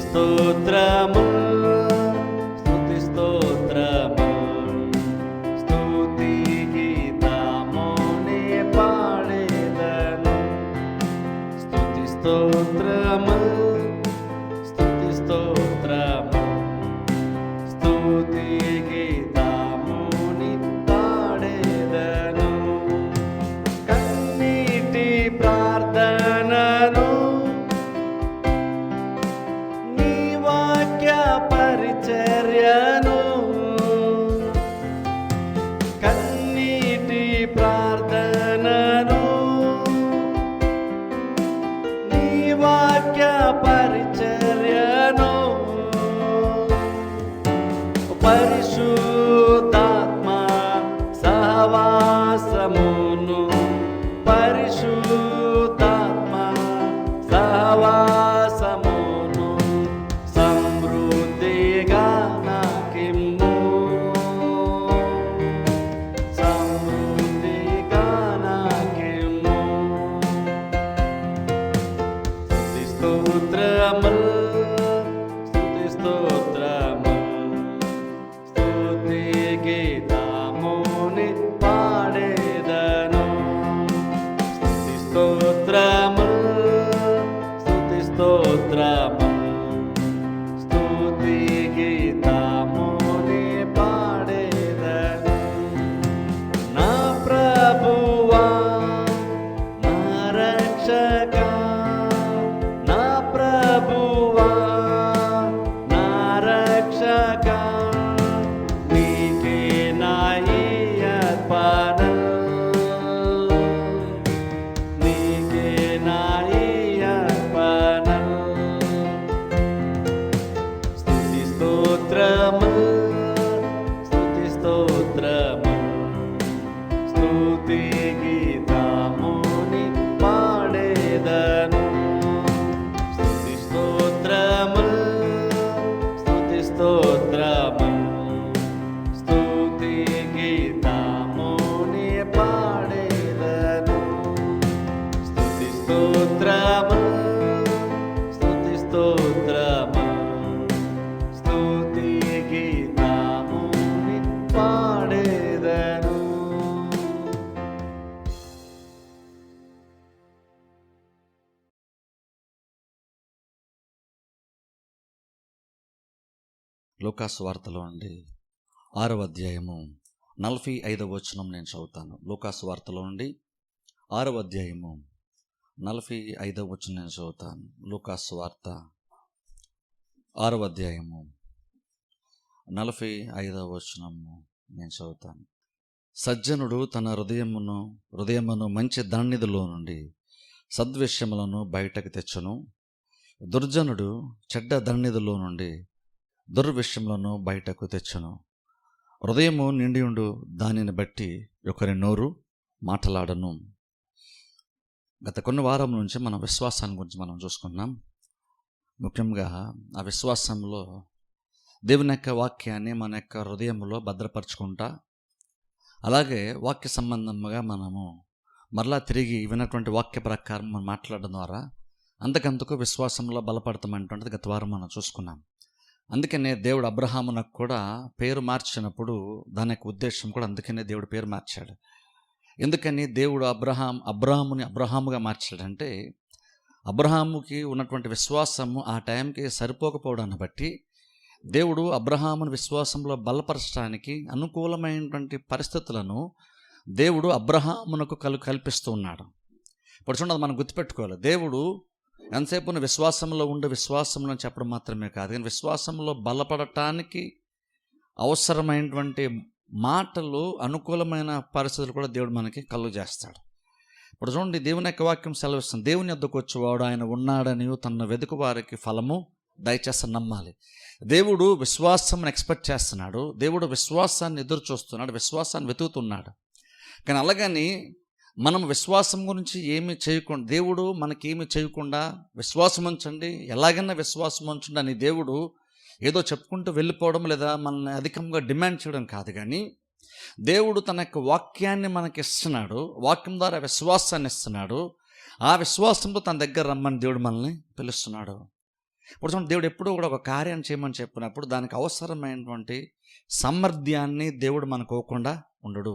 స్తోత్రము స్తుతి స్తోత్రము స్తుతి గీతమునే పాడేదను. స్తుతి స్తోత్రము స్తుతి స్తోత్రము స్తుతి గీతముని పాడేదను. కన్నీటి ప్రార్థనను పరిచర్యను కన్నీటి ప్రార్థనను నీ వాక్య పరిచర్యను పరిశుద్ధాత్మ సహవాసమును పరిశుద్ధాత్మ సహవాసమును సమృద్ధిగా నాకిమ్ము సమృద్ధిగా నాకిమ్ము. స్తుతి స్తోత్రములు స్తుతి స్తోత్రములు స్తుతి గీతముని పాడేదను. స్తుతి స్తోత్రములు స్తుతి స్తోత్రములు స్తుతి గీతముని పాడేదను. నా ప్రభువా నా రక్షకా నా ప్రభువా నా రక్షకా నీకే నా అర్పణ నీకే నా అర్పణ. స్తుతి స్తోత్రము స్తుతి స్తోత్రము స్తుతి గీతముని పాడేదను. స్తుతి స్తోత్రము స్తుతి స్తోత్రము స్తుతి గీతముని పాడేదను. స్తుతి స్తోత్రము స్తుతి స్తోత్రము స్తుతి గీతముని పాడేదను. లూకాసు వార్తలో నుండి 6వ అధ్యాయము 45వ వచనం నేను చదువుతాను. లూకాసు వార్తలో నుండి 6వ అధ్యాయము 45వ వచనం నేను చదువుతాను. లూకాసు వార్త 6వ అధ్యాయము 45వ వచనము నేను చదువుతాను. సజ్జనుడు తన హృదయమును మంచి దాన్నిధిలో నుండి సద్విషయములను బయటకు తెచ్చును. దుర్జనుడు చెడ్డ దాన్నిధిలో నుండి దుర్విషయములను బయటకు తెచ్చును. హృదయము నిండియుండు దానిని బట్టి ఒకరి నోరు మాటలాడను. గత కొన్ని వారం నుంచి మనం విశ్వాసాన్ని గురించి మనం చూసుకున్నాం. ముఖ్యంగా ఆ విశ్వాసంలో దేవుని యొక్క వాక్యాన్ని మన యొక్క హృదయంలో భద్రపరచుకుంటా, అలాగే వాక్య సంబంధంగా మనము మరలా తిరిగి విన్నటువంటి వాక్య ప్రకారం మనం మాట్లాడడం ద్వారా అంతకంతకు విశ్వాసంలో బలపడతామంటువంటిది గత వారం మనం చూసుకున్నాం. అందుకనే దేవుడు అబ్రహామునకు కూడా పేరు మార్చినప్పుడు దాని యొక్క ఉద్దేశం కూడా అందుకనే దేవుడు పేరు మార్చాడు. ఎందుకని దేవుడు అబ్రహాముని అబ్రహాముగా మార్చాడంటే, అబ్రహాముకి ఉన్నటువంటి విశ్వాసము ఆ టైంకి సరిపోకపోవడాన్ని బట్టి దేవుడు అబ్రహాముని విశ్వాసంలో బలపరచడానికి అనుకూలమైనటువంటి పరిస్థితులను దేవుడు అబ్రహామునకు కల్పిస్తూ ఉన్నాడు. ఇప్పుడు చూడండి, మనం గుర్తుపెట్టుకోవాలి. దేవుడు ఎంతసేపు విశ్వాసంలో ఉండే విశ్వాసంలో చెప్పడం మాత్రమే కాదు, కానీ విశ్వాసంలో బలపడటానికి అవసరమైనటువంటి మాటలు, అనుకూలమైన పరిస్థితులు కూడా దేవుడు మనకి కలుగు చేస్తాడు. ఇప్పుడు చూడండి, దేవుని యొక్క వాక్యం సెలవిస్తుంది, దేవుని యొద్దకు వచ్చేవాడు ఆయన ఉన్నాడని తన వెతుకు వారికి ఫలము దయచేసి నమ్మాలి. దేవుడు విశ్వాసం ఎక్స్పెక్ట్ చేస్తున్నాడు. దేవుడు విశ్వాసాన్ని ఎదురు చూస్తున్నాడు, విశ్వాసాన్ని వెతుకుతున్నాడు. కానీ అలాగని మనం విశ్వాసం గురించి ఏమి చేయకుండా, దేవుడు మనకేమి చేయకుండా విశ్వాసం ఉంచండి, ఎలాగైనా విశ్వాసం ఉంచండి అని దేవుడు ఏదో చెప్పుకుంటూ వెళ్ళిపోవడం లేదా మనల్ని అధికంగా డిమాండ్ చేయడం కాదు. కానీ దేవుడు తన యొక్క వాక్యాన్ని మనకి ఇస్తున్నాడు, వాక్యం ద్వారా విశ్వాసాన్ని ఇస్తున్నాడు. ఆ విశ్వాసంతో తన దగ్గర రమ్మని దేవుడు మనల్ని పిలుస్తున్నాడు. ఇప్పుడు చూడండి, దేవుడు ఎప్పుడూ కూడా ఒక కార్యాన్ని చేయమని చెప్పినప్పుడు దానికి అవసరమైనటువంటి సామర్థ్యాన్ని దేవుడు మనకు ఇవ్వకుండా ఉండడు.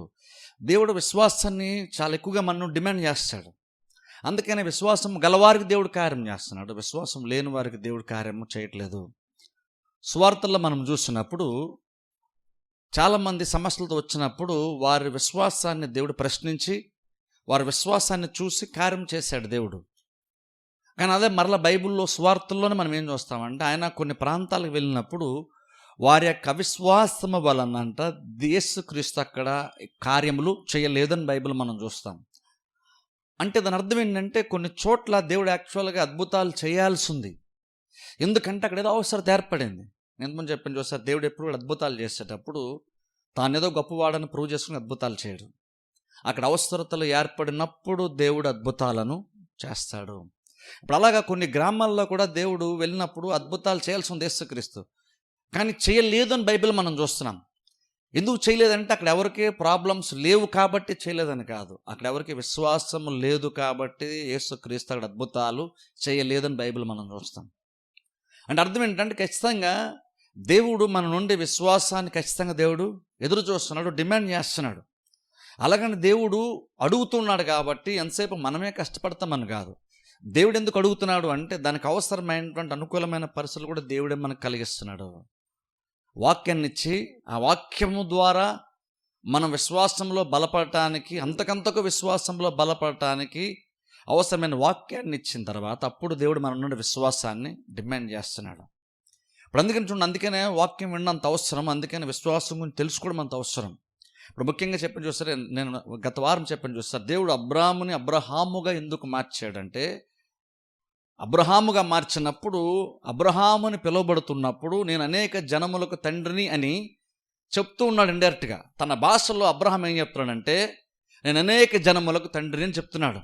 దేవుడు విశ్వాసాన్ని చాలా ఎక్కువగా మనం డిమాండ్ చేస్తాడు. అందుకనే విశ్వాసం గలవారికి దేవుడు కార్యం చేస్తున్నాడు, విశ్వాసం లేని వారికి దేవుడు కార్యము చేయట్లేదు. సువార్తల్లో మనం చూసినప్పుడు చాలామంది సమస్యలతో వచ్చినప్పుడు వారి విశ్వాసాన్ని దేవుడు ప్రశ్నించి వారి విశ్వాసాన్ని చూసి కార్యం చేశాడు దేవుడు. కానీ అదే మరలా బైబిల్లో సువార్తల్లోనే మనం ఏం చూస్తామంటే, ఆయన కొన్ని ప్రాంతాలకు వెళ్ళినప్పుడు వారి యొక్క అవిశ్వాసము వలనంట యేసుక్రీస్తు అక్కడ కార్యములు చేయలేదని బైబిల్ మనం చూస్తాం. అంటే దాని అర్థం ఏంటంటే, కొన్ని చోట్ల దేవుడు యాక్చువల్గా అద్భుతాలు చేయాల్సి ఉంది. ఎందుకంటే అక్కడ ఏదో అవసరత ఏర్పడింది. నేను ఎంతమంది చెప్పాను చూస్తారు, దేవుడు ఎప్పుడు కూడా అద్భుతాలు చేసేటప్పుడు తానేదో గొప్పవాడని ప్రూవ్ చేసుకుని అద్భుతాలు చేయడు. అక్కడ అవసరతలు ఏర్పడినప్పుడు దేవుడు అద్భుతాలను చేస్తాడు. ఇప్పుడు అలాగా కొన్ని గ్రామాల్లో కూడా దేవుడు వెళ్ళినప్పుడు అద్భుతాలు చేయాల్సి ఉంది యేసుక్రీస్తు, కానీ చేయలేదు అని బైబిల్ మనం చూస్తున్నాం. ఎందుకు చేయలేదంటే అక్కడ ఎవరికి ప్రాబ్లమ్స్ లేవు కాబట్టి చేయలేదని కాదు, అక్కడ ఎవరికి విశ్వాసం లేదు కాబట్టి యేసుక్రీస్తు అక్కడ అద్భుతాలు చేయలేదని బైబిల్ మనం చూస్తాం. అంటే అర్థం ఏంటంటే, ఖచ్చితంగా దేవుడు మన నుండి విశ్వాసాన్ని ఖచ్చితంగా దేవుడు ఎదురు చూస్తున్నాడు, డిమాండ్ చేస్తున్నాడు. అలాగని దేవుడు అడుగుతున్నాడు కాబట్టి ఎంతసేపు మనమే కష్టపడతామని కాదు. దేవుడు ఎందుకు అడుగుతున్నాడు అంటే, దానికి అవసరమైనటువంటి అనుకూలమైన పరిస్థితులు కూడా దేవుడే మనకు కలిగిస్తున్నాడు. వాక్యాన్ని ఇచ్చి ఆ వాక్యము ద్వారా మనం విశ్వాసంలో బలపడటానికి, అంతకంతకు విశ్వాసంలో బలపడటానికి అవసరమైన వాక్యాన్ని ఇచ్చిన తర్వాత అప్పుడు దేవుడు మన నుండి విశ్వాసాన్ని డిమాండ్ చేస్తున్నాడు. ఇప్పుడు అందుకని చూడండి, అందుకనే వాక్యం విన్నంత అవసరం, అందుకని విశ్వాసం గురించి తెలుసుకోవడం అంత అవసరం. ఇప్పుడు ముఖ్యంగా చెప్పని చూస్తారు, నేను గత వారం చెప్పని చూస్తారు, దేవుడు అబ్రాహాముని అబ్రహాముగా ఎందుకు మార్చాడంటే, అబ్రహాముగా మార్చినప్పుడు అబ్రహాముని పిలువబడుతున్నప్పుడు నేను అనేక జనములకు తండ్రిని అని చెప్తూ ఉన్నాడు ఇండైరెక్ట్గా. తన భాషలో అబ్రహాం ఏం చెప్తున్నాడంటే, నేను అనేక జనములకు తండ్రిని అని చెప్తున్నాడు.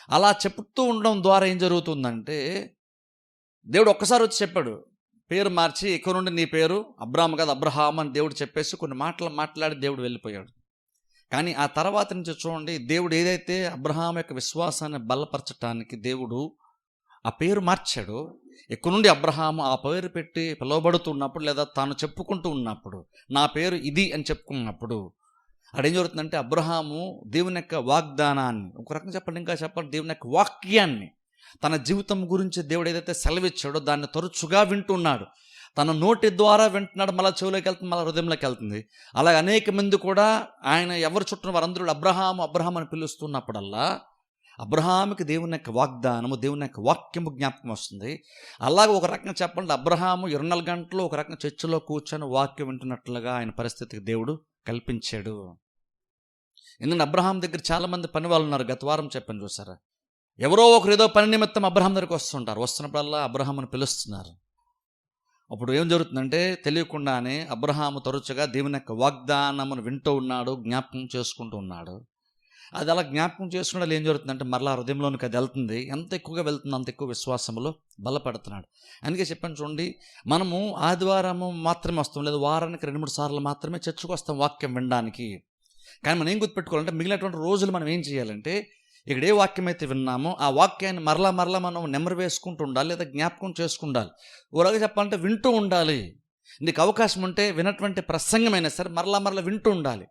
అలా చెప్తూ ఉండడం ద్వారా ఏం జరుగుతుందంటే, దేవుడు ఒక్కసారి వచ్చి చెప్పాడు, పేరు మార్చి ఇక నుండి నీ పేరు అబ్రాహాము కాదు అబ్రహాం అని దేవుడు చెప్పేసి కొన్ని మాటలు మాట్లాడి దేవుడు వెళ్ళిపోయాడు. కానీ ఆ తర్వాత నుంచి చూడండి, దేవుడు ఏదైతే అబ్రహాం యొక్క విశ్వాసాన్ని బలపరచటానికి దేవుడు ఆ పేరు మార్చాడు, ఇక నుండి అబ్రహాము ఆ పేరు పెట్టి పిలువబడుతున్నప్పుడు లేదా తాను చెప్పుకుంటూ ఉన్నప్పుడు, నా పేరు ఇది అని చెప్పుకున్నప్పుడు అక్కడేం జరుగుతుందంటే, అబ్రహాము దేవుని యొక్క వాగ్దానాన్ని, ఒక రకంగా చెప్పండి, ఇంకా చెప్పండి, దేవుని యొక్క వాక్యాన్ని, తన జీవితం గురించి దేవుడు ఏదైతే సెలవిచ్చాడో దాన్ని తరచుగా వింటున్నాడు. తన నోటి ద్వారా వింటున్నాడు, మళ్ళీ చెవులోకి వెళ్తుంది, మళ్ళీ హృదయంలోకి వెళ్తుంది. అలాగే అనేక మంది కూడా ఆయన ఎవరు చుట్టూ వారందరూ అబ్రహాము అబ్రహాం అని పిలుస్తున్నప్పుడల్లా అబ్రహాముకి దేవుని యొక్క వాగ్దానము, దేవుని యొక్క వాక్యము జ్ఞాపకం వస్తుంది. అలాగే ఒక రకంగా చెప్పండి, అబ్రహాము 24 గంటలు ఒక రకంగా చర్చిలో కూర్చొని వాక్యం వింటున్నట్లుగా ఆయన పరిస్థితికి దేవుడు కల్పించాడు. ఎందుకంటే అబ్రహాం దగ్గర చాలామంది పని వాళ్ళు ఉన్నారు. గత వారం చెప్పాను చూసారా, ఎవరో ఒకరు ఏదో పని నిమిత్తం అబ్రహాం దగ్గరికి వస్తుంటారు, వస్తున్నప్పుడల్లా అబ్రహాముని పిలుస్తున్నారు. అప్పుడు ఏం జరుగుతుందంటే, తెలియకుండానే అబ్రహాము తరచుగా దేవుని యొక్క వాగ్దానమును వింటూ ఉన్నాడు, జ్ఞాపకం చేసుకుంటూ ఉన్నాడు. అది అలా జ్ఞాపకం చేసుకున్నది ఏం జరుగుతుందంటే, మరలా హృదయంలోనికి అది వెళ్తుంది. ఎంత ఎక్కువగా వెళ్తుంది అంత ఎక్కువ విశ్వాసంలో బలపడుతున్నాడు. అందుకే చెప్పాను చూడండి, మనము ఆదివారము మాత్రమే వస్తాం, లేదా వారానికి 2-3 సార్లు మాత్రమే చర్చకు వస్తాం వాక్యం వినడానికి. కానీ మనం ఏం గుర్తుపెట్టుకోవాలంటే, మిగిలినటువంటి రోజులు మనం ఏం చేయాలంటే, ఇక్కడ ఏ వాక్యం అయితే విన్నామో ఆ వాక్యాన్ని మరలా మనం నెమరు వేసుకుంటూ ఉండాలి, లేదా జ్ఞాపకం చేసుకుండాలి. ఓలాగా చెప్పాలంటే వింటూ ఉండాలి. నీకు అవకాశం ఉంటే వినటువంటి ప్రసంగమైనా సరే మరలా వింటూ ఉండాలి.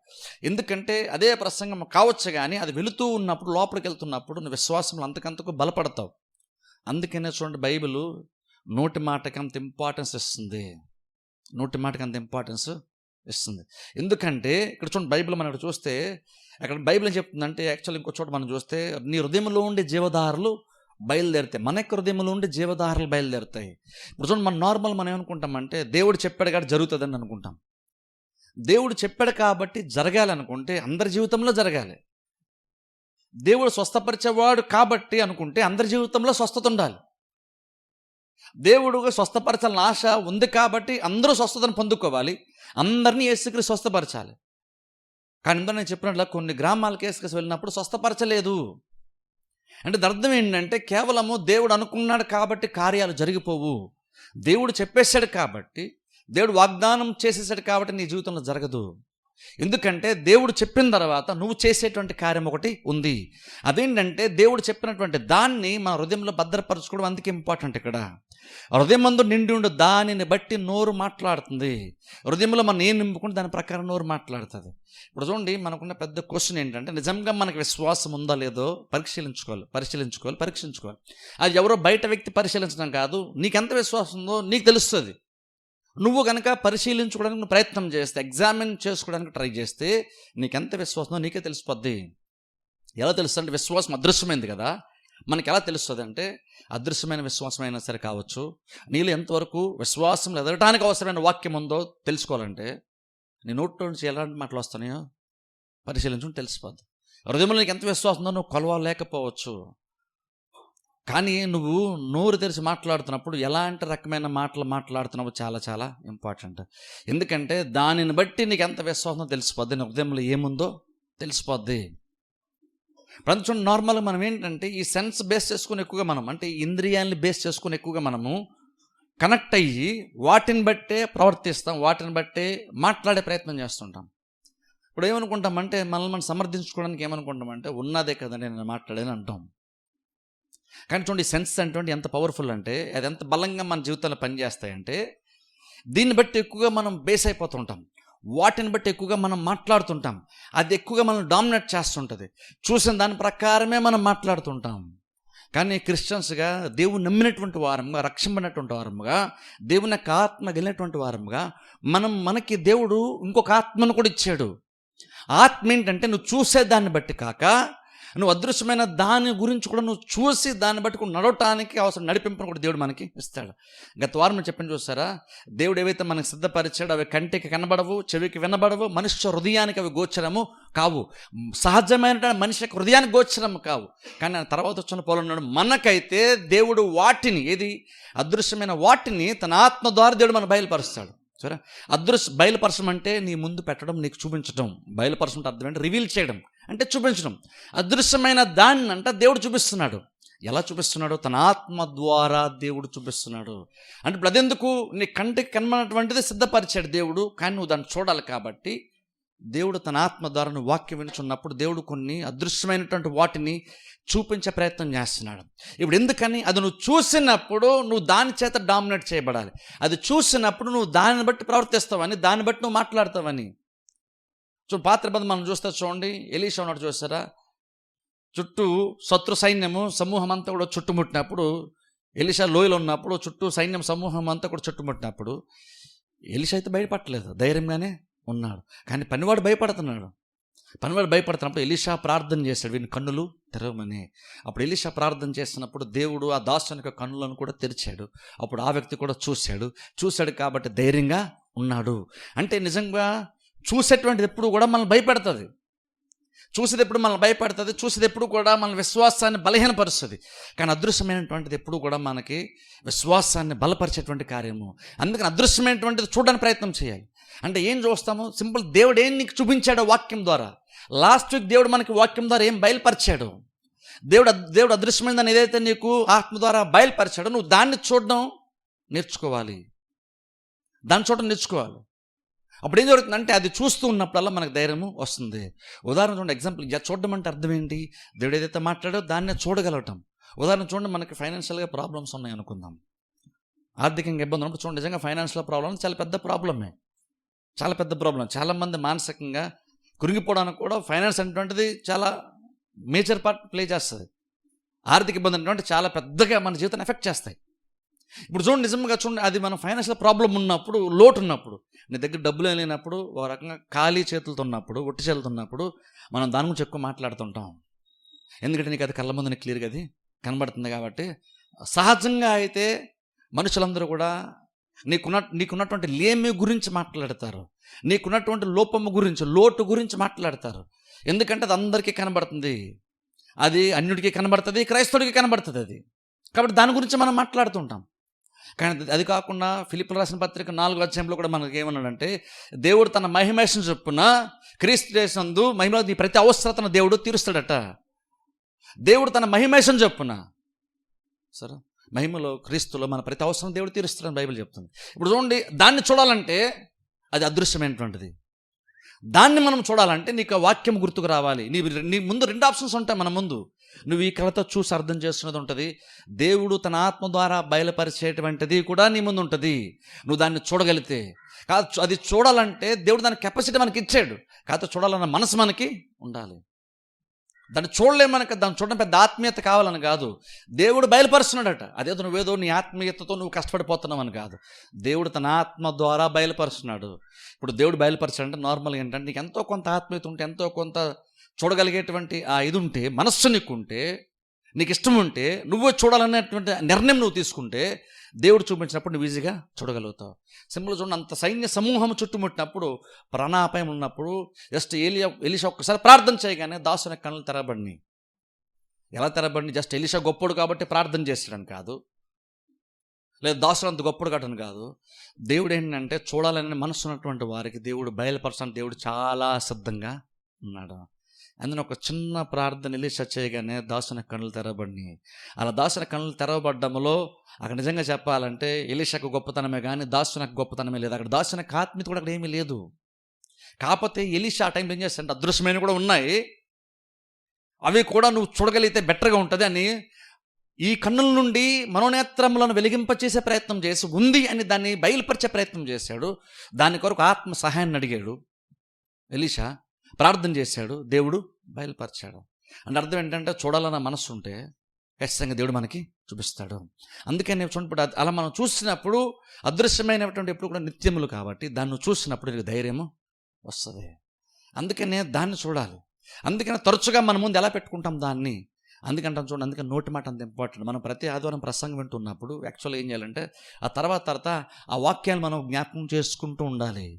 ఎందుకంటే అదే ప్రసంగం కావచ్చు, కానీ అది వెళుతూ ఉన్నప్పుడు, లోపలికి వెళ్తున్నప్పుడు నువ్వు విశ్వాసంలో అంతకంతకు బలపడతావు. అందుకనే చూడండి, బైబిల్ నోటి మాటకి అంత ఇంపార్టెన్స్ ఇస్తుంది, నోటి మాటకి అంత ఇంపార్టెన్స్ ఇస్తుంది. ఎందుకంటే ఇక్కడ చూడండి, బైబిల్ మనం ఇక్కడ చూస్తే, అక్కడ బైబిల్ ఏం చెప్తుందంటే, యాక్చువల్ ఇంకో చోట మనం చూస్తే, నీ హృదయంలో ఉండే జీవధారలు బయలుదేరుతాయి, మన యొక్క హృదయంలో ఉండే జీవధారలు బయలుదేరుతాయి. ఇప్పుడు చూడండి, మనం ఏమనుకుంటామంటే, దేవుడు చెప్పాడు కాబట్టి జరుగుతుందని అనుకుంటాం. దేవుడు చెప్పాడు కాబట్టి జరగాలనుకుంటే అందరి జీవితంలో జరగాలి. దేవుడు స్వస్థపరిచేవాడు కాబట్టి అనుకుంటే అందరి జీవితంలో స్వస్థత ఉండాలి. దేవుడుగా స్వస్థపరచాలని ఆశ ఉంది కాబట్టి అందరూ స్వస్థతను పొందుకోవాలి, అందరినీ యేసుక్రీస్తు స్వస్థపరచాలి. కానీ ఇందులో నేను చెప్పినట్ల కొన్ని గ్రామాలకు యేసుక్రీస్తు వెళ్ళినప్పుడు స్వస్థపరచలేదు. అంటే అర్థం ఏంటంటే, కేవలము దేవుడు అనుకున్నాడు కాబట్టి కార్యాలు జరిగిపోవు. దేవుడు చెప్పేశాడు కాబట్టి, దేవుడు వాగ్దానం చేసేసాడు కాబట్టి నీ జీవితంలో జరగదు. ఎందుకంటే దేవుడు చెప్పిన తర్వాత నువ్వు చేసేటువంటి కార్యం ఒకటి ఉంది. అదేంటంటే దేవుడు చెప్పినటువంటి దాన్ని మన హృదయంలో భద్రపరచుకోవడం అందుకే ఇంపార్టెంట్. ఇక్కడ హృదయం మందు నిండి ఉండు దానిని బట్టి నోరు మాట్లాడుతుంది. హృదయంలో మనం ఏం నింపుకుంటే దాని ప్రకారం నోరు మాట్లాడుతుంది. ఇప్పుడు చూడండి, మనకున్న పెద్ద క్వశ్చన్ ఏంటంటే నిజంగా మనకు విశ్వాసం ఉందా లేదో పరీక్షించుకోవాలి. అది ఎవరో బయట వ్యక్తి పరిశీలించడం కాదు, నీకెంత విశ్వాసం ఉందో నీకు తెలుస్తుంది. నువ్వు కనుక పరిశీలించుకోవడానికి నువ్వు ప్రయత్నం చేస్తే, ఎగ్జామిన్ చేసుకోవడానికి ట్రై చేస్తే నీకెంత విశ్వాసమో నీకే తెలిసిపోద్ది. ఎలా తెలుస్తుంది అంటే విశ్వాసం అదృశ్యమైంది కదా, మనకి ఎలా తెలుస్తుంది అంటే అదృశ్యమైన విశ్వాసం అయినా సరే కావచ్చు, నీళ్ళు ఎంతవరకు విశ్వాసం ఎదగటానికి అవసరమైన వాక్యం ఉందో తెలుసుకోవాలంటే నీ నోట్లో నుంచి ఎలాంటి మాటలు వస్తున్నాయో పరిశీలించుకుని తెలిసిపోద్ది. హృదయంలో నీకు ఎంత విశ్వాసం ఉందో నువ్వు కొలవలేకపోవచ్చు, కానీ నువ్వు నోరు తెరిచి మాట్లాడుతున్నప్పుడు ఎలాంటి రకమైన మాటలు మాట్లాడుతున్నావు చాలా చాలా ఇంపార్టెంట్. ఎందుకంటే దానిని బట్టి నీకు ఎంత విశ్వాసం తెలిసిపోద్ది, నీ హృదయంలో ఏముందో తెలిసిపోద్ది. ప్రతి నార్మల్గా మనం ఏంటంటే ఈ సెన్స్ బేస్ చేసుకుని ఎక్కువగా మనం అంటే ఇంద్రియాలని బేస్ చేసుకుని ఎక్కువగా మనము కనెక్ట్ అయ్యి వాటిని బట్టే ప్రవర్తిస్తాం, వాటిని బట్టే మాట్లాడే ప్రయత్నం చేస్తుంటాం. ఇప్పుడు ఏమనుకుంటామంటే మనల్ని మనం సమర్థించుకోవడానికి ఏమనుకుంటామంటే ఉన్నదే కదండి నేను మాట్లాడేది అంటాం. కానీ చూడండి, సెన్స్ అంటే ఎంత పవర్ఫుల్ అంటే అది ఎంత బలంగా మన జీవితంలో పనిచేస్తాయంటే దీన్ని బట్టి ఎక్కువగా మనం బేస్ అయిపోతుంటాం, వాటిని బట్టి ఎక్కువగా మనం మాట్లాడుతుంటాం. అది ఎక్కువగా మనం డామినేట్ చేస్తుంటుంది. చూసిన దాని ప్రకారమే మనం మాట్లాడుతుంటాం. కానీ క్రిస్టియన్స్గా దేవుని నమ్మినటువంటి వారముగా, రక్షింపడినటువంటి వారముగా, దేవుని యొక్క ఆత్మ గెలినటువంటి వారముగా మనకి దేవుడు ఇంకొక ఆత్మను కూడా ఇచ్చాడు. ఆత్మ ఏంటంటే నువ్వు చూసే దాన్ని బట్టి కాక నువ్వు అదృశ్యమైన దాని గురించి కూడా నువ్వు చూసి దాన్ని బట్టి కూడా నడవటానికి అవసరం నడిపింపును కూడా దేవుడు మనకి ఇస్తాడు. గత వారం నేను చెప్పండి చూసారా, దేవుడు ఏవైతే మనకి సిద్ధపరిచాడో అవి కంటికి కనబడవు, చెవికి వినబడవు, మనుష్య హృదయానికి అవి గోచరము కావు. సహజమైన మనిషి యొక్క హృదయానికి గోచరము కావు. కానీ ఆ తర్వాత వచ్చిన పోలన్నాడు మనకైతే దేవుడు వాటిని అదృశ్యమైన వాటిని తన ఆత్మ ద్వారా దేవుడు మనం బయలుపరుస్తాడు. సరే, బయలుపరచడం అంటే నీ ముందు పెట్టడం, నీకు చూపించడం. బయలుపరచడం అంటే అర్థం ఏంటి? రివీల్ చేయడం అంటే చూపించడం. అదృశ్యమైన దాన్ని అంటే దేవుడు చూపిస్తున్నాడు. ఎలా చూపిస్తున్నాడు? తన ఆత్మ ద్వారా దేవుడు చూపిస్తున్నాడు. అంటే ఇప్పుడు అదెందుకు? నీ కంటికి కనబడినటువంటిది సిద్ధపరిచాడు దేవుడు, కానీ నువ్వు దాన్ని చూడాలి. కాబట్టి దేవుడు తన ఆత్మ ద్వారా నువ్వు వాక్యం వినుచున్నప్పుడు దేవుడు కొన్ని అదృశ్యమైనటువంటి వాటిని చూపించే ప్రయత్నం చేస్తున్నాడు. ఇప్పుడు ఎందుకని? అది నువ్వు చూసినప్పుడు నువ్వు దాని చేత డామినేట్ చేయబడాలి. అది చూసినప్పుడు నువ్వు దానిని బట్టి ప్రవర్తిస్తావని, దాన్ని బట్టి నువ్వు మాట్లాడతావని. పాత నిబంధన మనం చూస్తే చూడండి, ఎలీషా ఉన్నాడు చూసారా, చుట్టూ శత్రు సైన్యము సమూహం అంతా కూడా చుట్టుముట్టినప్పుడు, ఎలీషా లోయలో ఉన్నప్పుడు చుట్టూ సైన్యం సమూహం అంతా కూడా చుట్టుముట్టినప్పుడు ఎలీషా అయితే భయపడలేదు, ధైర్యంగానే ఉన్నాడు. కానీ పనివాడు భయపడుతున్నప్పుడు ఎలీషా ప్రార్థన చేశాడు, వీని కన్నులు తెరవమని. అప్పుడు ఎలీషా ప్రార్థన చేస్తున్నప్పుడు దేవుడు ఆ దాసుని యొక్క కన్నులను కూడా తెరిచాడు. అప్పుడు ఆ వ్యక్తి కూడా చూశాడు కాబట్టి ధైర్యంగా ఉన్నాడు. అంటే నిజంగా చూసేటువంటిది ఎప్పుడు కూడా మనల్ని భయపెడుతుంది, చూసేది ఎప్పుడు కూడా మన విశ్వాసాన్ని బలహీనపరుస్తుంది. కానీ అదృశ్యమైనటువంటిది ఎప్పుడు కూడా మనకి విశ్వాసాన్ని బలపరిచేటువంటి కార్యము. అందుకని అదృశ్యమైనటువంటిది చూడడానికి ప్రయత్నం చేయాలి. అంటే ఏం చూస్తాము? సింపుల్, దేవుడు ఏం నీకు చూపించాడో వాక్యం ద్వారా. లాస్ట్ వీక్ దేవుడు మనకి వాక్యం ద్వారా ఏం బయలుపరిచాడు? దేవుడు అదృశ్యమైనదని ఏదైతే నీకు ఆత్మ ద్వారా బయలుపరిచాడో నువ్వు దాన్ని చూడడం నేర్చుకోవాలి. అప్పుడు ఏం జరుగుతుందంటే అది చూస్తూ ఉన్నప్పుడల్లా మనకు ధైర్యము వస్తుంది. ఉదాహరణ చూడండి, ఎగ్జాంపుల్, చూడడం అంటే అర్థం ఏంటి? దేవుడు ఏదైతే మాట్లాడో దాన్నే చూడగలగటం. ఉదాహరణ చూడండి, మనకి ఫైనాన్షియల్గా ప్రాబ్లమ్స్ ఉన్నాయి అనుకుందాం, ఆర్థికంగా ఇబ్బంది ఉన్నప్పుడు చూడండి, నిజంగా ఫైనాన్షియల్ ప్రాబ్లం చాలా పెద్ద ప్రాబ్లం. చాలామంది మానసికంగా కురింగిపోవడానికి కూడా ఫైనాన్స్ అనేటువంటిది చాలా మేజర్ పార్ట్ ప్లే చేస్తుంది. ఆర్థిక ఇబ్బంది అనేటువంటి చాలా పెద్దగా మన జీవితాన్ని ఎఫెక్ట్ చేస్తాయి. ఇప్పుడు చూడండి, నిజంగా చూడండి, అది మన ఫైనాన్షియల్ ప్రాబ్లం ఉన్నప్పుడు, లోటు ఉన్నప్పుడు, నీ దగ్గర డబ్బులు లేనప్పుడు, ఒక రకంగా ఖాళీ చేతులతో ఉన్నప్పుడు, ఒట్టి చేతులతో ఉన్నప్పుడు మనం దాని గురించి ఎక్కువ మాట్లాడుతుంటాం. ఎందుకంటే నీకు అది కళ్ళ ముందు క్లియర్గా అది కనబడుతుంది. కాబట్టి సహజంగా అయితే మనుషులందరూ కూడా నీకున్నటువంటి లేమి గురించి మాట్లాడతారు, నీకున్నటువంటి లోపము గురించి, లోటు గురించి మాట్లాడతారు. ఎందుకంటే అది అందరికీ కనబడుతుంది, అది అన్యుడికి కనబడుతుంది, క్రైస్తవుడికి కనబడుతుంది అది. కాబట్టి దాని గురించి మనం మాట్లాడుతుంటాం. కానీ అది కాకుండా ఫిలిప్పీయులకు రాసిన పత్రిక 4వ అధ్యాయంలో కూడా మనకి ఏమన్నాడంటే, దేవుడు తన మహిమేషను చొప్పున క్రీస్తు యేసునందు మహిమలో నీ ప్రతి అవసరతను దేవుడు తీరుస్తాడట. దేవుడు తన మహిమేషను చొప్పున, సరే, మహిమలో క్రీస్తులో మన ప్రతి అవసరం దేవుడు తీరుస్తాడని బైబిల్ చెప్తుంది. ఇప్పుడు చూడండి, దాన్ని చూడాలంటే అది అదృశ్యమైనటువంటిది. దాన్ని మనం చూడాలంటే నీకు ఆ వాక్యం గుర్తుకు రావాలి. నీ ముందు 2 ఆప్షన్స్ ఉంటాయి మన ముందు. నువ్వు ఈ కళతో చూసి అర్థం చేసుకున్నది ఉంటుంది, దేవుడు తన ఆత్మ ద్వారా బయలుపరిచేటువంటిది కూడా నీ ముందు ఉంటుంది. నువ్వు దాన్ని చూడగలిగితే. కాదు, అది చూడాలంటే దేవుడు దాని కెపాసిటీ మనకి ఇచ్చాడు, కాదు చూడాలన్న మనసు మనకి ఉండాలి. దాన్ని చూడలేము, మనకి దాన్ని చూడడం పెద్ద ఆత్మీయత కావాలని కాదు, దేవుడు బయలుపరుస్తున్నాడట. అదేదో నువ్వేదో నీ ఆత్మీయతతో నువ్వు కష్టపడిపోతున్నావు అని కాదు, దేవుడు తన ఆత్మ ద్వారా బయలుపరుస్తున్నాడు. ఇప్పుడు దేవుడు బయలుపరచాడంటే నార్మల్గా ఏంటంటే నీకు ఎంతో కొంత ఆత్మీయత ఉంటే, ఎంతో కొంత చూడగలిగేటువంటి ఆ ఇది ఉంటే, మనస్సు నీకుంటే, నీకు ఇష్టం ఉంటే, నువ్వు చూడాలనేటువంటి నిర్ణయం నువ్వు తీసుకుంటే, దేవుడు చూపించినప్పుడు నువ్వు ఈజీగా చూడగలుగుతావు. సింపుల్ చూడండి, అంత సైన్య సమూహం చుట్టుముట్టినప్పుడు, ప్రాణాపాయం ఉన్నప్పుడు జస్ట్ ఎలీషా ఒక్కసారి ప్రార్థన చేయగానే దాసుని కళ్ళు తెరబడినాయి. ఎలా తెరబడినాయి? జస్ట్ ఎలీషా గొప్పడు కాబట్టి ప్రార్థన చేసాడని కాదు, లేదా దాసుడు అంత గొప్పడు కాటని కాదు. దేవుడు ఏంటంటే చూడాలని మనసు ఉన్నటువంటి వారికి దేవుడు బయలుపరచడానికి దేవుడు చాలా సిద్ధంగా ఉన్నాడు. అందులో ఒక చిన్న ప్రార్థన ఎలీషా చేయగానే దాసుని కన్నులు తెరవబడినాయి. అలా దాసుని కన్నులు తెరవబడ్డంలో అక్కడ నిజంగా చెప్పాలంటే ఎలీషాకు గొప్పతనమే కానీ దాసునికి గొప్పతనమే లేదు. అక్కడ దాసునికి ఆత్మీయత కూడా అక్కడ ఏమీ లేదు. కాకపోతే ఎలీషా ఆ టైంలో ఏం చేస్తాడంటే, అదృశ్యమైన కూడా ఉన్నాయి, అవి కూడా నువ్వు చూడగలిగితే బెటర్గా ఉంటుంది అని ఈ కన్నుల నుండి మనోనేత్రములను వెలిగింపచేసే ప్రయత్నం చేసి ఉంది అని దాన్ని బయలుపరిచే ప్రయత్నం చేశాడు. దాని కొరకు ఆత్మ సహాయాన్ని అడిగాడు ఎలీషా, ప్రార్థన చేశాడు, దేవుడు బయలుపరిచాడు. అంటే అర్థం ఏంటంటే చూడాలన్న మనసు ఉంటే ఖచ్చితంగా దేవుడు మనకి చూపిస్తాడు. అందుకని చూడప్పుడు అలా మనం చూసినప్పుడు అదృశ్యమైనటువంటి ఎప్పుడు కూడా నిత్యములు కాబట్టి దాన్ని చూసినప్పుడు నీకు ధైర్యము వస్తుంది. అందుకనే దాన్ని చూడాలి. అందుకని తరచుగా మన ముందు ఎలా పెట్టుకుంటాం దాన్ని, అందుకంటాం చూడండి. అందుకని నోటి మాట అంత ఇంపార్టెంట్. మనం ప్రతి ఆదివారం ప్రసంగం వింటున్నప్పుడు యాక్చువల్గా ఏం చేయాలంటే ఆ తర్వాత ఆ వాక్యాలు మనం జ్ఞాపకం చేసుకుంటూ ఉండాలి.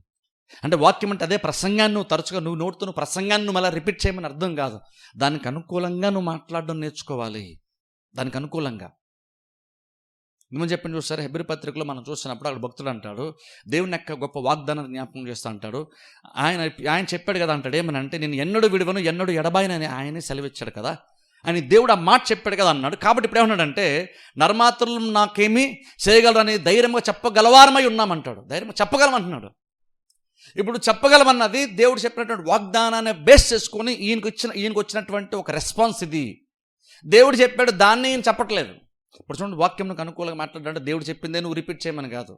అంటే వాక్యం అంటే అదే ప్రసంగాన్ని నువ్వు తరచుగా నువ్వు నోటుతో నువ్వు ప్రసంగాన్ని నువ్వు మళ్ళీ రిపీట్ చేయమని అర్థం కాదు. దానికి అనుకూలంగా నువ్వు మాట్లాడడం నేర్చుకోవాలి. దానికి అనుకూలంగా మేము చెప్పిన చూస్తారు, హెబ్రీ పత్రికలో మనం చూసినప్పుడు అక్కడ భక్తుడు అంటాడు, దేవుని యొక్క గొప్ప వాగ్దానాన్ని జ్ఞాపకం చేస్తూ అంటాడు. ఆయన చెప్పాడు కదా అంటాడు, ఏమని అంటే నేను ఎన్నడూ విడువను ఎన్నడూ ఎడబాయనని ఆయనే సెలవిచ్చాడు కదా అని దేవుడు ఆ మాట చెప్పాడు కదా అన్నాడు. కాబట్టి ఇప్పుడు ఏమన్నాడంటే నరమాత్రులు నాకేమీ చేయగలరని ధైర్యంగా చెప్పగలవారమై ఉన్నామంటాడు. ధైర్యంగా చెప్పగలమంటున్నాడు. ఇప్పుడు చెప్పగలమన్నది దేవుడు చెప్పినటువంటి వాగ్దానాన్ని బేస్ చేసుకొని ఈయనకు వచ్చినటువంటి ఒక రెస్పాన్స్ ఇది. దేవుడు చెప్పాడు, దాన్ని ఈయన చెప్పట్లేదు. ఇప్పుడు చూడండి, వాక్యంకు అనుకూలంగా మాట్లాడాలంటే దేవుడు చెప్పిందే నువ్వు రిపీట్ చేయమని కాదు,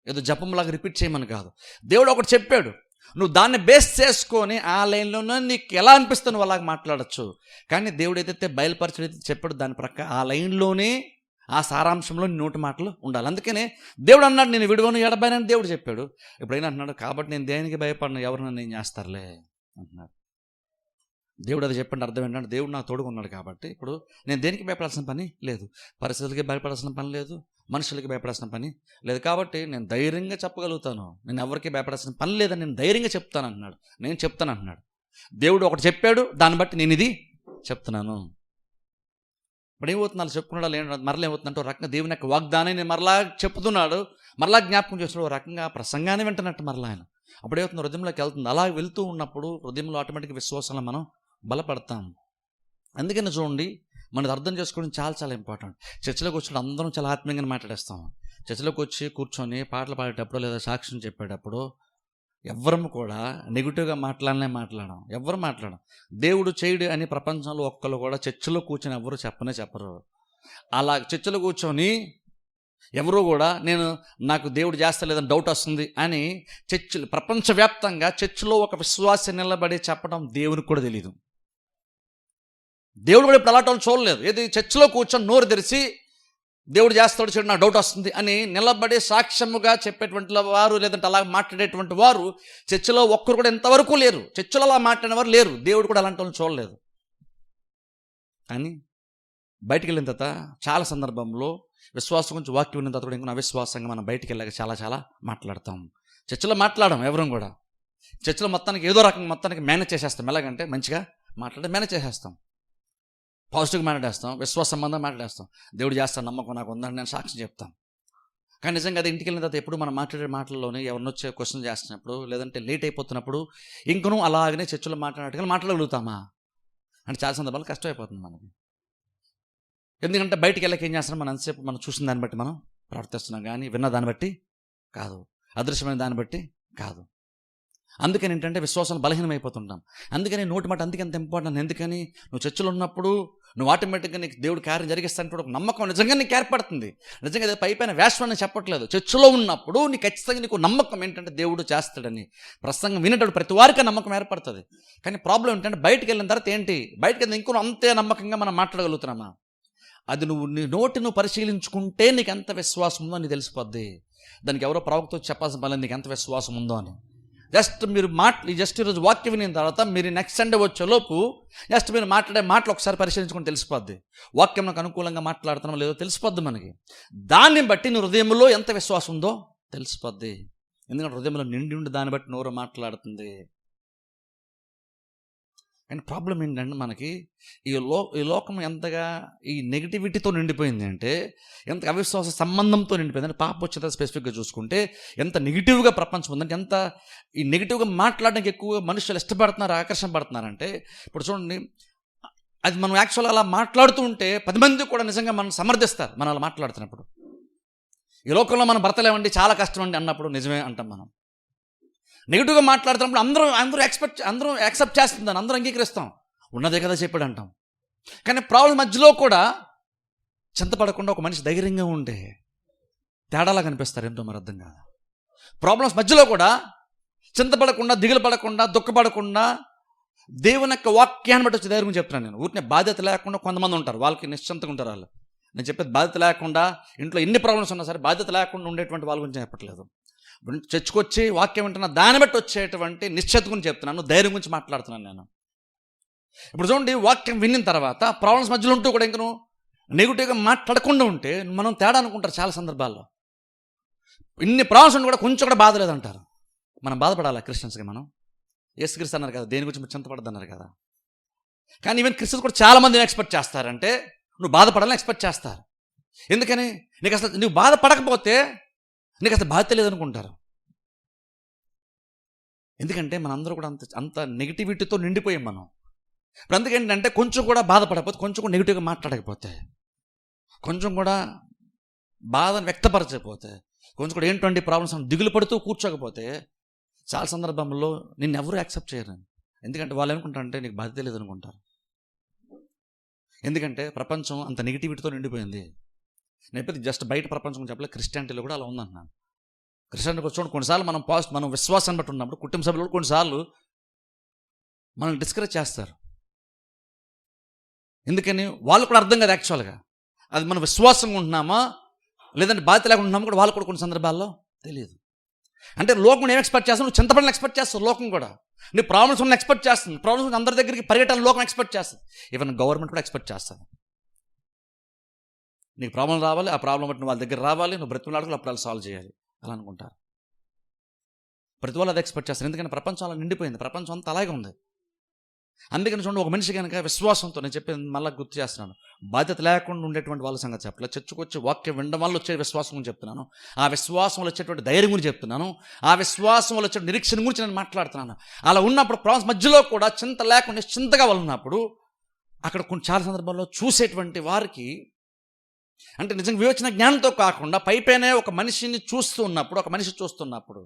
ఏదో జపంలాగా రిపీట్ చేయమని కాదు. దేవుడు ఒకటి చెప్పాడు, నువ్వు దాన్ని బేస్ చేసుకొని ఆ లైన్లోనే నీకు ఎలా అనిపిస్తే నువ్వు అలాగ మాట్లాడచ్చు. కానీ దేవుడు ఏదైతే బయలుపరచడైతే చెప్పాడు దాని ప్రక్క ఆ లైన్లోనే ఆ సారాంశంలో నోటి మాటలు ఉండాలి. అందుకనే దేవుడు అన్నాడు నేను విడువను ఎడబాయనని దేవుడు చెప్పాడు. ఇప్పుడైనా అంటున్నాడు కాబట్టి నేను దేనికి భయపడను, ఎవరు నన్ను ఏం చేస్తారులే అంటున్నాడు. దేవుడు అది చెప్పండి అర్థం ఏంటంటే దేవుడు నాకు తోడుగా ఉన్నాడు కాబట్టి ఇప్పుడు నేను దేనికి భయపడాల్సిన పని లేదు, పరిస్థితులకి భయపడాల్సిన పని లేదు, మనుషులకి భయపడాల్సిన పని లేదు. కాబట్టి నేను ధైర్యంగా చెప్పగలుగుతాను, నేను ఎవరికి భయపడాల్సిన పని లేదని నేను ధైర్యంగా చెప్తాను అంటున్నాడు. నేను చెప్తాను అంటున్నాడు. దేవుడు ఒకటి చెప్పాడు, దాన్ని బట్టి నేను ఇది చెప్తున్నాను. ఇప్పుడు ఏమవుతున్నాడు చెప్పుకున్నాడు లేని మరలా ఏమవుతుందంటే ఒక రకంగా దేవుని యొక్క వాగ్దానాన్ని మరలా చెప్తున్నాడు, మరలా జ్ఞాపకం చేస్తున్నాడు, ఒక రకంగా ప్రసంగాన్ని వింటున్నట్టు మరలా ఆయన. అప్పుడేమవుతుంది, హృదయంలోకి వెళ్తుంది. అలా వెళ్తూ ఉన్నప్పుడు హృదయంలో ఆటోమేటిక్గా విశ్వాసంలో మనం బలపడతాం. అందుకని చూడండి, మనది అర్థం చేసుకోవడం చాలా చాలా ఇంపార్టెంట్. చర్చలోకి వచ్చినప్పుడు అందరం చాలా ఆత్మీయంగా మాట్లాడేస్తాం. చర్చలోకి వచ్చి కూర్చొని పాటలు పాడేటప్పుడు లేదా సాక్ష్యం చెప్పేటప్పుడు ఎవ్వరము కూడా నెగిటివ్గా మాట్లాడడం, ఎవ్వరు మాట్లాడడం. దేవుడు చేయడు అని ప్రపంచంలో ఒక్కరు కూడా చర్చలో కూర్చొని ఎవరు చెప్పరు. అలా చర్చలో కూర్చొని ఎవరు కూడా నాకు దేవుడు చేస్తలేదని డౌట్ వస్తుంది అని చర్చలు ప్రపంచవ్యాప్తంగా చర్చలో ఒక విశ్వాసం నిలబడి చెప్పడం దేవునికి కూడా తెలియదు. దేవుడు కూడా ఇప్పుడు అలాంటి వాళ్ళు చూడలేదు. ఏది చర్చలో కూర్చొని నోరు తెరిచి దేవుడు చేస్తాడు చూడు నాకు డౌట్ వస్తుంది అని నిలబడి సాక్ష్యముగా చెప్పేటువంటి వారు, లేదంటే అలా మాట్లాడేటువంటి వారు చర్చలో ఒక్కరు కూడా ఎంతవరకు లేరు. చర్చలో అలా మాట్లాడిన వారు లేరు. దేవుడు కూడా అలాంటి వాళ్ళని చూడలేదు. కానీ బయటికి వెళ్ళిన తర్వాత చాలా సందర్భంలో విశ్వాసం గురించి వాక్యం విన్న తర్వాత కూడా ఇంకా అవిశ్వాసంగా మనం బయటికి వెళ్ళాక చాలా చాలా మాట్లాడతాం. చర్చలో మాట్లాడడం ఎవరం కూడా. చర్చలో మొత్తానికి ఏదో రకంగా మొత్తానికి మేనేజ్ చేసేస్తాం. ఎలాగంటే మంచిగా మాట్లాడి మేనేజ్ చేసేస్తాం, పాజిటివ్గా మాట్లాడేస్తాం, విశ్వాస సంబంధం మాట్లాడేస్తాం, దేవుడు చేస్తాను నమ్మకం నాకు ఉందని నేను సాక్ష్యం చెప్తాను. కానీ నిజంగా అది ఇంటికి వెళ్ళిన తర్వాత ఎప్పుడు మనం మాట్లాడే మాటల్లోనే ఎవరిని వచ్చే క్వశ్చన్ చేస్తున్నప్పుడు, లేదంటే లేట్ అయిపోతున్నప్పుడు ఇంకనూ అలాగనే చర్చలో మాట్లాడినట్టుగా మాట్లాడగలుగుతామా అంటే చాలా సందర్భాలు కష్టమైపోతుంది మనకి. ఎందుకంటే బయటికి వెళ్ళక ఏం చేస్తున్నాం, మనం అంతసేపు మనం చూసిన దాన్ని బట్టి మనం ప్రవర్తిస్తున్నాం, కానీ విన్న దాన్ని బట్టి కాదు, అదృశ్యమైన దాన్ని బట్టి కాదు. అందుకని ఏంటంటే విశ్వాసంలో బలహీనమైపోతుంటాం. అందుకని నోటి మాట అందుకే అంత ఇంపార్టెంట్. ఎందుకని నువ్వు చర్చలో ఉన్నప్పుడు నువ్వు ఆటోమేటిక్గా నీకు దేవుడు కార్యం జరిగిస్తానంటే ఒక నమ్మకం నిజంగా నీకు ఏర్పడుతుంది. నిజంగా అది పైపైన వేషమని చెప్పట్లేదు. చర్చలో ఉన్నప్పుడు నీకు ఖచ్చితంగా నీకు నమ్మకం ఏంటంటే దేవుడు చేస్తాడని. ప్రసంగం వినేటప్పుడు ప్రతి వారికి నమ్మకం ఏర్పడుతుంది. కానీ ప్రాబ్లం ఏంటంటే బయటకు వెళ్ళిన తర్వాత ఏంటి, బయటకు వెళ్ళిన ఇంకో అంతే నమ్మకంగా మనం మాట్లాడగలుగుతున్నామా? అది నీ నోటిని పరిశీలించుకుంటే నీకు ఎంత విశ్వాసం ఉందో అని తెలిసిపోద్ది. దానికి ఎవరో ప్రవక్తతో చెప్పాల్సిన పని నీకు ఎంత విశ్వాసం ఉందో అని. జస్ట్ ఈరోజు వాక్యం వినిన తర్వాత మీరు నెక్స్ట్ సండే వచ్చేలోపు మీరు మాట్లాడే మాటలు ఒకసారి పరిశీలించుకొని తెలిసిపోద్ది. వాక్యం నాకు అనుకూలంగా మాట్లాడుతున్నాం లేదో తెలిసిపోద్ది మనకి. దాన్ని బట్టి నీ హృదయంలో ఎంత విశ్వాసం ఉందో తెలిసిపోద్ది. ఎందుకంటే హృదయంలో నిండి ఉండి దాన్ని బట్టి నోరు మాట్లాడుతుంది. అండ్ ప్రాబ్లం ఏంటంటే మనకి ఈ లోకం ఎంతగా ఈ నెగిటివిటీతో నిండిపోయింది అంటే, ఎంత అవిశ్వాస సంబంధంతో నిండిపోయింది అంటే, పాప వచ్చేదా స్పెసిఫిక్గా చూసుకుంటే ఎంత నెగిటివ్గా ప్రపంచం ఉందంటే, ఎంత ఈ నెగిటివ్గా మాట్లాడడానికి ఎక్కువ మనుషులు ఇష్టపడుతున్నారు, ఆకర్షణ పడుతున్నారంటే, ఇప్పుడు చూడండి, అది మనం యాక్చువల్గా అలా మాట్లాడుతూ ఉంటే 10 మంది కూడా నిజంగా మనం సమర్థిస్తారు. మనం అలా మాట్లాడుతున్నప్పుడు ఈ లోకంలో మనం బ్రతలేమండి, చాలా కష్టం అండి అన్నప్పుడు నిజమే అంటాం. మనం నెగిటివ్గా మాట్లాడుతున్నప్పుడు అందరూ యాక్సెప్ట్ చేస్తుందని అందరూ అంగీకరిస్తాం. ఉన్నదే కదా చెప్పాడు అంటాం. కానీ ప్రాబ్లం మధ్యలో కూడా చింతపడకుండా ఒక మనిషి ధైర్యంగా ఉంటే తేడాలా కనిపిస్తారు. ఏంటో మరి అర్థం కాదు. ప్రాబ్లమ్స్ మధ్యలో కూడా చింతపడకుండా, దిగులు పడకుండా, దుఃఖపడకుండా దేవుని యొక్క వాక్యాన్ని బట్టి వచ్చి ధైర్యం చెప్తున్నాను నేను. ఊరినే బాధ్యత లేకుండా కొంతమంది ఉంటారు, వాళ్ళకి నిశ్చింతగా ఉంటారు. వాళ్ళు నేను చెప్పేది బాధ్యత లేకుండా, ఇంట్లో ఎన్ని ప్రాబ్లమ్స్ ఉన్నా సరే బాధ్యత లేకుండా ఉండేటువంటి వాళ్ళ గురించి చెప్పట్లేదు. చర్చకొచ్చి వాక్యం వింటున్నా దాన్ని బట్టి వచ్చేటువంటి నిశ్చయిత గురించి చెప్తున్నాను, ధైర్యం గురించి మాట్లాడుతున్నాను నేను. ఇప్పుడు చూడండి, వాక్యం విన్న తర్వాత ప్రాబ్లమ్స్ మధ్యలో ఉంటూ కూడా ఇంకను నెగిటివ్గా మాట్లాడకుండా ఉంటే మనం తేడా అనుకుంటారు. చాలా సందర్భాల్లో ఇన్ని ప్రాబ్లమ్స్ ఉండి కూడా కొంచెం కూడా బాధ లేదంటారు. మనం బాధపడాలా క్రిస్టియన్స్గా? మనం యేసుక్రీస్తు అన్నారు కదా, దేని గురించి చింతపడద్దన్నారు కదా. కానీ ఈవెన్ క్రిస్టియన్స్ కూడా చాలామంది ఎక్స్పెక్ట్ చేస్తారంటే నువ్వు బాధపడాలని ఎక్స్పెక్ట్ చేస్తారు. ఎందుకని? నువ్వు బాధపడకపోతే నీకు అసలు బాధ్యత లేదనుకుంటారు. ఎందుకంటే మనందరూ కూడా అంత నెగిటివిటీతో నిండిపోయాం మనం. ఇప్పుడు అందుకేంటంటే కొంచెం కూడా బాధపడకపోతే, కొంచెం కూడా నెగిటివ్గా మాట్లాడకపోతే, కొంచెం కూడా బాధను వ్యక్తపరచకపోతే, కొంచెం కూడా ఏంటంటే ప్రాబ్లమ్స్ దిగులు పడుతూ కూర్చోకపోతే చాలా సందర్భంలో నిన్ను ఎవరు యాక్సెప్ట్ చేయరు. ఎందుకంటే వాళ్ళు ఏమనుకుంటారంటే నీకు బాధ్యత లేదనుకుంటారు. ఎందుకంటే ప్రపంచం అంత నెగిటివిటీతో నిండిపోయింది. నేను జస్ట్ బయట ప్రపంచం చెప్పలేదు, క్రిస్టియానిటీలో కూడా అలా ఉందంటున్నాను. క్రిస్టియానిటీ చూడండి, కొన్నిసార్లు మనం విశ్వాసాన్ని బట్టి ఉన్నప్పుడు కుటుంబ సభ్యులు కూడా కొన్నిసార్లు మనం డిస్కరేజ్ చేస్తారు. ఎందుకని? వాళ్ళు కూడా అర్థం కాదు యాక్చువల్గా. అది మనం విశ్వాసంగా ఉంటున్నామా లేదంటే బాధ్యత లేకుండా ఉంటున్నామా కూడా వాళ్ళు కూడా కొన్ని సందర్భాల్లో తెలియదు. అంటే లోకం ఏం ఎక్స్పెక్ట్ చేస్తాను, నువ్వు చింతపడిని ఎక్స్పెక్ట్ చేస్తావు. లోకం కూడా నీ ప్రాబ్లమ్స్ ఉన్న ఎక్స్పెక్ట్ చేస్తుంది. ప్రాబ్లమ్స్ అందరి దగ్గరికి పరిగెట్టాలని లోకం ఎక్స్పెక్ట్ చేస్తుంది. ఈవెన్ గవర్నమెంట్ కూడా ఎక్స్పెక్ట్ చేస్తుంది. నీకు ప్రాబ్లం రావాలి, ఆ ప్రాబ్లం బట్టి నువ్వు వాళ్ళ దగ్గర రావాలి, నువ్వు బ్రతిమలాడుకుని అప్పుడు వాళ్ళు సాల్వ్ చేయాలి అలా అనుకుంటారు. ప్రతి వాళ్ళు అది ఎక్స్పెక్ట్ చేస్తారు. ఎందుకంటే ప్రపంచం అలా నిండిపోయింది. ప్రపంచం అంతా అలాగే ఉంది. అందుకని చూడండి, ఒక మనిషి కనుక విశ్వాసంతో, నేను చెప్పేది మళ్ళీ గుర్తు చేస్తున్నాను, బాధ్యత లేకుండా ఉండేటువంటి వాళ్ళ సంగతి చెప్పలేదు. చర్చకొచ్చి వాక్యం వినడం వల్ల వచ్చే విశ్వాసం గురించి చెప్తున్నాను. ఆ విశ్వాసం వల్ల వచ్చేటువంటి ధైర్యం గురించి చెప్తున్నాను. ఆ విశ్వాసం వల్ల వచ్చే నిరీక్షణ గురించి నేను మాట్లాడుతున్నాను. అలా ఉన్నప్పుడు ప్రాబ్లమ్స్ మధ్యలో కూడా చింత లేకుండా చింతగా వాళ్ళు ఉన్నప్పుడు అక్కడ కొన్ని చాలా సందర్భాల్లో చూసేటువంటి వారికి, అంటే నిజంగా వివేచన జ్ఞానంతో కాకుండా పైపైనే ఒక మనిషిని చూస్తున్నప్పుడు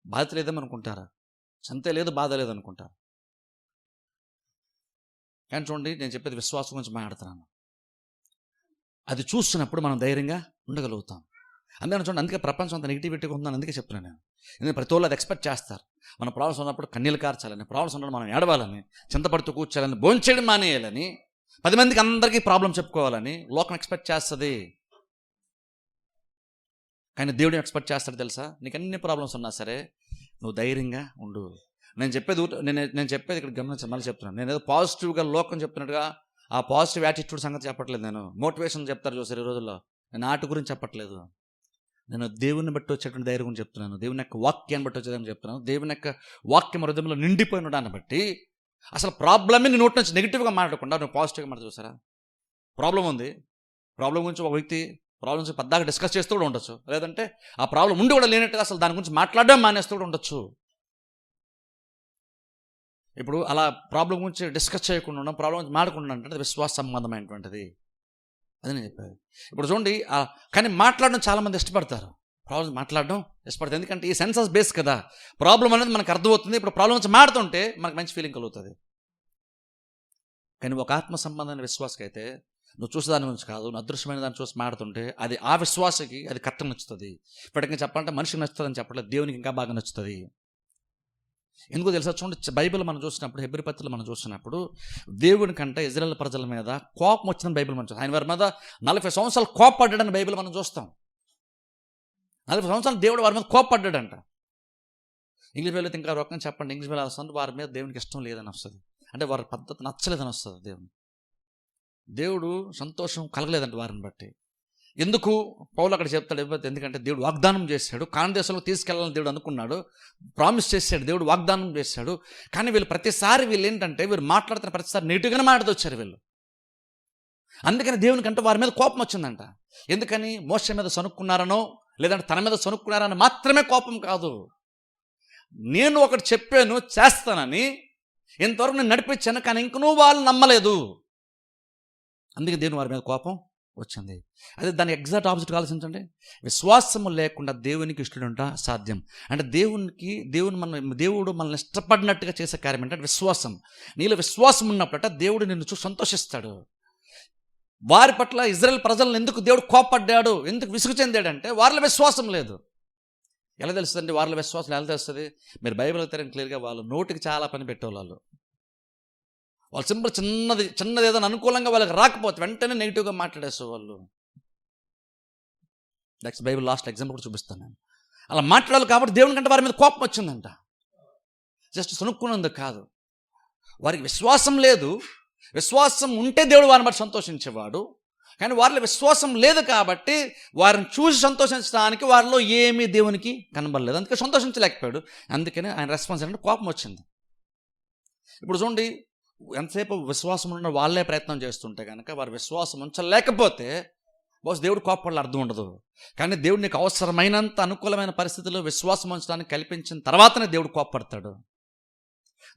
బాధ్యత లేదేమనుకుంటారా? చింతే లేదు, బాధ లేదనుకుంటారు. కానీ చూడండి, నేను చెప్పేది విశ్వాసం గురించి మాట్లాడుతున్నాను. అది చూస్తున్నప్పుడు మనం ధైర్యంగా ఉండగలుగుతాం. అందుకని చూడండి, అందుకే ప్రపంచం అంత నెగిటివిటీగా ఉందని అందుకే చెప్తున్నాను నేను. ఎందుకంటే ప్రతి వాళ్ళు అది ఎక్స్పెక్ట్ చేస్తారు. మన ప్రాబ్లమ్స్ ఉన్నప్పుడు కన్నీళ్ళు కార్చాలని, ప్రాబ్లమ్స్ ఉన్నప్పుడు మనం ఏడవాలని, చింతపడుతూ కూర్చోాలని, భోంచేయడం మానేయాలని, 10 మందికి అందరికీ ప్రాబ్లం చెప్పుకోవాలని లోకం ఎక్స్పెక్ట్ చేస్తుంది. కానీ దేవుడు ఎక్స్పెక్ట్ చేస్తాడు తెలుసా? నీకు అన్ని ప్రాబ్లమ్స్ ఉన్నా సరే నువ్వు ధైర్యంగా ఉండు. నేను చెప్పేది ఇక్కడ గమనించి మళ్ళీ చెప్తున్నాను. నేను ఏదో పాజిటివ్గా లోకం చెప్తున్నట్టుగా ఆ పాజిటివ్ యాటిట్యూడ్ సంగతి చెప్పట్లేదు. నేను మోటివేషన్ చెప్తారు చూసారు ఈ రోజుల్లో, నేను ఆట గురించి చెప్పట్లేదు. నేను దేవుని బట్టి వచ్చేటువంటి ధైర్యం గురించి చెప్తున్నాను. దేవుని యొక్క వాక్యాన్ని బట్టి వచ్చేదని చెప్తున్నాను. దేవుని యొక్క వాక్యం హృదయంలో నిండిపోయిన దాన్ని బట్టి అసలు ప్రాబ్లమే నీ నోటి నుంచి నెగిటివ్గా మాట్లాడకుండా నువ్వు పాజిటివ్గా మాట చూసారా? ప్రాబ్లం ఉంది, ప్రాబ్లం గురించి ఒక వ్యక్తి ప్రాబ్లమ్స్ పెద్దగా డిస్కస్ చేస్తూ కూడా ఉండొచ్చు. లేదంటే ఆ ప్రాబ్లం ఉండి కూడా లేనట్టుగా అసలు దాని గురించి మాట్లాడడం మానేస్తూ కూడా ఉండొచ్చు. ఇప్పుడు అలా ప్రాబ్లం గురించి డిస్కస్ చేయకుండా ఉండడం, ప్రాబ్లం గురించి మాడకుండా అంటే విశ్వాస సంబంధమైనటువంటిది. అది నేను చెప్పేది. ఇప్పుడు చూడండి, కానీ మాట్లాడడం చాలామంది ఇష్టపడతారు. ప్రాబ్లమ్స్ మాట్లాడడం ఇష్టపడుతుంది. ఎందుకంటే ఈ సెన్సస్ బేస్ కదా, ప్రాబ్లం అనేది మనకు అర్థమవుతుంది. ఇప్పుడు ప్రాబ్లం నుంచి మాడుతుంటే మనకు మంచి ఫీలింగ్ కలుగుతుంది. కానీ ఒక ఆత్మ సంబంధమైన విశ్వాసకైతే నువ్వు చూసే దాని గురించి కాదు, నువ్వు అదృశ్యమైన దాన్ని చూసి మాడుతుంటే అది ఆ విశ్వాసకి అది కరెక్ట్గా నచ్చుతుంది. ఇప్పటికీ చెప్పాలంటే మనిషికి నచ్చుతుంది అని చెప్పట్లేదు, దేవునికి ఇంకా బాగా నచ్చుతుంది. ఎందుకో తెలుసా, చూడండి బైబిల్ మనం చూసినప్పుడు, హెబ్రీ పత్రికలు మనం చూసినప్పుడు దేవుని కంటే ఇజ్రాయేల్ ప్రజల మీద కోపం వచ్చిందని బైబిల్ మనం చూస్తాం. ఆయన వారి మీద 40 సంవత్సరాలు కోపపడ్డాడని బైబిల్ మనం చూస్తాం. 40 సంవత్సరాలు దేవుడు వారి మీద కోపపడ్డాడంట. ఇంగ్లీష్ బైబిల్ ఇంకా రొక్కని చెప్పండి, ఇంగ్లీష్ బైబిల్ వస్తుంది వారి మీద దేవునికి ఇష్టం లేదని వస్తుంది, అంటే వారి పద్ధతి నచ్చలేదని వస్తుంది. దేవుడు సంతోషం కలగలేదంట వారిని బట్టి. ఎందుకు పౌలు అక్కడ చెప్తాడు, ఎందుకంటే దేవుడు వాగ్దానం చేశాడు, కానాను దేశంలో తీసుకెళ్ళాలని దేవుడు అనుకున్నాడు, ప్రామిస్ చేశాడు, దేవుడు వాగ్దానం చేశాడు. కానీ వీళ్ళు ప్రతిసారి ఏంటంటే వీళ్ళు మాట్లాడుతున్న ప్రతిసారి నెగిటివ్గానే మాట్లాడొచ్చారు వీళ్ళు. అందుకని దేవునికంటే వారి మీద కోపం వచ్చిందంట. ఎందుకని? మోషే మీద సనుక్కున్నారనో లేదంటే తన మీద సనుక్కున్నారని మాత్రమే కోపం కాదు, నేను ఒకటి చెప్పాను చేస్తానని ఇంతవరకు నేను నడిపించాను, కానీ ఇంక నువ్వు వాళ్ళు నమ్మలేదు, అందుకే దేవుని వారి మీద కోపం వచ్చింది. అదే దాని ఎగ్జాక్ట్ ఆపోజిట్ ఆలోచించండి. విశ్వాసము లేకుండా దేవునికి ఇష్టడుంట సాధ్యం. అంటే దేవుడు మనల్ని ఇష్టపడినట్టుగా చేసే కార్యం ఏంటంటే విశ్వాసం. నీలో విశ్వాసం ఉన్నప్పుడట దేవుడు నిన్ను చూసి సంతోషిస్తాడు. వారి పట్ల ఇజ్రాయెల్ ప్రజలను ఎందుకు దేవుడు కోపడ్డాడు, ఎందుకు విసుగు చెందాడంటే వారిలో విశ్వాసం లేదు. ఎలా తెలుస్తుందండి వారిలో విశ్వాసం ఎలా తెలుస్తుంది? మీరు బైబిల్ అవుతారని క్లియర్గా వాళ్ళు నోటికి చాలా పని పెట్టేవాళ్ళు. వాళ్ళు సింపుల్ చిన్నది ఏదైనా అనుకూలంగా వాళ్ళకి రాకపోతే వెంటనే నెగిటివ్గా మాట్లాడేసే వాళ్ళు. నెక్స్ట్ బైబిల్ లాస్ట్ ఎగ్జాంపుల్ కూడా చూపిస్తాను నేను. అలా మాట్లాడాలి కాబట్టి దేవుని కంటే వారి మీద కోపం వచ్చిందంట. జస్ట్ సునుక్కున్నందుకు కాదు, వారికి విశ్వాసం లేదు. విశ్వాసం ఉంటే దేవుడు వారిని బట్టి సంతోషించేవాడు. కానీ వారిలో విశ్వాసం లేదు కాబట్టి వారిని చూసి సంతోషించడానికి వారిలో ఏమీ దేవునికి కనబడలేదు, అందుకే సంతోషించలేకపోయాడు. అందుకని ఆయన రెస్పాన్స్ అంటే కోపం వచ్చింది. ఇప్పుడు చూడండి, ఎంతసేపు విశ్వాసం ఉన్న వాళ్ళే ప్రయత్నం చేస్తుంటే కనుక వారి విశ్వాసం ఉంచలేకపోతే బహుశా దేవుడు కోపపడాలి అర్థం ఉండదు. కానీ దేవుడు నీకు అవసరమైనంత అనుకూలమైన పరిస్థితుల్లో విశ్వాసం ఉంచడానికి కల్పించిన తర్వాతనే దేవుడు కోపపడతాడు.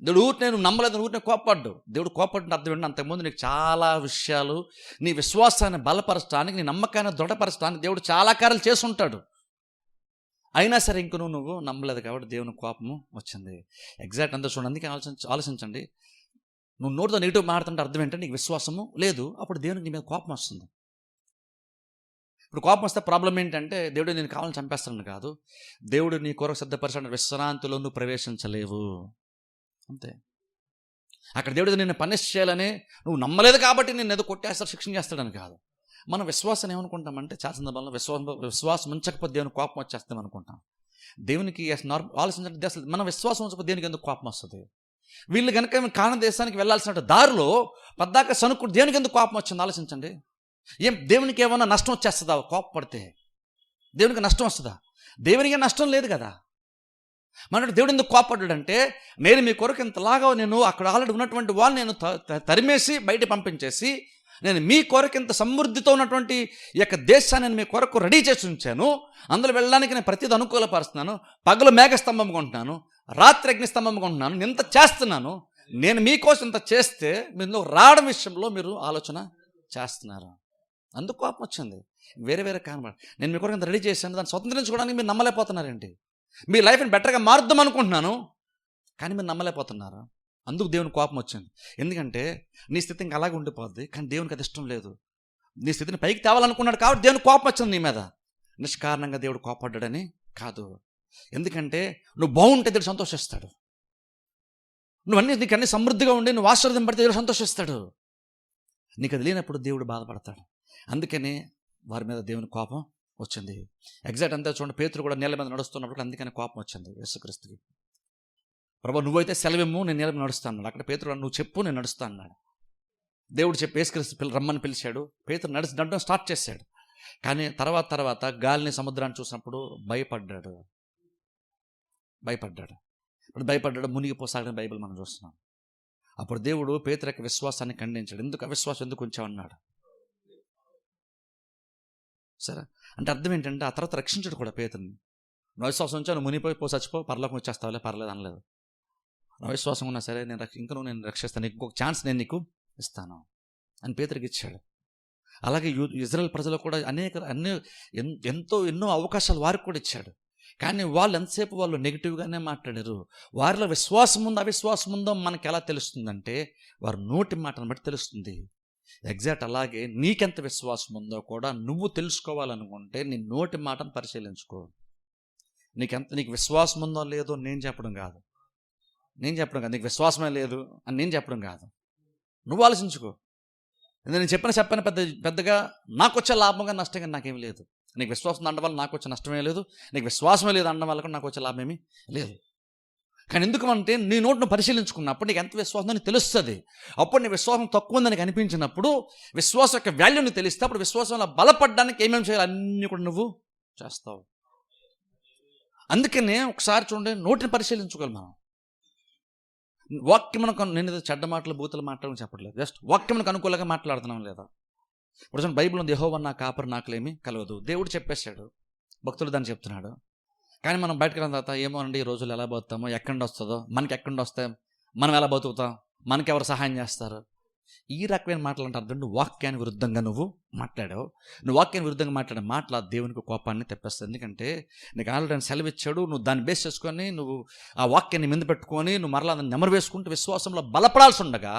దేవుడు నేను నమ్మలేదు, ఊరినే కోపడ్డు. దేవుడు కోపడిన అర్థం ఏంటంటే అంతకుముందు నీకు చాలా విషయాలు, నీ విశ్వాసాన్ని బలపరచడానికి, నీ నమ్మకాన్ని దృఢపరచడానికి దేవుడు చాలా కార్యాలు చేసుంటాడు. అయినా సరే ఇంక నువ్వు నమ్మలేదు కాబట్టి దేవుని కోపము వచ్చింది. ఎగ్జాక్ట్ అంతా చూడండి. అందుకే ఆలోచించండి, నువ్వు నోటితో నెగిటివ్ మాట్లాడుతుంటే అర్థం ఏంటంటే నీకు విశ్వాసము లేదు, అప్పుడు దేవునికి నీ మీద కోపం వస్తుంది. ఇప్పుడు కోపం వస్తే ప్రాబ్లం ఏంటంటే దేవుడు నేను కావాలని చంపేస్తాను కాదు, దేవుడు నీ కొరకు సిద్ధపరచడానికి విశ్రాంతిలో నువ్వు ప్రవేశించలేవు అంతే. అక్కడ దేవుడు నిన్ను పనిష్ చేయాలని, నువ్వు నమ్మలేదు కాబట్టి నేను ఏదో కొట్టేస్తాడు శిక్షణ చేస్తాడని కాదు. మనం విశ్వాసం ఏమనుకుంటామంటే చాలా సందర్భంలో విశ్వాసం ఉంచకపోతే దేవుని కోపం వచ్చేస్తాం అనుకుంటాం. దేవునికి ఆలోచించండి, అసలు మన విశ్వాసం ఉంచకపోతే దేవునికి ఎందుకు కోపం వస్తుంది? వీళ్ళు కనుక కానాను దేశానికి వెళ్ళాల్సిన దారిలో పద్దాక సనుక్కు దేవునికి ఎందుకు కోపం వచ్చింది ఆలోచించండి. దేవునికి ఏమన్నా నష్టం వచ్చేస్తుందా కోపపడితే? దేవునికి నష్టం వస్తుందా? దేవునికి నష్టం లేదు కదా. మన దేవుడు ఎందుకు కోపడ్డాడంటే, నేను మీ కొరకు ఇంతలాగా నేను అక్కడ ఆల్రెడీ ఉన్నటువంటి వాళ్ళు నేను తరిమేసి బయట పంపించేసి నేను మీ కొరకు ఇంత సమృద్ధితో ఉన్నటువంటి ఈ యొక్క దేశాన్ని నేను మీ కొరకు రెడీ చేసి ఉంచాను, అందులో వెళ్ళడానికి నేను ప్రతిదీ అనుకూలపరుస్తున్నాను, పగలు మేఘస్తంభం కొంటున్నాను, రాత్రి అగ్నిస్తంభం కొంటున్నాను, ఇంత చేస్తున్నాను, నేను మీకోసం ఇంత చేస్తే మీరు రావడం విషయంలో మీరు ఆలోచన చేస్తున్నారు, అందుకు కోపం వచ్చింది. వేరే కారణం, నేను మీ కొరకు ఇంత రెడీ చేశాను, దాన్ని స్వతంత్రించుకోవడానికి మీరు నమ్మలేకపోతున్నారేంటి? మీ లైఫ్ని బెటర్గా మారుద్దాం అనుకుంటున్నాను కానీ మీరు నమ్మలేకపోతున్నారు, అందుకు దేవుని కోపం వచ్చింది. ఎందుకంటే నీ స్థితి ఇంకా అలాగే ఉండిపోద్ది, కానీ దేవునికి అది ఇష్టం లేదు. నీ స్థితిని పైకి తేవాలనుకున్నాడు కాబట్టి దేవుని కోపం వచ్చింది నీ మీద. నిష్కారణంగా దేవుడు కోపడ్డాడని కాదు. ఎందుకంటే నువ్వు బాగుంటే దేవుడు సంతోషిస్తాడు, నీకు అన్ని సమృద్ధిగా ఉండి నువ్వు ఆశీర్వదింపడితే దేవుడు సంతోషిస్తాడు. నీకు అది లేనప్పుడు దేవుడు బాధపడతాడు. అందుకని వారి మీద దేవుని కోపం వచ్చింది. ఎగ్జాక్ట్ అంతా చూడండి, పేతురు కూడా నీళ్ళ మీద నడుస్తున్నప్పుడు అందుకని కోపం వచ్చింది యేసుక్రీస్తుకి. ప్రభు నువ్వైతే సెలవిమ్ము, నేను నీళ్ళ మీద నడుస్తాను అన్నాడు. అక్కడ పేతురు నువ్వు చెప్పు నేను నడుస్తా అన్నాడు. దేవుడు చెప్పి యేసుక్రీస్తు రమ్మని పిలిచాడు. పేతురు నడవడం స్టార్ట్ చేశాడు. కానీ తర్వాత గాలిని సముద్రాన్ని చూసినప్పుడు భయపడ్డాడు. ఇప్పుడు భయపడ్డాడు, మునిగిపోసాగని బైబిల్ మనం చూస్తున్నాం. అప్పుడు దేవుడు పేతురు యొక్క విశ్వాసాన్ని ఖండించాడు. ఎందుకు అవిశ్వాసం ఎందుకు ఉంచావన్నాడు. సరే అంటే అర్థం ఏంటంటే ఆ తర్వాత రక్షించడు కూడా పేతురుని. నువ్వు విశ్వాసం ఉంచావు, నువ్వు మునిగిపోయి చచ్చిపో, పరలోకం వచ్చేస్తావులే, పర్లేదు అనలేదు. నా విశ్వాసం ఉన్నా సరే నేను రక్షిస్తాను, ఇంకొక ఛాన్స్ నేను నీకు ఇస్తాను అని పేతురికి ఇచ్చాడు. అలాగే ఇజ్రాయెల్ ప్రజలు కూడా ఎన్నో అవకాశాలు వారికి కూడా ఇచ్చాడు. కానీ వాళ్ళు ఎంతసేపు వాళ్ళు నెగిటివ్గానే మాట్లాడారు. వారిలో విశ్వాసం ఉందో అవిశ్వాసం ఉందో మనకి ఎలా తెలుస్తుందంటే వారి నోటి మాటను బట్టి తెలుస్తుంది. ఎగ్జాక్ట్ అలాగే నీకెంత విశ్వాసం ఉందో కూడా నువ్వు తెలుసుకోవాలనుకుంటే నీ నోటి మాటను పరిశీలించుకో. నీకు విశ్వాసం ఉందో లేదో నేను చెప్పడం కాదు, నీకు విశ్వాసమే లేదు అని నేను చెప్పడం కాదు. నువ్వు ఆలోచించుకో. నేను చెప్పిన పెద్దగా నాకు వచ్చే లాభంగా నష్టంగా నాకేమీ లేదు. నీకు విశ్వాసం అనడం వల్ల నాకు వచ్చే నష్టమే లేదు, నీకు విశ్వాసమే లేదు అనడం వల్ల కూడా నాకు వచ్చే లాభం ఏమీ లేదు. కానీ ఎందుకంటే నీ నోటును పరిశీలించుకున్నప్పుడు నీకు ఎంత విశ్వాసం అని తెలుస్తుంది. అప్పుడు నీ విశ్వాసం తక్కువ ఉందని కనిపించినప్పుడు విశ్వాసం యొక్క వాల్యూని తెలిస్తే అప్పుడు విశ్వాసంలో బలపడడానికి ఏమేమి చేయాలి అన్నీ కూడా నువ్వు చేస్తావు. అందుకనే ఒకసారి చూడండి, నోటిని పరిశీలించుకోవాలి మనం. వాక్యం నేను ఏదో చెడ్డ మాటలు బూతులు మాట్లాడమని చెప్పట్లేదు, జస్ట్ వాక్యం అనుకూలంగా మాట్లాడుతున్నాం లేదా. ఇప్పుడు చూడండి, బైబిల్ ఉంది, యెహోవా నా కాపరి నాకులేమీ కలవదు. దేవుడు చెప్పేశాడు, భక్తులు దాన్ని చెప్తున్నాడు. కానీ మనం బయటకు వెళ్ళిన తర్వాత ఏమో అండి ఈ రోజులు ఎలా బతుకుతామో, ఎక్కడి వస్తుందో, మనకి ఎక్కడి వస్తాయి, మనం ఎలా బతుకుతాం, మనకి ఎవరు సహాయం చేస్తారు, ఈ రకమైన మాటలు అంటే అర్థం వాక్యానికి విరుద్ధంగా నువ్వు మాట్లాడావు. నువ్వు వాక్యానికి విరుద్ధంగా మాట్లాడే మాటలు దేవునికి కోపాన్ని తెప్పిస్తుంది. ఎందుకంటే నీకు ఆల్రెడీ సెలవు ఇచ్చాడు, నువ్వు దాన్ని బేస్ చేసుకొని నువ్వు ఆ వాక్యాన్ని మీద పెట్టుకొని నువ్వు మరలా దాన్ని నెమరు వేసుకుంటూ విశ్వాసంలో బలపడాల్సి ఉండగా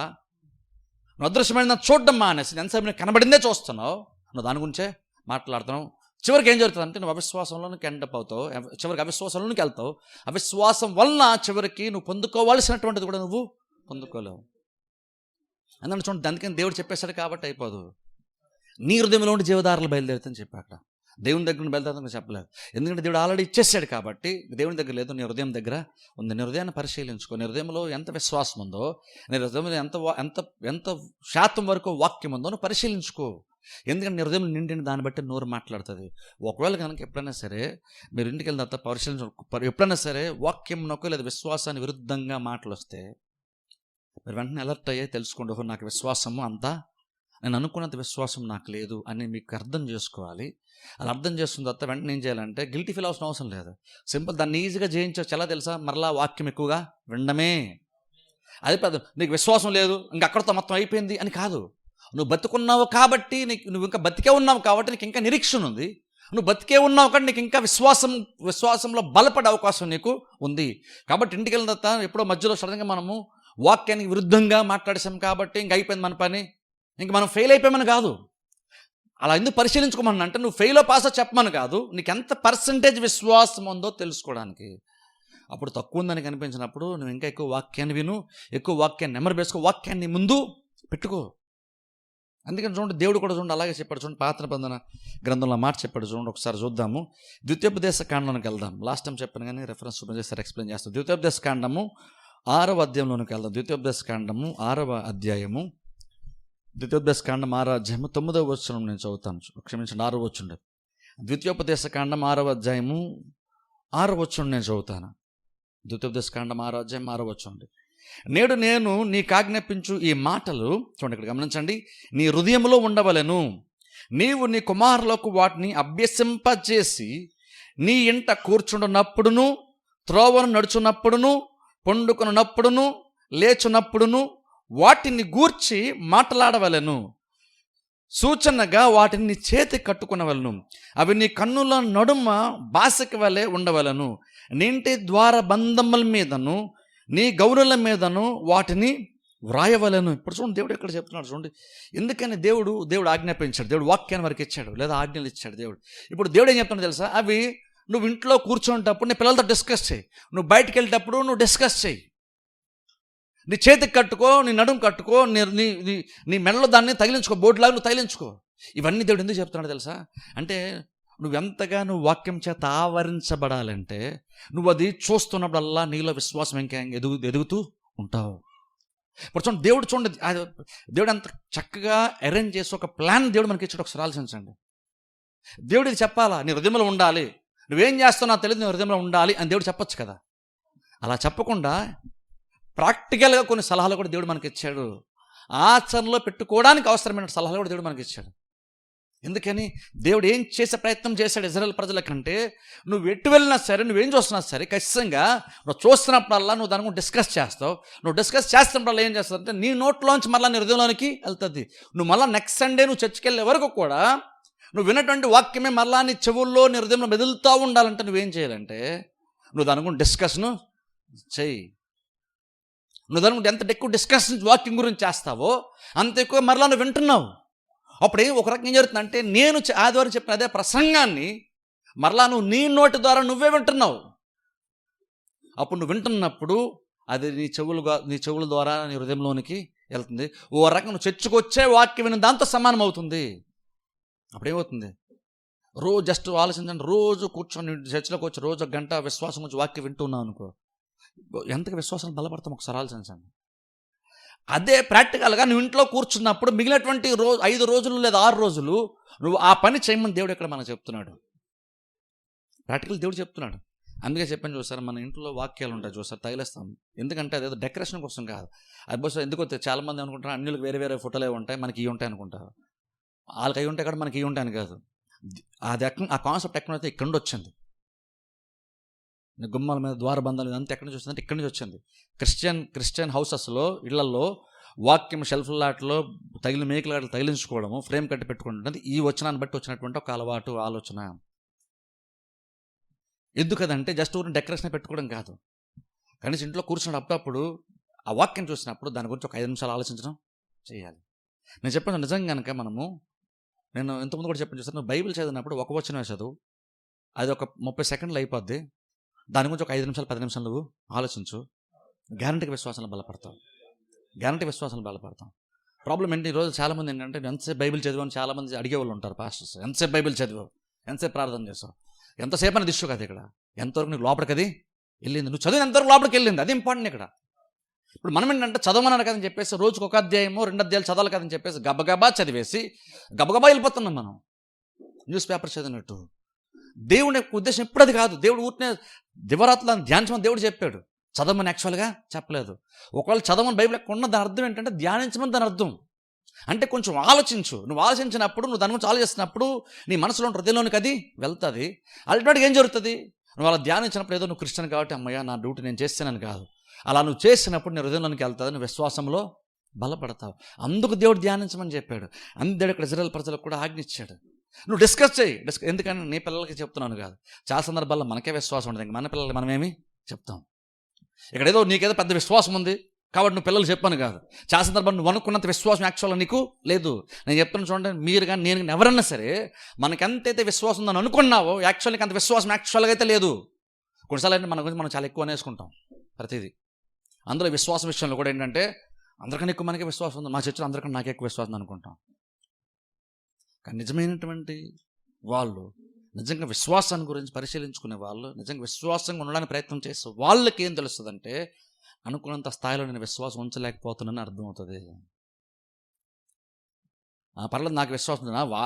నువ్వు అదృశ్యమైన చూడడం మానేసి ఎంతసేపు నీకు కనబడిందే చూస్తున్నావు, నువ్వు దాని గురించే మాట్లాడుతున్నావు. చివరికి ఏం జరుగుతుంది అంటే నువ్వు అవిశ్వాసంలోనికి ఎండప్ అవుతావు, చివరికి అవిశ్వాసంలోనికి వెళ్తావు. అవిశ్వాసం వలన చివరికి నువ్వు పొందుకోవాల్సినటువంటిది కూడా నువ్వు పొందుకోలేవు. అందుకని చూడండి, అందుకని దేవుడు చెప్పేశాడు కాబట్టి అయిపోదు. నీ హృదయంలో ఉండి జీవధారలు బయలుదేరుతాయని చెప్పాక దేవుని దగ్గర నుండి బయలుదేరుతాను చెప్పలేదు. ఎందుకంటే దేవుడు ఆల్రెడీ ఇచ్చేసాడు కాబట్టి దేవుని దగ్గర లేదు, నీ హృదయం దగ్గర ఉంది. నీ హృదయాన్ని పరిశీలించుకో. నీ హృదయంలో ఎంత విశ్వాసం ఉందో, నీ హృదయంలో ఎంత శాతం వరకు వాక్యం ఉందో నువ్వు పరిశీలించుకో. ఎందుకంటే నీ హృదయం నిండిన దాన్ని బట్టి నోరు మాట్లాడుతుంది. ఒకవేళ కనుక ఎప్పుడైనా సరే మీరు ఇంటికి వెళ్ళిన తర్వాత ఎప్పుడైనా సరే వాక్యం నొక్క లేదా విశ్వాసానికి విరుద్ధంగా మాటలు వస్తే మీరు వెంటనే అలర్ట్ అయ్యే తెలుసుకోండి, ఓహో నాకు విశ్వాసము అంతా నేను అనుకున్నంత విశ్వాసం నాకు లేదు అని మీకు అర్థం చేసుకోవాలి. అలా అర్థం చేసుకున్న తర్వాత వెంటనే ఏం చేయాలంటే గిల్టీ ఫీల్ అవసరం అవసరం లేదు. సింపుల్, దాన్ని ఈజీగా జయించవచ్చు. ఎలా తెలుసా? మరలా వాక్యం ఎక్కువగా వినడమే. అది పెద్ద నీకు విశ్వాసం లేదు ఇంకా అక్కడితో మొత్తం అయిపోయింది అని కాదు. నువ్వు బతుకున్నావు కాబట్టి నువ్వు ఇంకా బతికే ఉన్నావు కాబట్టి నీకు ఇంకా నిరీక్షణ ఉంది. నువ్వు బతికే ఉన్నావు కాబట్టి నీకు ఇంకా విశ్వాసంలో బలపడే అవకాశం నీకు ఉంది. కాబట్టి ఇంటికి వెళ్ళిన తర్వాత ఎప్పుడో మధ్యలో సడన్గా మనము వాక్యానికి విరుద్ధంగా మాట్లాడేసాం కాబట్టి ఇంక అయిపోయింది మన పని, ఇంక మనం ఫెయిల్ అయిపోయామని కాదు. అలా ఎందుకు పరిశీలించుకోమని అంటే నువ్వు ఫెయిల్ పాస్ చెప్పమని కాదు, నీకు ఎంత పర్సంటేజ్ విశ్వాసం ఉందో తెలుసుకోవడానికి. అప్పుడు తక్కువ ఉందని కనిపించినప్పుడు నువ్వు ఇంకా ఎక్కువ వాక్యాన్ని విను, ఎక్కువ వాక్యాన్ని నెమరు వేసుకో, వాక్యాన్ని ముందు పెట్టుకో. అందుకని చూడండి, దేవుడు కూడా చూడండి అలాగే చెప్పాడు. చూడండి, పాత నిబంధన గ్రంథంలో మాట చెప్పాడు. చూడండి, ఒకసారి చూద్దాము. ద్వితీయోపదేశ కాండంలోకి వెళ్దాం. లాస్ట్ టైం చెప్పాను కానీ రెఫరెన్స్ చేస్తారు, ఎక్స్ప్లెయిన్ చేస్తాం. ద్వితీయోపదేశ కాండము 6వ అధ్యాయంలోనికి వెళ్దాం. ద్వితీయోపదేశ కాండము 6వ అధ్యాయము, ద్వితీయోపదేశ కాండం 6వ అధ్యాయము 9వ వచనం నేను చదువుతాను. క్షమించండి, 6వ వచనం. ద్వితీయోపదేశ కాండం 6వ అధ్యాయము 6వ వచనం నేను చదువుతాను. ద్వితీయోపదేశ కాండం 6వ అధ్యాయం 6వ వచనం. నేడు నేను నీకు ఆజ్ఞాపించు ఈ మాటలు, చూడండి ఇక్కడ గమనించండి, నీ హృదయంలో ఉండవలెను. నీవు నీ కుమారులకు వాటిని అభ్యసింపజేసి నీ ఇంట కూర్చుండునప్పుడును, త్రోవను నడుచున్నప్పుడును, పండుకొనున్నప్పుడును, లేచున్నప్పుడును వాటిని గూర్చి మాట్లాడవలెను. సూచనగా వాటిని చేతి కట్టుకునవలను. అవి నీ కన్నుల నడుమ బాసిక వలె ఉండవలను. నీ ఇంటి ద్వార బంధముల మీదను నీ గౌరుల మీదను వాటిని వ్రాయవలను. ఇప్పుడు చూడండి, దేవుడు ఎక్కడ చెప్తున్నాడు చూడండి. ఎందుకని దేవుడు ఆజ్ఞాపించాడు, దేవుడు వాక్యాన్ని వరకు ఇచ్చాడు లేదా ఆజ్ఞలు ఇచ్చాడు దేవుడు. ఇప్పుడు దేవుడు ఏం చెప్తున్నాడు తెలుసా? అవి నువ్వు ఇంట్లో కూర్చునేటప్పుడు నీ పిల్లలతో డిస్కస్ చేయి, నువ్వు బయటకు వెళ్ళేటప్పుడు నువ్వు డిస్కస్ చేయి. నీ చేతికి కట్టుకో, నీ నడుము కట్టుకో, నీ మెడలో దాన్ని తగిలించుకో, బోర్డులాగా నువ్వు తగిలించుకో. ఇవన్నీ దేవుడు ఎందుకు చెప్తున్నాడు తెలుసా? అంటే నువ్వెంతగా నువ్వు వాక్యం చేత ఆవరించబడాలంటే నువ్వు అది చూస్తున్నప్పుడల్లా నీలో విశ్వాసం ఇంకా ఎదుగుతూ ఉంటావు. ఇప్పుడు చూడండి, దేవుడు అంత చక్కగా అరేంజ్ చేసి ఒక ప్లాన్ దేవుడు మనకి ఇచ్చాడు. ఒకసారి ఆలోచించండి. దేవుడు ఇది చెప్పాలా, నీ హృదయంలో ఉండాలి, నువ్వేం చేస్తావు నాకు తెలియదు, నీ హృదయంలో ఉండాలి అని దేవుడు చెప్పొచ్చు కదా. అలా చెప్పకుండా ప్రాక్టికల్గా కొన్ని సలహాలు కూడా దేవుడు మనకి ఇచ్చాడు. ఆచరణలో పెట్టుకోవడానికి అవసరమైన సలహాలు కూడా దేవుడు మనకి ఇచ్చాడు. ఎందుకని దేవుడు ఏం చేసే ప్రయత్నం చేశాడు ఇజ్రాయెల్ ప్రజల కంటే, నువ్వు ఎటు వెళ్ళినా సరే, నువ్వేం చూస్తున్నా సరే, ఖచ్చితంగా నువ్వు చూస్తున్నప్పుడల్లా నువ్వు దాని గురించి డిస్కస్ చేస్తావు. నువ్వు డిస్కస్ చేస్తున్నప్పుడల్లా ఏం చేస్తావు అంటే నీ నోట్లోంచి మళ్ళీ నీ హృదయంలోనికి వెళ్తుంది. నువ్వు మళ్ళీ నెక్స్ట్ సండే నువ్వు చర్చికి వెళ్ళే వరకు కూడా నువ్వు విన్నటువంటి వాక్యమే మళ్ళా నీ చెవుల్లో నీ హృదయంలో మెదులుతూ ఉండాలంటే నువ్వేం చేయాలంటే నువ్వు దాని గురించి డిస్కస్ను చెయ్యి. నువ్వు దాని గురించి ఎంత ఎక్కువ డిస్కషన్ వాక్యం గురించి చేస్తావో అంత ఎక్కువ మరలా నువ్వు వింటున్నావు. అప్పుడు ఒక రకంగా ఏం జరుగుతుందంటే నేను ఆదివారం చెప్పిన అదే ప్రసంగాన్ని మరలా నువ్వు నీ నోటి ద్వారా నువ్వే వింటున్నావు. అప్పుడు నువ్వు వింటున్నప్పుడు అది నీ చెవుల ద్వారా నీ హృదయంలోనికి వెళ్తుంది. ఓ రకంగా నువ్వు చర్చకు వచ్చే వాక్యం విని దాంతో సమానం అవుతుంది. అప్పుడేమవుతుంది, రోజు జస్ట్ ఆలోచించండి, రోజు కూర్చొని చర్చలోకి వచ్చి రోజు ఒక గంట విశ్వాసం గురించి వాక్యం వింటున్నావు అనుకో, ఎంతగా విశ్వాసం బలపడతాం ఒకసారి ఆలోచించండి. అదే ప్రాక్టికల్గా నువ్వు ఇంట్లో కూర్చున్నప్పుడు మిగిలినటువంటి 5 రోజులు లేదా 6 రోజులు నువ్వు ఆ పని చేయమని దేవుడు ఇక్కడ మనకు చెప్తున్నాడు. ప్రాక్టికల్ దేవుడు చెప్తున్నాడు. అందుకే చెప్పని చూసారు, మన ఇంట్లో వాక్యాలు ఉంటాయి చూసారు, తగిలేస్తాం. ఎందుకంటే అదేదో డెకరేషన్ కోసం కాదు. అది బహుశా ఎందుకో చాలామంది అనుకుంటారు అన్నిళ్ళకి వేరే వేరే ఫోటోలే ఉంటాయి, మనకి ఇవి ఉంటాయి అనుకుంటారు. వాళ్ళకి అవి ఉంటాయి కదా, మనకి ఇవి ఉంటాయని కాదు. ఆ కాన్సెప్ట్ ఎక్కడ అయితే ఇక్కడ నుండి వచ్చింది. గుమ్మాల మీద ద్వారబంధాలు ఇదంతా ఎక్కడి నుంచి వచ్చిందంటే ఇక్కడి నుంచి వచ్చింది. క్రిస్టియన్ హౌసెస్లో, ఇళ్లలో వాక్యం షెల్ఫ్ లాట్లో తగిలిన మేకలాట్లు తగిలించుకోవడము, ఫ్రేమ్ కట్టి పెట్టుకుంటుంది. ఈ వచనాన్ని బట్టి వచ్చినటువంటి ఒక అలవాటు, ఆలోచన. ఎందుకదంటే జస్ట్ ఊరిని డెకరేషన్ పెట్టుకోవడం కాదు. కనీసం ఇంట్లో కూర్చున్నప్పుడు అప్పుడప్పుడు ఆ వాక్యం చూసినప్పుడు దాని గురించి ఒక 5 నిమిషాలు ఆలోచించడం చేయాలి. నేను చెప్పాను నిజంగా కనుక నేను ఇంతకుముందు కూడా చెప్పాను చూస్తాను, బైబిల్ చదివినప్పుడు ఒక వచనమే చదువు, అది ఒక 30 సెకండ్లు అయిపోద్ది. దాని గురించి ఒక 5 నిమిషాలు 10 నిమిషాలు నువ్వు ఆలోచించు, గ్యారంటీగా విశ్వాసాలు బలపడతాం. ప్రాబ్లం ఏంటి, ఈరోజు చాలామంది ఏంటంటే ఎంతసేపు బైబిల్ చదివాను చాలామంది అడిగేవాళ్ళు ఉంటారు, పాస్టర్స్ ఎంతసేపు బైబిల్ చదివావు, ఎంతసేపు ప్రార్థన చేస్తావు, ఎంతసేపు అనేది ఇష్యూ కదా ఇక్కడ, ఎంతవరకు నీకు లోపలికి అది వెళ్ళింది, నువ్వు చదివిన ఎంతవరకు లోపలికి వెళ్ళింది, అది ఇంపార్టెంట్ ఇక్కడ. ఇప్పుడు మనం ఏంటంటే చదవమన్నారు కదని చెప్పేసి రోజుకు 1 అధ్యాయమో 2 అధ్యాయాలు చదవాలి కదని చెప్పేసి గబగబా చదివేసి గబగబా వెళ్ళిపోతున్నాం మనం, న్యూస్ పేపర్ చదివినట్టు. దేవుని ఉద్దేశం ఎప్పుడు అది కాదు. దేవుడు ఊరినే దివరాత్రులను ధ్యానించమని దేవుడు చెప్పాడు, చదవమని యాక్చువల్గా చెప్పలేదు. ఒకవేళ చదవమని బైబిల్ ఎక్కడ ఉన్న దాని అర్థం ఏంటంటే ధ్యానించమని దాని అర్థం. అంటే కొంచెం ఆలోచించు. నువ్వు ఆలోచించినప్పుడు, నువ్వు దాని గురించి ఆలోచిస్తున్నప్పుడు నీ మనసులో హృదయంలోనికి అది వెళ్తుంది. అల్టిమేట్గా ఏం జరుగుతుంది, నువ్వు అలా ధ్యానించినప్పుడు ఏదో నువ్వు క్రిస్టియన్ కాబట్టి అమ్మయ్య నా డ్యూటీ నేను చేస్తానని కాదు, అలా నువ్వు చేసినప్పుడు నీ హృదయంలోనికి వెళ్తుంది, నువ్వు విశ్వాసంలో బలపడతావు. అందుకు దేవుడు ధ్యానించమని చెప్పాడు. దేవుడు ఇక్కడ ఇజ్రాయెల్ ప్రజలకు కూడా ఆజ్ఞించాడు, నువ్వు డిస్కస్ చేయి. ఎందుకని నీ పిల్లలకి చెప్తున్నాను కాదు, చాలా సందర్భాల్లో మనకే విశ్వాసం ఉండదు, మన పిల్లలకి మనమేమి చెప్తాం. ఇక్కడ ఏదో నీకేదో పెద్ద విశ్వాసం ఉంది కాబట్టి నువ్వు పిల్లలు చెప్పాను కాదు, చాలా సందర్భాలు నువ్వు అనుకున్నంత విశ్వాసం యాక్చువల్గా నీకు లేదు. నేను చెప్తున్నాను చూడండి, మీరు కానీ నేను కానీ ఎవరన్నా సరే మనకి ఎంతైతే విశ్వాసం ఉందని అనుకున్నావో యాక్చువల్గా అంత విశ్వాసం యాక్చువల్గా అయితే లేదు. కొన్నిసార్లు అంటే మన గురించి మనం చాలా ఎక్కువ అనేసుకుంటాం ప్రతిదీ. అందులో విశ్వాసం విషయంలో కూడా ఏంటంటే అందరికన్నా ఎక్కువ మనకే విశ్వాసం ఉంది, మా చర్చలో అందరికన్నా నాకే ఎక్కువ విశ్వాసం అనుకుంటాం. కానీ నిజమైనటువంటి వాళ్ళు, నిజంగా విశ్వాసాన్ని గురించి పరిశీలించుకునే వాళ్ళు, నిజంగా విశ్వాసంగా ఉండడానికి ప్రయత్నం చేస్తే వాళ్ళకి ఏం తెలుస్తుందంటే అనుకున్నంత స్థాయిలో నేను విశ్వాసం ఉంచలేకపోతున్నానని అర్థమవుతుంది. పర్లేదు నాకు విశ్వాసం ఉందా,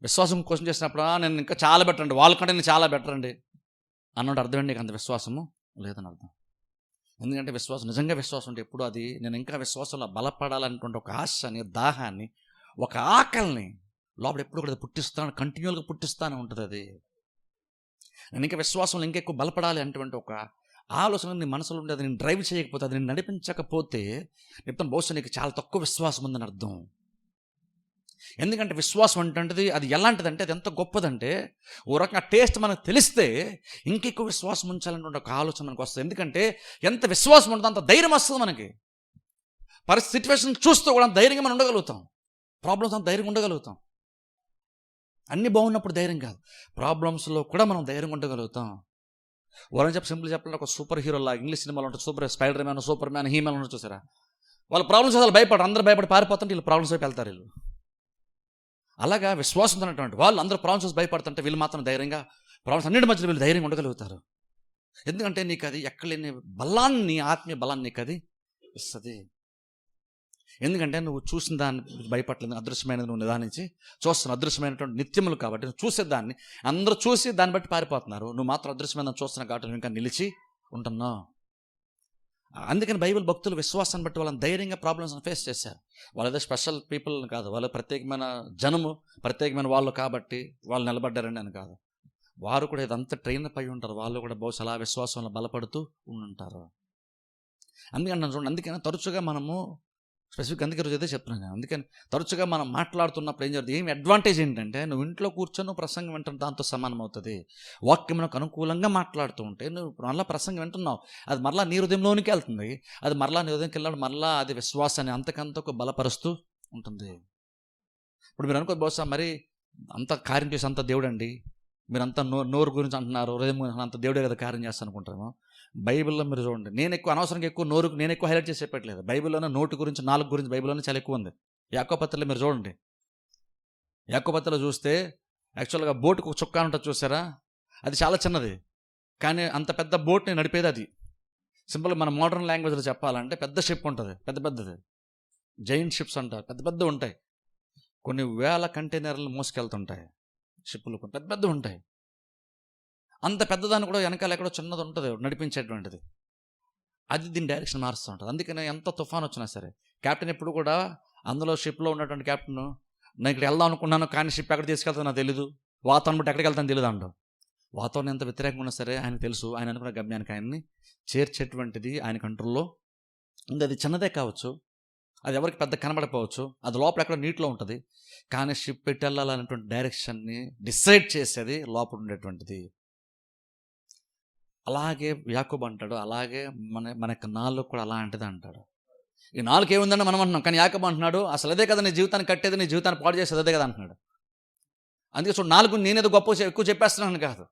విశ్వాసం క్వశ్చన్ చేసినప్పుడు నేను ఇంకా చాలా బెటర్ అండి, వాళ్ళకంటే నేను చాలా బెటర్ అండి అన్నట్టు అర్థం అండి, అంత విశ్వాసము లేదని అర్థం. ఎందుకంటే నిజంగా విశ్వాసం ఉంటే ఎప్పుడు అది నేను ఇంకా విశ్వాసంలో బలపడాలనుకుంటే ఒక ఆశని, దాహాన్ని, ఒక ఆకలిని లోపల ఎప్పుడు కూడా పుట్టిస్తాను, కంటిన్యూగా పుట్టిస్తానే ఉంటుంది. అది నేను ఇంకా విశ్వాసంలో ఇంకెక్కువ బలపడాలి అటువంటి ఒక ఆలోచన నీ మనసులో ఉంటే అది నేను డ్రైవ్ చేయకపోతే, అది నేను నడిపించకపోతే చెప్తాను బహుశా నీకు చాలా తక్కువ విశ్వాసం ఉందని అర్థం. ఎందుకంటే విశ్వాసం అంటేది అది ఎలాంటిదంటే అది ఎంత గొప్పదంటే ఓ రకంగా టేస్ట్ మనకు తెలిస్తే ఇంకెక్కువ విశ్వాసం ఉంచాలన్నటువంటి ఒక ఆలోచన మనకు వస్తుంది. ఎందుకంటే ఎంత విశ్వాసం ఉంటుందో అంత ధైర్యం వస్తుంది మనకి. సిచ్యువేషన్ చూస్తూ కూడా ధైర్యంగా మనం ఉండగలుగుతాం, ప్రాబ్లమ్స్ అంత ధైర్యంగా ఉండగలుగుతాం. అన్నీ బాగున్నప్పుడు ధైర్యం కాదు, ప్రాబ్లమ్స్లో కూడా మనం ధైర్యంగా ఉండగలుగుతాం. వాళ్ళని సింపుల్ చెప్పాలంటే ఒక సూపర్ హీరో లాగా ఇంగ్లీష్ సినిమాలో ఉంటుంది, spider man, super man, He-Man ఉంటుంది చూసారా. వాళ్ళ ప్రాబ్లమ్స్ అసలు భయపడరు, అందరూ భయపడి పారిపోతుంటే వీళ్ళు ప్రాబ్లమ్స్ వైపు వెళ్తారు. వీళ్ళు అలాగా విశ్వాసం ఉన్నటువంటి వాళ్ళు అందరూ ప్రాబ్లమ్స్ భయపడుతుంటే వీళ్ళు మాత్రం ధైర్యంగా ప్రాబ్లమ్స్ అన్నిటి మధ్యలో వీళ్ళు ధైర్యంగా ఉండగలుగుతారు. ఎందుకంటే నీకు అది ఎక్కడలేని బలాన్ని, ఆత్మీయ బలాన్ని నీకు అది ఇస్తుంది. ఎందుకంటే నువ్వు చూసిన దాన్ని భయపడలేదు, అదృశ్యమైనది నువ్వు నిదానించి చూస్తున్న అదృశ్యమైనటువంటి నిత్యములు కాబట్టి నువ్వు చూసేదాన్ని అందరూ చూసి దాన్ని బట్టి పారిపోతున్నారు, నువ్వు మాత్రం అదృశ్యమైన చూస్తున్నావు కాబట్టి నువ్వు ఇంకా నిలిచి ఉంటున్నావు. అందుకని బైబిల్ భక్తులు విశ్వాసాన్ని బట్టి వాళ్ళని ధైర్యంగా ప్రాబ్లమ్స్ ఫేస్ చేశారు. వాళ్ళు ఏదో స్పెషల్ పీపుల్ కాదు, వాళ్ళు ప్రత్యేకమైన జనము, ప్రత్యేకమైన వాళ్ళు కాబట్టి వాళ్ళు నిలబడ్డారండి అని కాదు. వారు కూడా ఇదంతా ట్రైన్ అయి ఉంటారు. వాళ్ళు కూడా బహుశా అలా విశ్వాసంలో బలపడుతూ ఉంటారు. అందుకని నన్ను చూడండి, అందుకని తరచుగా మనము స్పెసిఫిక్ అందుకే రోజు అయితే చెప్తున్నాను. అందుకని తరచుగా మనం మాట్లాడుతున్నప్పుడు ఏం జరుగుతుంది, ఏమి అడ్వాంటేజ్ ఏంటంటే నువ్వు ఇంట్లో కూర్చొని ప్రసంగం వింటున్న దాంతో సమానం అవుతుంది. వాక్యమునకు అనుకూలంగా మాట్లాడుతూ ఉంటే నువ్వు మరలా ప్రసంగం వింటున్నావు, అది మరలా నీ హృదయంలోనికి వెళ్తుంది. అది మరలా నీ హృదయంకి వెళ్ళాడు, మరలా అది విశ్వాసాన్ని అంతకంతకు బలపరుస్తూ ఉంటుంది. ఇప్పుడు మీరు అనుకో బహుశా మరి అంత కార్యం చేసి అంత దేవుడు అండి, మీరంతా నోరు గురించి అంటున్నారు, హృదయం గురించి అంత దేవుడే కదా కార్యం చేస్తాను అనుకుంటాము. బైబిల్లో మీరు చూడండి, నేను ఎక్కువ అనవసరంగా ఎక్కువ నోరుకు నేను ఎక్కువ హైలైట్ చేసి చెప్పట్లేదు. బైబిల్లోనే నోటు గురించి, నాలుగు గురించి బైబిల్లోనే చాలా ఎక్కువ ఉంది. యాకోబు పత్రికలో మీరు చూడండి, యాకోబు పత్రికలో చూస్తే యాక్చువల్గా బోటుకు ఒక చుక్క ఉంటుంది చూసారా, అది చాలా చిన్నది, కానీ అంత పెద్ద బోట్ని నడిపేది అది. సింపుల్గా మన మోడర్న్ లాంగ్వేజ్లో చెప్పాలంటే పెద్ద షిప్ ఉంటుంది, పెద్దది జైంట్ షిప్స్ అంటారు, పెద్ద ఉంటాయి. కొన్ని వేల కంటైనర్లు మోసుకెళ్తుంటాయి షిప్పులు, పెద్ద ఉంటాయి. అంత పెద్దదాన్ని కూడా వెనకాల ఎక్కడో చిన్నది ఉంటుంది నడిపించేటువంటిది, అది దీని డైరెక్షన్ మారుస్తూ ఉంటుంది. అందుకని ఎంత తుఫాన్ వచ్చినా సరే కెప్టెన్ ఎప్పుడు కూడా అందులో షిప్లో ఉన్నటువంటి కెప్టెన్, నేను ఇక్కడ వెళ్దాం అనుకున్నాను కానీ షిప్ ఎక్కడ తీసుకెళ్తాను నాకు తెలీదు, వాతావరణం బట్టి ఎక్కడికి వెళ్తాను తెలియదు అంటాడు. వాతావరణం ఎంత వ్యతిరేకంగా ఉన్నా సరే ఆయనకు తెలుసు, ఆయన అనుకున్న గమ్యానికి ఆయన్ని చేర్చేటువంటిది ఆయన కంట్రోల్లో ఉంది. అది చిన్నదే కావచ్చు, అది ఎవరికి పెద్ద కనబడకపోవచ్చు, అది లోపల ఎక్కడ నీటిలో ఉంటుంది, కానీ షిప్ పెట్టి వెళ్ళాలనేటువంటి డైరెక్షన్ని డిసైడ్ చేసేది లోపల ఉండేటువంటిది. అలాగే యాకోబు అంటాడు, అలాగే మన యొక్క నాలుగు కూడా అలాంటిది అంటాడు. ఈ నాలుగు ఏముందని మనం అంటున్నాం, కానీ యాకోబు అంటున్నాడు అసలు అదే కదా నీ జీవితాన్ని కట్టేది, నీ జీవితాన్ని పాడు చేసేది అదే కదా అంటున్నాడు. అందుకే చూడు, నాలుగు నేనేదో ఎక్కువ చెప్పేస్తున్నాను కాదు,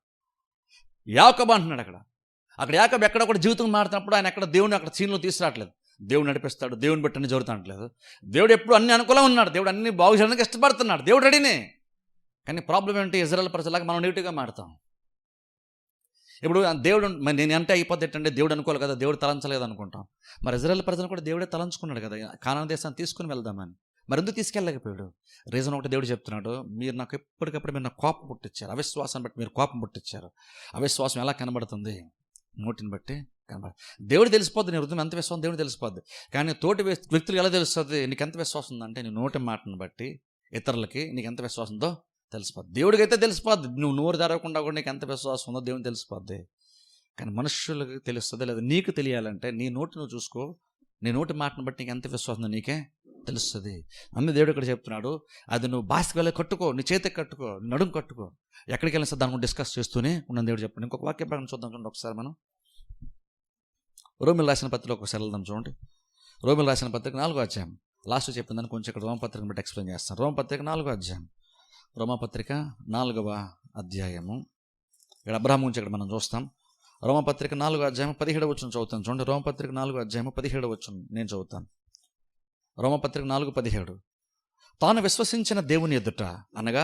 యాకోబు అంటున్నాడు. అక్కడ యాకోబు ఎక్కడ కూడా జీవితం మారుతున్నప్పుడు ఆయన ఎక్కడ దేవుని అక్కడ సీన్లో తీసుకురావట్లేదు. దేవుడు నడిపిస్తాడు, దేవుని బట్టి అన్ని జరుగుతుంటలేదు. దేవుడు ఎప్పుడు అన్ని అనుకూలంగా ఉన్నాడు, దేవుడు అన్ని బాగు చేయడానికి ఇష్టపడుతున్నాడు, దేవుడు రెడీనే. కానీ ప్రాబ్లం ఏంటి, ఇజ్రాయెల్ ప్రజలాగా మనం నెగిటివ్గా మారుతాం. ఇప్పుడు దేవుడు మరి నేను అంటే అయిపోద్ది ఏంటంటే దేవుడు అనుకోవాలి కదా, దేవుడు తలంచలేదు అనుకుంటాం. మరి ఇజ్రాయెల్ ప్రజలు కూడా దేవుడే తలంచుకున్నాడు కదా కానాను దేశాన్ని తీసుకుని వెళ్దామని. మరి ఎందుకు తీసుకెళ్ళలేకపోయాడు? రీజన్ ఒకటి దేవుడు చెప్తున్నాడు, మీరు నాకు ఎప్పటికప్పుడు మీరు నాకు కోపం పుట్టించారు, అవిశ్వాసాన్ని బట్టి మీరు కోపం పుట్టించారు. అవిశ్వాసం ఎలా కనబడుతుంది? నోటిని బట్టి కనబడ. దేవుడు తెలిసిపోద్ది, నీ హృదయం ఎంత విశ్వాసం దేవుడు తెలిసిపోద్ది. కానీ తోటి వ్యక్తులు ఎలా తెలుస్తుంది నీకు ఎంత విశ్వాసం ఉందంటే, నీ నోటి మాటను బట్టి ఇతరులకి నీకు ఎంత విశ్వాసం ఉందో తెలిసిపోద్ది. దేవుడికి అయితే తెలిసిపోద్ది, నువ్వు నోరు తెరవకుండా కూడా నీకు ఎంత విశ్వాసం ఉందో దేవుని తెలిసిపోద్ది. కానీ మనుషులకు తెలుస్తుంది లేదా నీకు తెలియాలంటే నీ నోటి నువ్వు చూసుకో, నీ నోటి మాటను బట్టి నీకు ఎంత విశ్వాసం ఉందో నీకే తెలుస్తుంది. అన్ని దేవుడు ఇక్కడ చెప్తున్నాడు, అది నువ్వు బాస్కి వెళ్ళి కట్టుకో, నీ చేతికి కట్టుకో, నడుము కట్టుకో, ఎక్కడికి వెళ్ళినా సరే దాని గురించి డిస్కస్ చేస్తూనే ఉన్నాను. దేవుడు చెప్పండి. ఇంకొక వాక్య భాగం చూద్దాం చూడండి ఒకసారి. మనం రోమిల్ రాసిన పత్రిక ఒకసారి వెళ్దాం చూడండి. రోమిల్ రాసిన పత్రిక 4వ అధ్యాయం. లాస్ట్ చెప్పిందని కొంచెం ఇక్కడ రోమపత్రికను బట్టి ఎక్స్ప్లెయిన్ చేస్తాను. రోమపత్రిక 4వ అధ్యాయం, రోమపత్రిక 4వ అధ్యాయము. ఇక్కడ అబ్రహాము గురించి ఇక్కడ మనం చూస్తాం. రోమపత్రిక 4వ అధ్యాయం 17వ వచనం చదువుతాను చూడండి. రోమపత్రిక 4వ అధ్యాయం 17వ వచనం నేను చదువుతాను. రోమపత్రిక 4:17. తాను విశ్వసించిన దేవుని ఎదుట, అనగా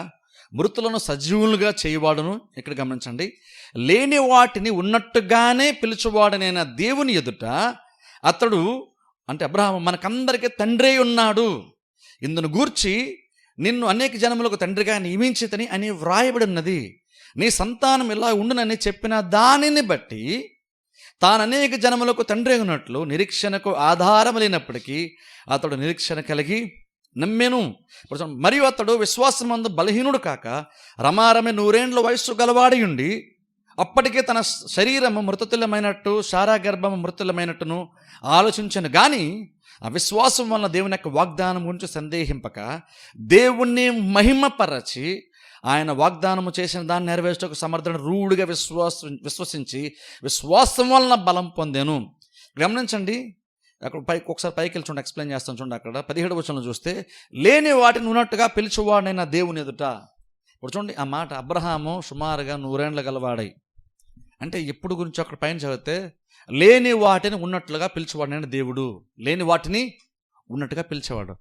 మృతులను సజీవులుగా చేయువాడును, ఇక్కడ గమనించండి, లేని వాటిని ఉన్నట్టుగానే పిలుచువాడనైన దేవుని ఎదుట అతడు, అంటే అబ్రహాము, మనకందరికీ తండ్రి ఉన్నాడు, ఇందును గూర్చి నిన్ను అనేక జనములకు తండ్రిగా నియమించితని అని వ్రాయబడి ఉన్నది. నీ సంతానం ఇలా ఉండునని చెప్పిన దానిని బట్టి తాను అనేక జనములకు తండ్రి ఉన్నట్లు నిరీక్షణకు ఆధారం లేనప్పటికీ అతడు నిరీక్షణ కలిగి నమ్మెను. మరియు అతడు విశ్వాసమందు బలహీనుడు కాక రమారమే 100 ఏండ్ల వయస్సు గలవాడి ఉండి అప్పటికే తన శరీరము మృతతుల్యమైనట్టు శారా గర్భము మృతుల్యమైనట్టును ఆలోచించను. కానీ ఆ విశ్వాసం వలన దేవుని యొక్క వాగ్దానం గురించి సందేహింపక దేవుణ్ణి మహిమపరచి ఆయన వాగ్దానము చేసిన దాన్ని నెరవేర్చకు సమర్థుడు రూఢిగా విశ్వసించి విశ్వాసం వలన బలం పొందాను. గమనించండి, అక్కడ ఒకసారి పైకి వెళ్ళి చూడండి, ఎక్స్ప్లెయిన్ చేస్తాను చూడండి. అక్కడ 17వ వచనంలో చూస్తే, లేని వాటిని ఉన్నట్టుగా పిలిచేవాడైన దేవుని ఎదుట. ఇప్పుడు చూడండి ఆ మాట, అబ్రహాము సుమారుగా 100 ఏండ్ల గలవాడై, అంటే ఎప్పుడు గురించి అక్కడ పైన చదివితే లేని వాటిని ఉన్నట్లుగా పిలిచేవాడైన దేవుడు. లేని వాటిని ఉన్నట్టుగా పిలిచేవాడు,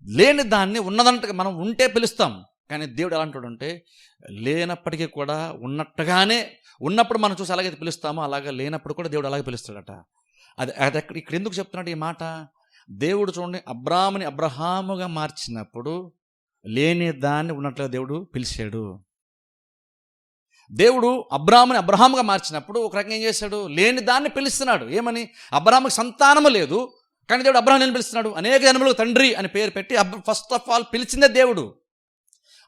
లేని దాన్ని ఉన్నదంటగా మనం ఉంటే పిలుస్తాం. కానీ దేవుడు ఎలా అంటాడంటే, లేనప్పటికీ కూడా ఉన్నట్టుగానే, ఉన్నప్పుడు మనం చూసి అలాగైతే పిలుస్తామో అలాగే లేనప్పుడు కూడా దేవుడు అలాగే పిలుస్తాడట. అది ఇక్కడ ఎందుకు చెప్తున్నాడు ఈ మాట? దేవుడు చూడండి, అబ్రాహాముని అబ్రహాముగా మార్చినప్పుడు లేని దాన్ని ఉన్నట్లుగా దేవుడు పిలిచాడు. దేవుడు అబ్రాహాముని అబ్రహాముగా మార్చినప్పుడు ఒక రకంగా ఏం చేశాడు, లేని దాన్ని పిలుస్తున్నాడు. ఏమని? అబ్రహాముకి సంతానము లేదు, కానీ దేవుడు అబ్రహాం నేను పిలుస్తున్నాడు. అనేక జన్మలకు తండ్రి అని పేరు పెట్టి ఫస్ట్ ఆఫ్ ఆల్ పిలిచిందే దేవుడు.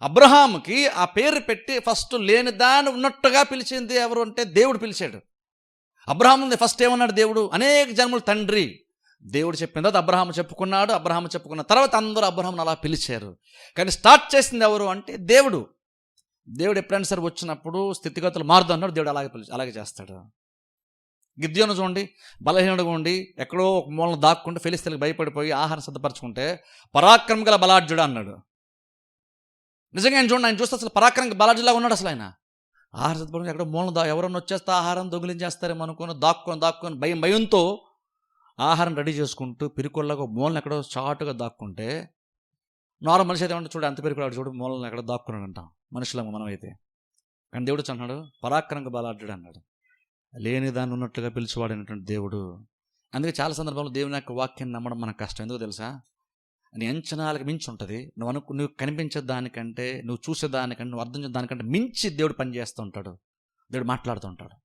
అబ్రహాముకి ఆ పేరు పెట్టి ఫస్ట్ లేని దాన్ని ఉన్నట్టుగా పిలిచింది ఎవరు అంటే దేవుడు పిలిచాడు. అబ్రహాముని ఫస్ట్ ఏమన్నాడు దేవుడు? అనేక జన్మల తండ్రి. దేవుడు చెప్పిన తర్వాత అబ్రహాము చెప్పుకున్నాడు. అబ్రహాము చెప్పుకున్న తర్వాత అందరూ అబ్రహామును అలా పిలిచారు. కానీ స్టార్ట్ చేసింది ఎవరు అంటే దేవుడు. దేవుడు ఎప్పుడైనా సరే వచ్చినప్పుడు స్థితిగతులు మారుతున్నాడు, దేవుడు అలాగే చేస్తాడు. గిద్యోను చూడండి, బలహీనుడుగా ఉండి ఎక్కడో ఒక మూలన దాక్కుంటే ఫిలిస్తీన్లకు భయపడిపోయి ఆహారం సిద్ధపరచుకుంటే పరాక్రమ గల బలాఢ్యుడు అన్నాడు. నిజంగా ఆయన చూడండి, ఆయన చూస్తే అసలు పరాక్రమ బలాఢ్యులాగా ఉన్నాడు. అసలు ఆయన ఆహారం సిద్ధపరచుకుని ఎక్కడో మూలన ఎవరన్నా వచ్చేస్తే ఆహారం దొంగిలించేస్తారేమో అనుకుని దాక్కొని భయంతో ఆహారం రెడీ చేసుకుంటూ పిరికొల్లాగా మూలన ఎక్కడో చాటుగా దాక్కుంటే, నార్మల్ మనిషి అయితే చూడు అంత పిరికొల్లాడు, చూడు మూలన ఎక్కడో దాక్కున్నాడు అంటాం మనుషులమ్మ మనం అయితే. కానీ దేవుడు అన్నాడు పరాక్రమ బలాఢ్యుడు అన్నాడు. లేని దాన్ని ఉన్నట్లుగా పిలిచివాడైనటువంటి దేవుడు. అందుకే చాలా సందర్భాల్లో దేవుని యొక్క వాక్యాన్ని నమ్మడం మనకు కష్టం. ఎందుకు తెలుసా? నీ అంచనాలకు మించి ఉంటుంది. నువ్వు కనిపించే దానికంటే, నువ్వు చూసే దానికంటే, నువ్వు అర్థం చేసే దానికంటే మించి దేవుడు పనిచేస్తూ ఉంటాడు, దేవుడు మాట్లాడుతూ ఉంటాడు.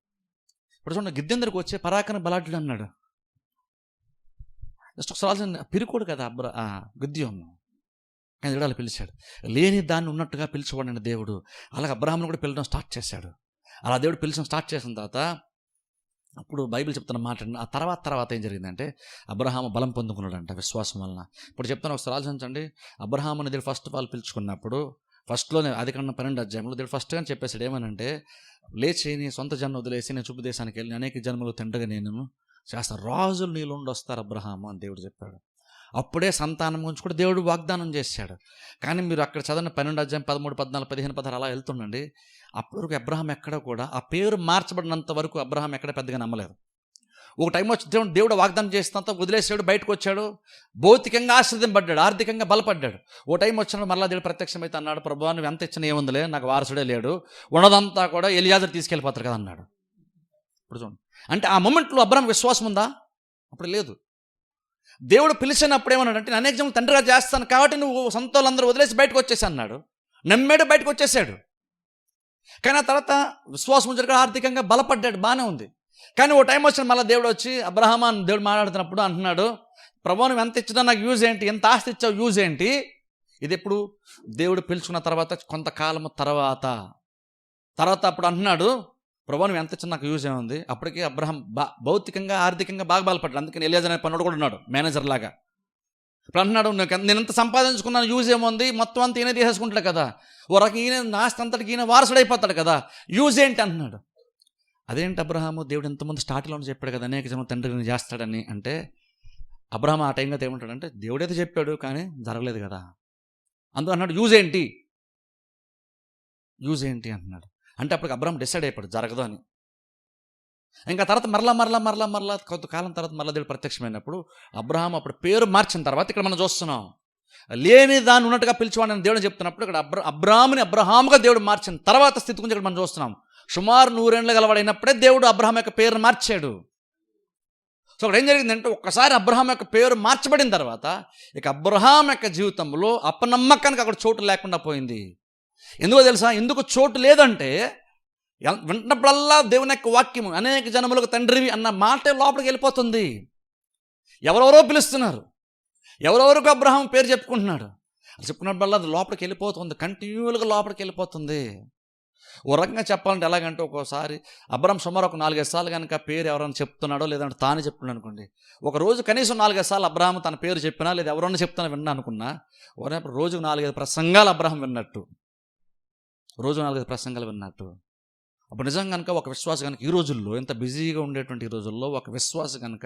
ఇప్పుడు చూడండి, గిద్దెం దగ్గరకు వచ్చే పరాక్రమ బలాఢ్యుడు అన్నాడు. జస్ట్ ఒకసారి పిరుకోడు కదా గిద్యోను, కానీ దేవుడు అలా పిలిచాడు. లేని దాన్ని ఉన్నట్టుగా పిలిచేవాడిన దేవుడు. అలాగే అబ్రహామును కూడా పిలవడం స్టార్ట్ చేశాడు. అలా దేవుడు పిలిచడం స్టార్ట్ చేసిన తర్వాత అప్పుడు బైబిల్ చెప్తున్న మాట, ఆ తర్వాత ఏం జరిగిందంటే అబ్రహాము బలం పొందుకున్నాడంట విశ్వాసం వలన. ఇప్పుడు చెప్తాను, ఒకసారి ఆలోచించండి. అబ్రహాముని దేవుడు ఫస్ట్ ఆఫ్ ఆల్ పిలుచుకున్నప్పుడు ఫస్ట్లోనే ఆదికాండం 12 అధ్యాయంలో దేవుడు ఫస్ట్గా చెప్పేసాడు ఏమనంటే, లేచి నీ సొంత జన్మ వదిలేసి నేను చూపు దేశానికి వెళ్ళి అనేక జన్మలు తండ్రిగా నేను చేస్తాను, రాజులు నీళ్ళు వస్తారు అబ్రహాము అని దేవుడు చెప్పాడు. అప్పుడే సంతానం గురించి కూడా దేవుడు వాగ్దానం చేశాడు. కానీ మీరు అక్కడ చదివిన 12 అధ్యాయం 13, 14, 15, 16 అలా వెళ్తుండండి. అప్పటివరకు అబ్రహాం ఎక్కడ కూడా ఆ పేరు మార్చబడినంత వరకు అబ్రహాం ఎక్కడ పెద్దగా నమ్మలేదు. ఒక టైం వచ్చి దేవుడు వాగ్దానం చేసినంత వదిలేసాడు, బయటకు వచ్చాడు, భౌతికంగా ఆశ్రదింపడ్డాడు, ఆర్థికంగా బలపడ్డాడు. ఓ టైం వచ్చినప్పుడు మరలా దేవుడు ప్రత్యక్షమైతే అన్నాడు, ప్రభువా నువ్వు ఎంత ఇచ్చినా ఏముందిలే, నాకు వారసుడే లేడు, ఉన్నదంతా కూడా ఎలియాజరు తీసుకెళ్ళిపోతారు కదా అన్నాడు. ఇప్పుడు చూడండి, అంటే ఆ మూమెంట్లో అబ్రహాం విశ్వాసం ఉందా? అప్పుడు లేదు. దేవుడు పిలిచినప్పుడు ఏమన్నాడంటే, అనేక జన్మలు తండ్రిగా చేస్తాను కాబట్టి నువ్వు సొంత వాళ్ళందరూ వదిలేసి బయటకు వచ్చేసి అన్నాడు. నమ్మాడు, బయటకు వచ్చేసాడు. కానీ ఆ తర్వాత విశ్వాసం జరిగి ఆర్థికంగా బలపడ్డాడు, బాగానే ఉంది. కానీ ఓ టైం వచ్చిన మళ్ళీ దేవుడు వచ్చి అబ్రహాం అని దేవుడు మాట్లాడుతున్నప్పుడు అంటున్నాడు, ప్రభువా నువ్వు ఎంత ఇచ్చినా నాకు యూజ్ ఏంటి, ఎంత ఆస్తి ఇచ్చావు యూజ్ ఏంటి? ఇది ఎప్పుడు దేవుడు పిలుచుకున్న తర్వాత కొంతకాలం తర్వాత అప్పుడు అంటున్నాడు, ప్రభువా నువ్వు ఎంత ఇచ్చినా నాకు యూజ్ ఏముంది? అప్పటికి అబ్రహాం భౌతికంగా ఆర్థికంగా బాగా బలపడ్డాడు. అందుకని ఎలియాజర్ అనే పనుడు కూడా ఉన్నాడు, మేనేజర్ లాగా. ఇప్పుడు అంటున్నాడు, నేను ఎంత సంపాదించుకున్నాను యూజ్ ఏముంది, మొత్తం అంతా ఈయన తీసేసుకుంటాడు కదా, ఓ రకం ఈయన నాస్తి అంతటికి ఈయన వారసుడైపోతాడు కదా, యూజ్ ఏంటి అంటున్నాడు. అదేంటి అబ్రహాము, దేవుడు ఎంతమంది స్టార్టింగ్లో చెప్పాడు కదా అనేక జన్మ తండ్రిని చేస్తాడని. అంటే అబ్రహాం ఆ టైంలో ఏమంటాడంటే, దేవుడైతే చెప్పాడు కానీ జరగలేదు కదా, అందుకు అన్నాడు యూజ్ ఏంటి అంటున్నాడు. అంటే అప్పటికి అబ్రహాం డిసైడ్ అయిపోయాడు జరగదు అని. ఇంకా తర్వాత మరలా కొంతకాలం తర్వాత మరలా దేవుడు ప్రత్యక్షమైనప్పుడు అబ్రహాం అప్పుడు పేరు మార్చిన తర్వాత ఇక్కడ మనం చూస్తున్నాం, లేని దాన్ని ఉన్నట్టుగా పిలిచేవాడిని దేవుడు చెప్తున్నప్పుడు ఇక్కడ అబ్రహాముని అబ్రహాముగా దేవుడు మార్చిన తర్వాత స్థితి గురించి ఇక్కడ మనం చూస్తున్నాం. సుమారు 100 ఏళ్ళు గలవాడైనప్పుడే దేవుడు అబ్రహాం యొక్క పేరును మార్చాడు. సో అక్కడ ఏం జరిగిందంటే, ఒక్కసారి అబ్రహాం యొక్క పేరు మార్చబడిన తర్వాత ఇక అబ్రహాం యొక్క జీవితంలో అపనమ్మకానికి అక్కడ చోటు లేకుండా పోయింది. ఎందుకో తెలుసా? ఎందుకు చోటు లేదంటే, వింటున్నప్పుడల్లా దేవుని యొక్క వాక్యము అనేక జనములకు తండ్రివి అన్న మాట లోపలికి వెళ్ళిపోతుంది. ఎవరెవరో పిలుస్తున్నారు, ఎవరెవరికి అబ్రహాం పేరు చెప్పుకుంటున్నాడు, అది చెప్పుకున్నప్పుడల్లా అది లోపలికి వెళ్ళిపోతుంది, కంటిన్యూలుగా లోపలికి వెళ్ళిపోతుంది. ఓ రకంగా చెప్పాలంటే ఎలాగంటే, ఒక్కోసారి అబ్రహాం సుమారు ఒక 4-5 సార్లు కనుక పేరు ఎవరైనా చెప్తున్నాడో లేదంటే తానే చెప్తున్నాడు అనుకోండి, ఒక రోజు కనీసం 4-5 సార్లు అబ్రహాం తన పేరు చెప్పినా లేదా ఎవరన్నా చెప్తున్నా విన్నా అనుకున్నా, రోజుకు 4-5 ప్రసంగాలు అబ్రహాం విన్నట్టు, అప్పుడు నిజంగా కనుక ఒక విశ్వాస కనుక ఈ రోజుల్లో ఇంత బిజీగా ఉండేటువంటి ఈ రోజుల్లో ఒక విశ్వాస కనుక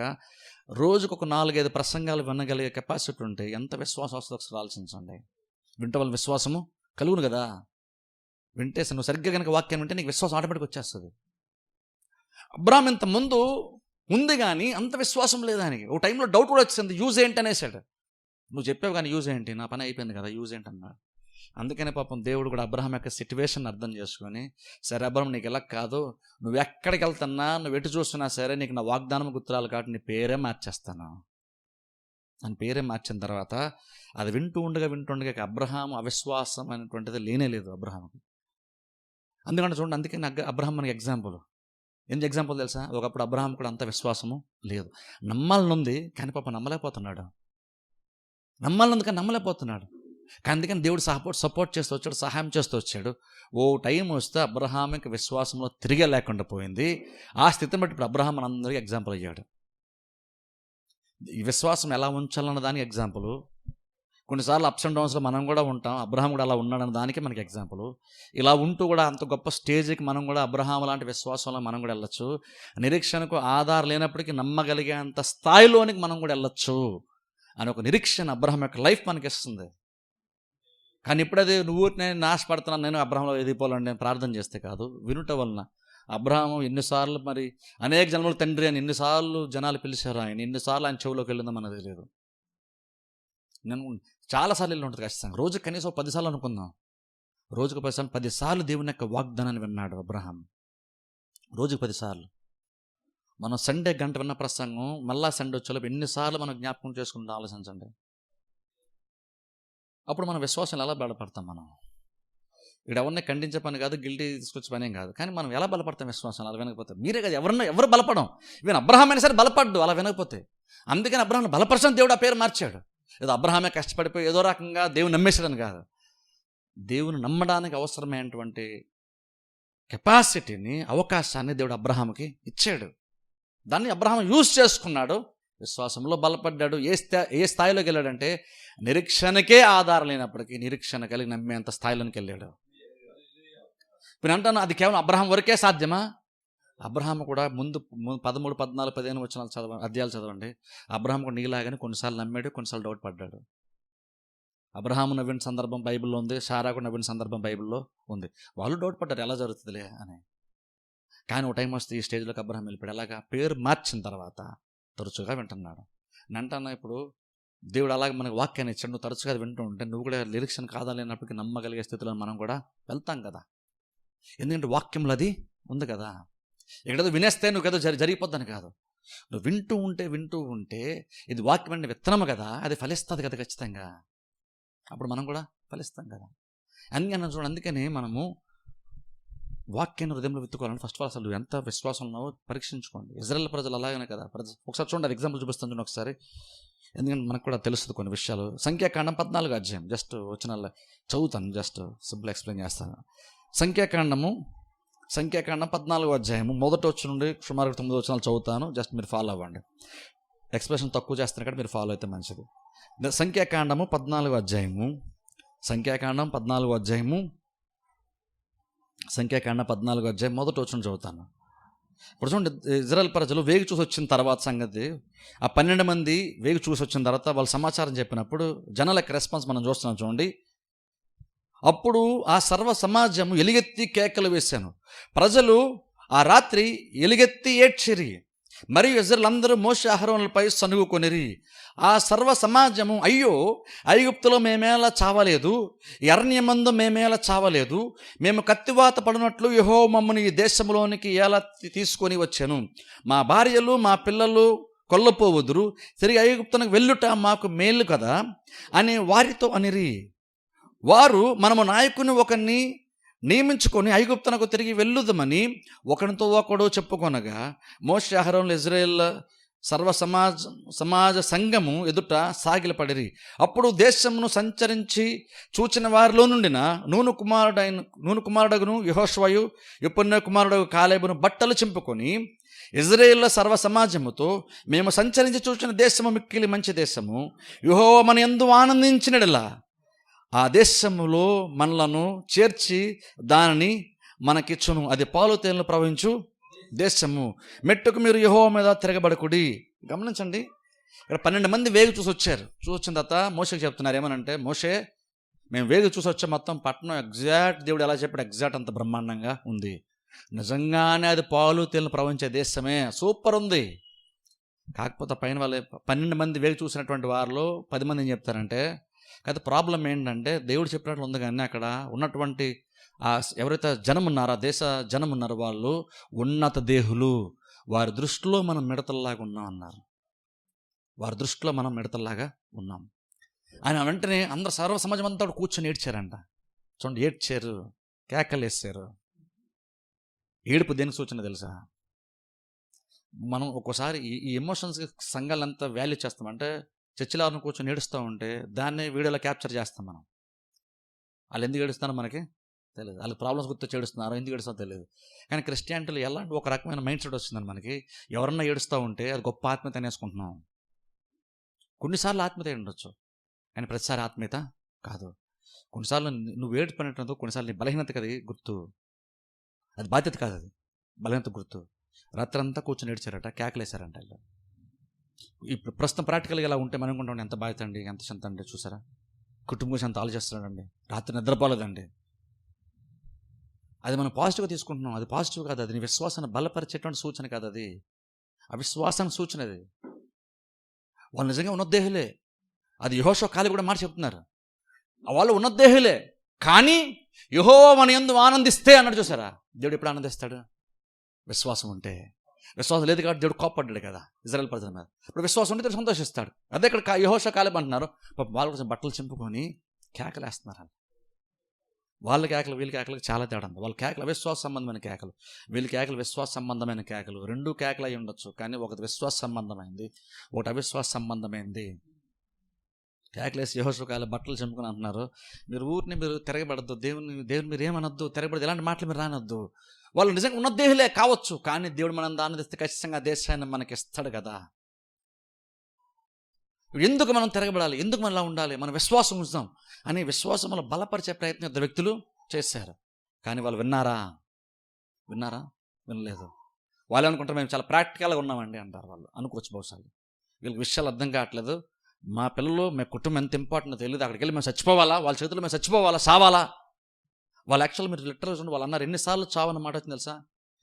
రోజుకు ఒక 4-5 ప్రసంగాలు వినగలిగే కెపాసిటీ ఉంటే ఎంత విశ్వాసం వస్తుందో ఒకసారి ఆలోచించండి. వింటే వాళ్ళ విశ్వాసము కలుగును కదా. వింటే నువ్వు సరిగ్గా కనుక వాక్యం వింటే నీకు విశ్వాసం ఆటోమేటిక్గా వచ్చేస్తుంది. అబ్రహాం ఇంత ముందు ఉంది కానీ అంత విశ్వాసం లేదు ఆయనకి. ఓ టైంలో డౌట్ కూడా వచ్చింది, యూజ్ ఏంటి అనేసాడు. నువ్వు చెప్పావు కానీ యూజ్ ఏంటి, నా పని అయిపోయింది కదా, యూజ్ ఏంటి అన్నాడు. అందుకనే పాపం దేవుడు కూడా అబ్రహాం యొక్క సిట్యువేషన్ అర్థం చేసుకొని, సరే అబ్రహాం నీకు ఎలా కాదు, నువ్వు ఎక్కడికి వెళ్తున్నా, నువ్వు ఎటు చూస్తున్నా సరే నీకు నా వాగ్దానం గుర్తురాలి కాబట్టి నీ పేరే మార్చేస్తాను అని పేరే మార్చిన తర్వాత అది వింటూ ఉండగా అబ్రహాం అవిశ్వాసం అనేటువంటిది లేనే లేదు అబ్రహాంకి. అందుకని చూడండి, అందుకే అబ్రహాం మనకి ఎగ్జాంపుల్. ఎందుకు ఎగ్జాంపుల్ తెలుసా? ఒకప్పుడు అబ్రహాం కూడా అంత విశ్వాసము లేదు. నమ్మాలనుంది కానీ పాప నమ్మలేకపోతున్నాడు. నమ్మాలనుంది కానీ నమ్మలేకపోతున్నాడు. కానీ అందుకని దేవుడు సపోర్ట్ చేస్తూ వచ్చాడు, సహాయం చేస్తూ వచ్చాడు. ఓ టైం వస్తే అబ్రహాంకి విశ్వాసంలో తిరిగే లేకుండా పోయింది. ఆ స్థితిని బట్టి ఇప్పుడు అబ్రహాం మనందరికీ ఎగ్జాంపుల్ అయ్యాడు. ఈ విశ్వాసం ఎలా ఉంచాలన్న దానికి ఎగ్జాంపుల్. కొన్నిసార్లు అప్స్ అండ్ డౌన్స్లో మనం కూడా ఉంటాం. అబ్రహాం కూడా అలా ఉన్నాడన్న దానికి మనకి ఎగ్జాంపుల్. ఇలా ఉంటూ కూడా అంత గొప్ప స్టేజ్కి మనం కూడా అబ్రహాం లాంటి విశ్వాసంలో మనం కూడా వెళ్ళొచ్చు. నిరీక్షణకు ఆధారం లేనప్పటికీ నమ్మగలిగే అంత స్థాయిలోనికి మనం కూడా వెళ్ళొచ్చు అని ఒక నిరీక్షణ అబ్రహాం యొక్క లైఫ్ మనకి ఇస్తుంది. కానీ ఇప్పుడది నేను నాశపడుతున్నాను, నేను అబ్రహాంలో ఎదిగిపోవాలని నేను ప్రార్థన చేస్తే కాదు, వినుట వలన. అబ్రహాము ఎన్నిసార్లు మరి అనేక జన్మల తండ్రి అని ఎన్నిసార్లు జనాలు పిలిచారు ఆయన, ఎన్నిసార్లు ఆయన చెవులోకి వెళ్ళిందో మనకు తెలియదు. నేను చాలాసార్లు వెళ్ళి ఉంటుంది ఖచ్చితంగా. రోజుకి కనీసం 10 సార్లు అనుకుందాం. రోజుకు 10 సార్లు దేవుని యొక్క వాగ్దానాన్ని విన్నాడు అబ్రహాం. రోజుకు 10 సార్లు. మనం సండే గంట విన్న ప్రసంగం మళ్ళా సండే వచ్చేలోపు ఎన్నిసార్లు మనం జ్ఞాపకం చేసుకుంటాం ఆలోచించండి. అప్పుడు మన విశ్వాసం ఎలా బలపడతాం? మనం ఇక్కడ ఎవరిని ఖండించే పని కాదు, గిల్టీ తీసుకొచ్చే పని ఏం కాదు. కానీ మనం ఎలా బలపడతాం విశ్వాసం అలా వినకపోతే? మీరే కదా, ఎవరు బలపడం. ఈవెన్ అబ్రహాం అయినా సరే బలపడ్డు అలా వినకపోతే. అందుకని అబ్రహాం బలపరచని దేవుడు ఆ పేరు మార్చాడు. ఏదో అబ్రహామే కష్టపడిపోయి ఏదో రకంగా దేవుని నమ్మేశాడని కాదు. దేవుని నమ్మడానికి అవసరమైనటువంటి కెపాసిటీని, అవకాశాన్ని దేవుడు అబ్రహాంకి ఇచ్చాడు. దాన్ని అబ్రహాం యూజ్ చేసుకున్నాడు, విశ్వాసంలో బలపడ్డాడు. ఏ స్థాయిలోకి వెళ్ళాడంటే నిరీక్షణకే ఆధారం లేనప్పటికీ నిరీక్షణ కలిగి నమ్మేంత స్థాయిలోకి వెళ్ళాడు. ఇప్పుడు అంటాను, అది కేవలం అబ్రహాం వరకే సాధ్యమా? అబ్రహాం కూడా ముందు 13, 14, 15 వచనాలు అధ్యాయాలు చదవండి. అబ్రహాం కూడా నీలాగానే కొన్నిసార్లు నమ్మాడు, కొన్నిసార్లు డౌట్ పడ్డాడు. అబ్రహాము నవ్విన సందర్భం బైబిల్లో ఉంది, సారాకు నవ్విన సందర్భం బైబిల్లో ఉంది. వాళ్ళు డౌట్ పడ్డారు, ఎలా జరుగుతుందిలే అని. కానీ ఒక టైం వస్తే ఈ స్టేజ్లోకి అబ్రహాం వెళ్ళిపోయాడు. అలాగా పేరు మార్చిన తర్వాత తరచుగా వింటున్నాడు. అంటాను ఇప్పుడు దేవుడు అలాగే మనకు వాక్యాన్ని ఇచ్చాడు, నువ్వు తరచుగా వింటూ ఉంటే నువ్వు కూడా నిరీక్షణ కాదాలేనప్పటికీ నమ్మగలిగే స్థితిలో మనం కూడా వెళ్తాం కదా. ఎందుకంటే వాక్యంలో అది ఉంది కదా. ఎక్కడో వినేస్తే నువ్వు ఏదో జరిగిపోద్దని కాదు. నువ్వు వింటూ ఉంటే ఇది వాక్యం అంటే విత్తనము కదా, అది ఫలిస్తుంది కదా ఖచ్చితంగా. అప్పుడు మనం కూడా ఫలిస్తాం కదా. అందుకని మనము వాక్యాన్ని హృదయంలో విత్తుకోవాలని ఫస్ట్ ఆఫ్ ఆల్ అసలు ఎంత విశ్వాసం ఉన్నావో పరీక్షించుకోండి. ఇజ్రాయెల్ ప్రజలు అలాగనే కదా. ఒకసారి చూడండి, అది ఎగ్జాంపుల్ చూపిస్తాను చూడండి ఒకసారి, ఎందుకంటే మనకు కూడా తెలుస్తుంది కొన్ని విషయాలు. సంఖ్యాకాండం 14వ అధ్యాయం జస్ట్ వచ్చిన చదువుతాను, జస్ట్ సింపుల్ ఎక్స్ప్లెయిన్ చేస్తాను. సంఖ్యాకాండం 14వ అధ్యాయము మొదటి వచ్చి నుండి సుమారు 9 వచనాలు చదువుతాను, జస్ట్ మీరు ఫాలో అవ్వండి. ఎక్స్ప్రెషన్ తక్కువ చేస్తున్నారు కాబట్టి మీరు ఫాలో అయితే మంచిది. సంఖ్యాకాండము 14వ అధ్యాయము, సంఖ్యాకాండం 14వ అధ్యాయం మొదటి వచ్చిన చదువుతాను. ఇప్పుడు చూడండి, ఇజ్రాయెల్ ప్రజలు వేగి చూసి వచ్చిన తర్వాత సంగతి, ఆ 12 మంది వేగి చూసి వచ్చిన తర్వాత వాళ్ళు సమాచారం చెప్పినప్పుడు జనాల యొక్క రెస్పాన్స్ మనం చూస్తున్నాం చూడండి. అప్పుడు ఆ సర్వ సమాజము ఎలుగెత్తి కేకలు వేశాను, ప్రజలు ఆ రాత్రి ఎలుగెత్తి ఏడ్చిరి, మరియు ఇజ్రాయేలులందరూ మోషే అహరోనులపై సనుగుకొనిరి. ఆ సర్వ సమాజము, అయ్యో ఐగుప్తులో మేమేలా చావలేదు, అరణ్యమందు మేమేలా చావలేదు, మేము కత్తివాత పడినట్లు యెహోవా మమ్మల్ని ఈ దేశంలోనికి ఎలా తీసుకొని వచ్చాను, మా భార్యలు మా పిల్లలు కొల్లపోవుదురు, తిరిగి ఐగుప్తునకు వెళ్ళుట మాకు మేలు కదా అని వారితో అనిరి. వారు మనము నాయకుని ఒకరిని నియమించుకొని ఐగుప్తునకు తిరిగి వెళ్ళుదమని ఒకరితో ఒకడు చెప్పుకొనగా మోషే అహరోనులు ఇజ్రాయేల్ సర్వ సమాజ సంఘము ఎదుట సాగిలపడిరి. అప్పుడు దేశమును సంచరించి చూచిన వారిలో నుండిన నూను కుమారుడగును యెహోషువయు యెఫున్నె కుమారుడు కాలేబును బట్టలు చింపుకొని ఇజ్రాయేల్ సర్వ సమాజముతో, మేము సంచరించి చూసిన దేశము మిక్కిలి మంచి దేశము, యెహోవా మన యందు ఆనందించినడలా ఆ దేశములో మనలను చేర్చి దానిని మనకిచ్చును, అది పాలు తేనెలు ప్రవహించు దేశము, మెట్టుకు మీరు యెహోవా మీద తిరగబడకుడి. గమనించండి, ఇక్కడ 12 మంది వేగు చూసి వచ్చారు. చూసిన తర్వాత మోషేకి చెప్తున్నారు ఏమనంటే, మోషే మేము వేగు చూసి వచ్చే మొత్తం పట్టణం ఎగ్జాక్ట్ దేవుడు ఎలా చెప్పాడు, ఎగ్జాక్ట్ అంత బ్రహ్మాండంగా ఉంది, నిజంగానే అది పాలు తేనెలు ప్రవహించే దేశమే, సూపర్ ఉంది. కాకపోతే పైన వాళ్ళే 12 మంది వేగు చూసినటువంటి వారిలో 10 మంది ఏం చెప్తారంటే, అయితే ప్రాబ్లం ఏంటంటే దేవుడు చెప్పినట్లు ఉంది కానీ అక్కడ ఉన్నటువంటి ఎవరైతే జనం ఉన్నారో, ఆ దేశ జనం ఉన్నారో వాళ్ళు ఉన్నత దేహులు, వారి దృష్టిలో మనం మిడతల్లాగా ఉన్నాం అన్నారు. వారి దృష్టిలో మనం మిడతల్లాగా ఉన్నాం ఆయన వెంటనే అందరు సర్వ సమాజం అంతా కూర్చొని ఏడ్చారంట. చూడండి, ఏడ్చారు, కేకలు వేసారు. ఏడుపు దేనికి సూచన తెలుసా? మనం ఒక్కోసారి ఈ ఎమోషన్స్కి సంఘాలు ఎంత వాల్యూ చేస్తామంటే, చర్చిలో కూర్చొని ఏడుస్తూ ఉంటే దాన్ని వీడియోలో క్యాప్చర్ చేస్తాం మనం. వాళ్ళు ఎందుకు ఏడుస్తున్నారో మనకి తెలియదు, వాళ్ళకి ప్రాబ్లమ్స్ గుర్తొచ్చి ఏడుస్తున్నారో ఎందుకు ఏడుస్తారో తెలియదు. కానీ క్రిస్టియానిటీలో ఎలాంటి ఒక రకమైన మైండ్ సెట్ వస్తుందని మనకి, ఎవరన్నా ఏడుస్తూ ఉంటే అది గొప్ప ఆత్మీయత అనేసుకుంటున్నాం. కొన్నిసార్లు ఆత్మీయత ఉండొచ్చు, కానీ ప్రతిసారి ఆత్మీయత కాదు. కొన్నిసార్లు నువ్వు ఏడుపుకునేటప్పుడు కొన్నిసార్లు నీ బలహీనత కదా గుర్తు, అది బాధ్యత కాదు, అది బలహీనత గుర్తు. రాత్రంతా కూర్చొని ఏడ్చారట, కేకలేశారంట. ఇప్పుడు ప్రస్తుతం ప్రాక్టికల్గా ఇలా ఉంటే మనం అనుకుంటాం ఎంత బాధ్యత అండి, ఎంత చింత అండి. చూసారా, కుటుంబం గురించి అంత ఆలోచిస్తున్నాడండి, రాత్రి నిద్రపోలేదండి. అది మనం పాజిటివ్గా తీసుకుంటున్నాం, అది పాజిటివ్ కాదు, అది నీ విశ్వాసాన్ని బలపరిచేటువంటి సూచన కాదు, అది అవిశ్వాసానికి సూచన. అది వాళ్ళు నిజంగా ఉన్నదేహులే, అది యెహోషువ కాలి కూడా మాట చెప్తున్నారు, వాళ్ళు ఉన్నదేహులే, కానీ యెహోవా మన యందు ఆనందిస్తే అన్నాడు. చూసారా, దేవుడు ఎప్పుడు ఆనందిస్తాడు? విశ్వాసం ఉంటే. విశ్వాసం లేదు కాబట్టి దేవుడు కోప్పడ్డాడు కదా ఇజ్రాయెల్ ప్రజల మీద. ఇప్పుడు విశ్వాసం ఉంటే దేవుడు సంతోషిస్తాడు. అదే ఇక్కడ యెహోషువ కాలేబ్ అంటున్నారు, వాళ్ళ కోసం బట్టలు చింపుకొని కేకలేస్తున్నారు. వాళ్ళ కేకలు వీళ్ళ కేకలకు చాలా తేడా ఉంది. వాళ్ళ కేకలు అవిశ్వాస సంబంధమైన కేకలు, వీళ్ళ కేకలు విశ్వాస సంబంధమైన కేకలు. రెండు కేకలు అయి ఉండొచ్చు, కానీ ఒకటి విశ్వాస సంబంధమైంది, ఒకటి అవిశ్వాస సంబంధమైంది. కేకలేసి యెహోషువ కాలేబ్ బట్టలు చింపుకొని అంటున్నారు, మీరు ఊరిని మీరు తిరగబడద్దు, దేవుని మీరు ఏమనొద్దు, తిరగబడద్దు, ఎలాంటి మాటలు మీరు రానొద్దు. వాళ్ళు నిజంగా ఉన్నదేహులే కావచ్చు, కానీ దేవుడు మనం ఆనందిస్తే ఖచ్చితంగా దేశాన్ని మనకి ఇస్తాడు కదా. ఎందుకు మనం తిరగబడాలి, ఎందుకు మనం ఇలా ఉండాలి, మన విశ్వాసం ఉంచుదాం అని విశ్వాసంలో బలపరిచే ప్రయత్నం ఇద్దరు వ్యక్తులు చేశారు. కానీ వాళ్ళు విన్నారా? వినలేదు. వాళ్ళు అనుకుంటారు మేము చాలా ప్రాక్టికల్గా ఉన్నామండి అంటారు. వాళ్ళు అనుకోవచ్చు బహుశా, వీళ్ళకి విషయాలు అర్థం కావట్లేదు. మా పిల్లలు, మా కుటుంబం ఎంత ఇంపార్టెంట్ తెలియదు, అక్కడికి వెళ్ళి మేము చచ్చిపోవాలా, వాళ్ళ చేతుల్లో మేము చచ్చిపోవాలా, సావాలా. వాళ్ళు యాక్చువల్ మీరు లిటరల్ చూడండి, వాళ్ళు అన్నారు ఎన్నిసార్లు చావన్న మాట వచ్చింది తెలుసా?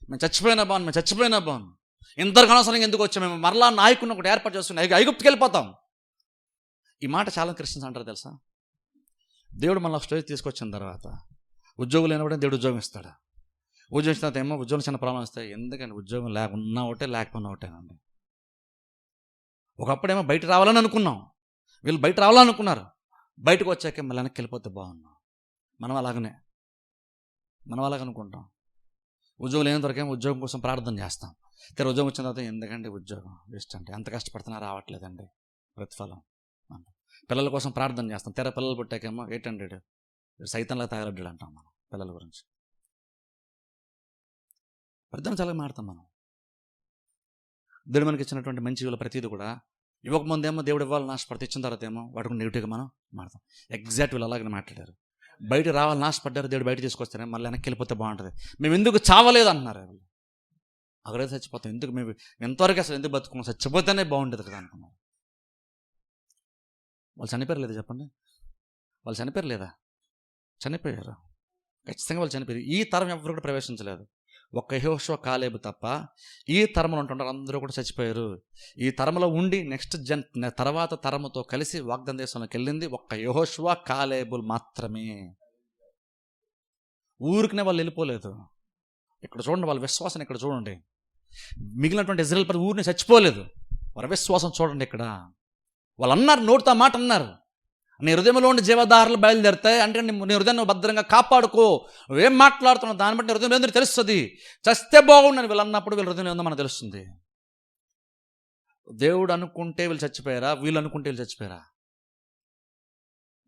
మేము చచ్చిపోయినా బాగుంది, ఇంతకు అనవసరంగా ఎందుకు వచ్చాం, మేము మరలా నాయకుడిని ఒకటి ఏర్పాటు చేసుకుని ఐగుప్తుకి వెళ్ళిపోతాం. ఈ మాట చాలా క్రిస్టియన్స్ అంటారు తెలుసా. దేవుడు మన స్టేజ్ తీసుకొచ్చిన తర్వాత ఉద్యోగం లేనప్పుడే దేవుడు ఉద్యోగం ఇస్తాడు. ఉద్యోగం ఇచ్చిన తర్వాత ఏమో ఉద్యోగం చిన్న ప్రాబ్లం వస్తాయి. ఎందుకంటే ఉద్యోగం ఉన్నా ఒకటే లేకపోయినా ఒకటేనండి. ఒకప్పుడేమో బయట రావాలని అనుకున్నాం, వీళ్ళు బయట రావాలనుకున్నారు, బయటకు వచ్చాక మళ్ళీ వెనక్కి వెళ్ళిపోతే బాగున్నాం. మనం అలాగనే అనుకుంటాం. ఉద్యోగం లేని వరకేమో ఉద్యోగం కోసం ప్రార్థన చేస్తాం, ఉద్యోగం వచ్చిన తర్వాత ఎందుకంటే ఉద్యోగం వేస్ట్ అంటే అంత కష్టపడుతున్నా రావట్లేదండి ప్రతిఫలం. పిల్లల కోసం ప్రార్థన చేస్తాం, పిల్లలు పుట్టాకేమో 800 సైతంలా తయారడ్డాడు అంటాం మనం పిల్లల గురించి. ప్రార్థన చాలా మాడతాం మనం. దేవుడు మనకి ఇచ్చినటువంటి మంచి విలువ ప్రతిదీ కూడా ఇవ్వకముందేమో దేవుడు ఇవ్వాలని ఆశపడితే, ఇచ్చిన తర్వాత ఏమో వాటికి నెగిటివ్గా మనం మాడతాం. ఎగ్జాక్ట్ వీళ్ళు అలాగే మాట్లాడారు. బయట రావాలని ఆశపడ్డారు, దేవుడు బయట తీసుకొస్తారే మళ్ళీ వెనక్కి వెళ్ళిపోతే బాగుంటుంది. మేము ఎందుకు చావలేదు అంటున్నారు. అక్కడైతే చచ్చిపోతాం, ఎందుకు మేము ఎంతవరకు అసలు ఎందుకు బతుకున్నాం, చచ్చిపోతేనే బాగుంటుంది కదా అనుకున్నారు. వాళ్ళు చనిపోయారు లేదా చెప్పండి? వాళ్ళు చనిపోయారు లేదా? చనిపోయారు, ఖచ్చితంగా వాళ్ళు చనిపోయారు. ఈ తరం ఎవరు కూడా ప్రవేశించలేదు, ఒక్క యెహోషువ కాలేబు తప్ప. ఈ తరంలో ఉంటుంటారు అందరూ కూడా చచ్చిపోయారు. ఈ తరంలో ఉండి నెక్స్ట్ తర్వాత తరముతో కలిసి వాగ్దాన దేశంలోకి వెళ్ళింది ఒక్క యెహోషువ కాలేబులు మాత్రమే. ఊరికనే వాళ్ళు వెళ్ళిపోలేదు. ఇక్కడ చూడండి వాళ్ళ విశ్వాసం, ఇక్కడ చూడండి. మిగిలినటువంటి ఇజ్రాయెల్ ప్రజలు ఊరిని చచ్చిపోలేదు, వాళ్ళ విశ్వాసం చూడండి. ఇక్కడ వాళ్ళు అన్నారు, నోటితో మాట అన్నారు, నీ హృదయంలో ఉండి జీవధారలు బయలుదేరుతాయి అంటే నీ హృదయాన్ని భద్రంగా కాపాడుకో. నువ్వేం మాట్లాడుతున్నావు దాన్ని బట్టి నీ హృదయం ఏందో తెలుస్తుంది. చస్తే బాగుండని వీళ్ళు అన్నప్పుడు వీళ్ళ హృదయం ఏందో మనకు తెలుస్తుంది. దేవుడు అనుకుంటే వీళ్ళు చచ్చిపోయారా? వీళ్ళు అనుకుంటే వీళ్ళు చచ్చిపోయారా?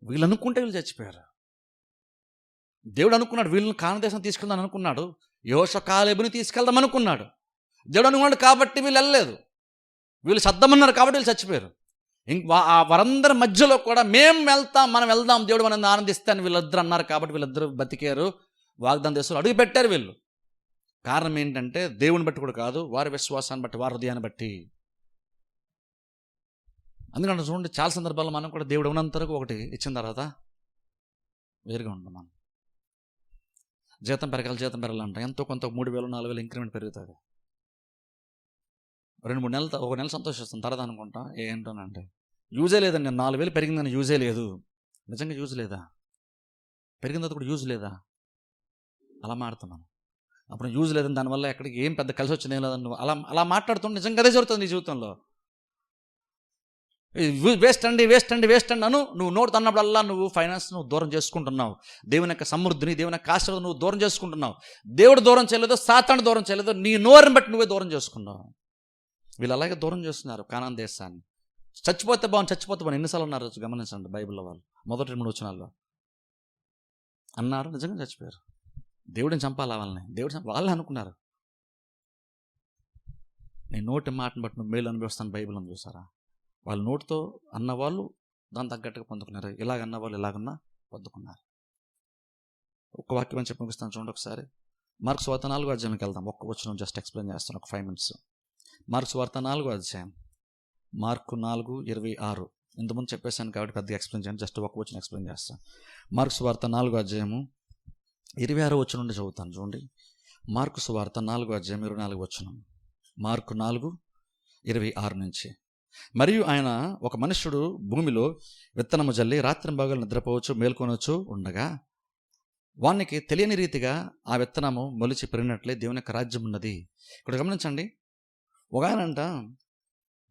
వీళ్ళు అనుకుంటే వీళ్ళు చచ్చిపోయారా? దేవుడు అనుకున్నాడు వీళ్ళని కానాను తీసుకెళ్దాం అనుకున్నాడు, యెహోషువ కాలేబుని తీసుకెళ్దాం అనుకున్నాడు. దేవుడు అనుకున్నాడు కాబట్టి వీళ్ళు వెళ్ళలేదు, వీళ్ళు సద్దమన్నారు కాబట్టి వీళ్ళు చచ్చిపోయారు. వారందరి మధ్యలో కూడా మనం వెళ్దాం దేవుడు మనం ఆనందిస్తాను వీళ్ళిద్దరు అన్నారు కాబట్టి వీళ్ళిద్దరు బతికారు, వాగ్దాన దేశంలో అడుగు పెట్టారు వీళ్ళు. కారణం ఏంటంటే దేవుని బట్టి కూడా కాదు, వారి విశ్వాసాన్ని బట్టి, వారి హృదయాన్ని బట్టి. అందుకంటే చూడండి చాలా సందర్భాల్లో మనం కూడా దేవుడు ఉన్నంత వరకు ఒకటి ఇచ్చిన తర్వాత వేరుగా ఉంటాం. మనం జీతం పెరగాలంట, ఎంతో కొంత 3,000 4,000 ఇంక్రిమెంట్ పెరుగుతుంది. 2-3 నెలలు ఒక నెల సంతోషిస్తాం, తర్వాత అనుకుంటా ఏంటోనంటే యూజే లేదండి, 4,000 పెరిగిందని యూజే లేదు. నిజంగా యూజ్ లేదా? పెరిగిన తర్వాత కూడా యూజ్ లేదా? అలా మాడుతున్నాను. అప్పుడు యూజ్ లేదని దానివల్ల ఎక్కడికి ఏం పెద్ద కలిసి వచ్చింది ఏం లేదని అలా మాట్లాడుతుంటే నిజంగా అదే జరుగుతుంది నీ జీవితంలో. వేస్ట్ అండి వేస్ట్ అండి వేస్ట్ అండి అను. నువ్వు నోటు తన్నప్పుడల్లా నువ్వు ఫైనాన్స్ నువ్వు దూరం చేసుకుంటున్నావు. దేవుని యొక్క సమృద్ధిని, దేవుని యొక్క ఆశీర్వాదం నువ్వు దూరం చేసుకుంటున్నావు. దేవుడు దూరం చేయలేదు, సాతాను దూరం చేయలేదు, నీ నోరుని బట్టి నువ్వే దూరం చేసుకున్నావు. వీళ్ళు అలాగే దూరం చేస్తున్నారు కానాన్ దేశాన్ని. చచ్చిపోతే బాగుంది ఎన్నిసార్లు ఉన్నారు గమనించండి బైబిల్లో. వాళ్ళు మొదటి 3 వచనాల్లో అన్నారు, నిజంగా చచ్చిపోయారు. దేవుడిని చంపాలా వాళ్ళని? వాళ్ళే అనుకున్నారు. నీ నోటి మాటను బట్టి నువ్వు మేలు అనుభవిస్తాను బైబిల్ అని చూసారా? వాళ్ళ నోటితో అన్నవాళ్ళు దాని తగ్గట్టుగా పొందుకున్నారు, ఇలాగన్న వాళ్ళు ఇలాగన్నా పొందుకున్నారు. ఒక్క వాక్యం అని చెప్పి ముగిస్తాను చూడండి ఒకసారి. మార్క్స్ వార్త 4వ అధ్యాయంకి వెళ్దాం. ఒక్క వచనం జస్ట్ ఎక్స్ప్లెయిన్ చేస్తాను, ఒక 5 minutes. మార్క్స్ వార్త 4వ అధ్యాయం, మార్కు 4:26. ఇంతకుముందు చెప్పేశాను కాబట్టి పెద్దగా ఎక్స్ప్లెయిన్ చేయండి, జస్ట్ ఒక్క వచనం ఎక్స్ప్లెయిన్ చేస్తాను. మార్క్స్ వార్త 4వ అధ్యాయము 26వ వచనం నుండి చదువుతాను చూడండి. మార్కు వార్త 4వ అధ్యాయం 24వ వచనం. మార్కు 4:26 నుంచి. మరియు ఆయన ఒక మనుష్యుడు భూమిలో విత్తనము జల్లి రాత్రింబగళ్ళు నిద్రపోవచ్చు మేల్కొనవచ్చు ఉండగా వానికి తెలియని రీతిగా ఆ విత్తనము మొలిచి పెరిగినట్లే దేవుని యొక్క రాజ్యం ఉన్నది. ఇక్కడ గమనించండి, ఒక ఆయనంట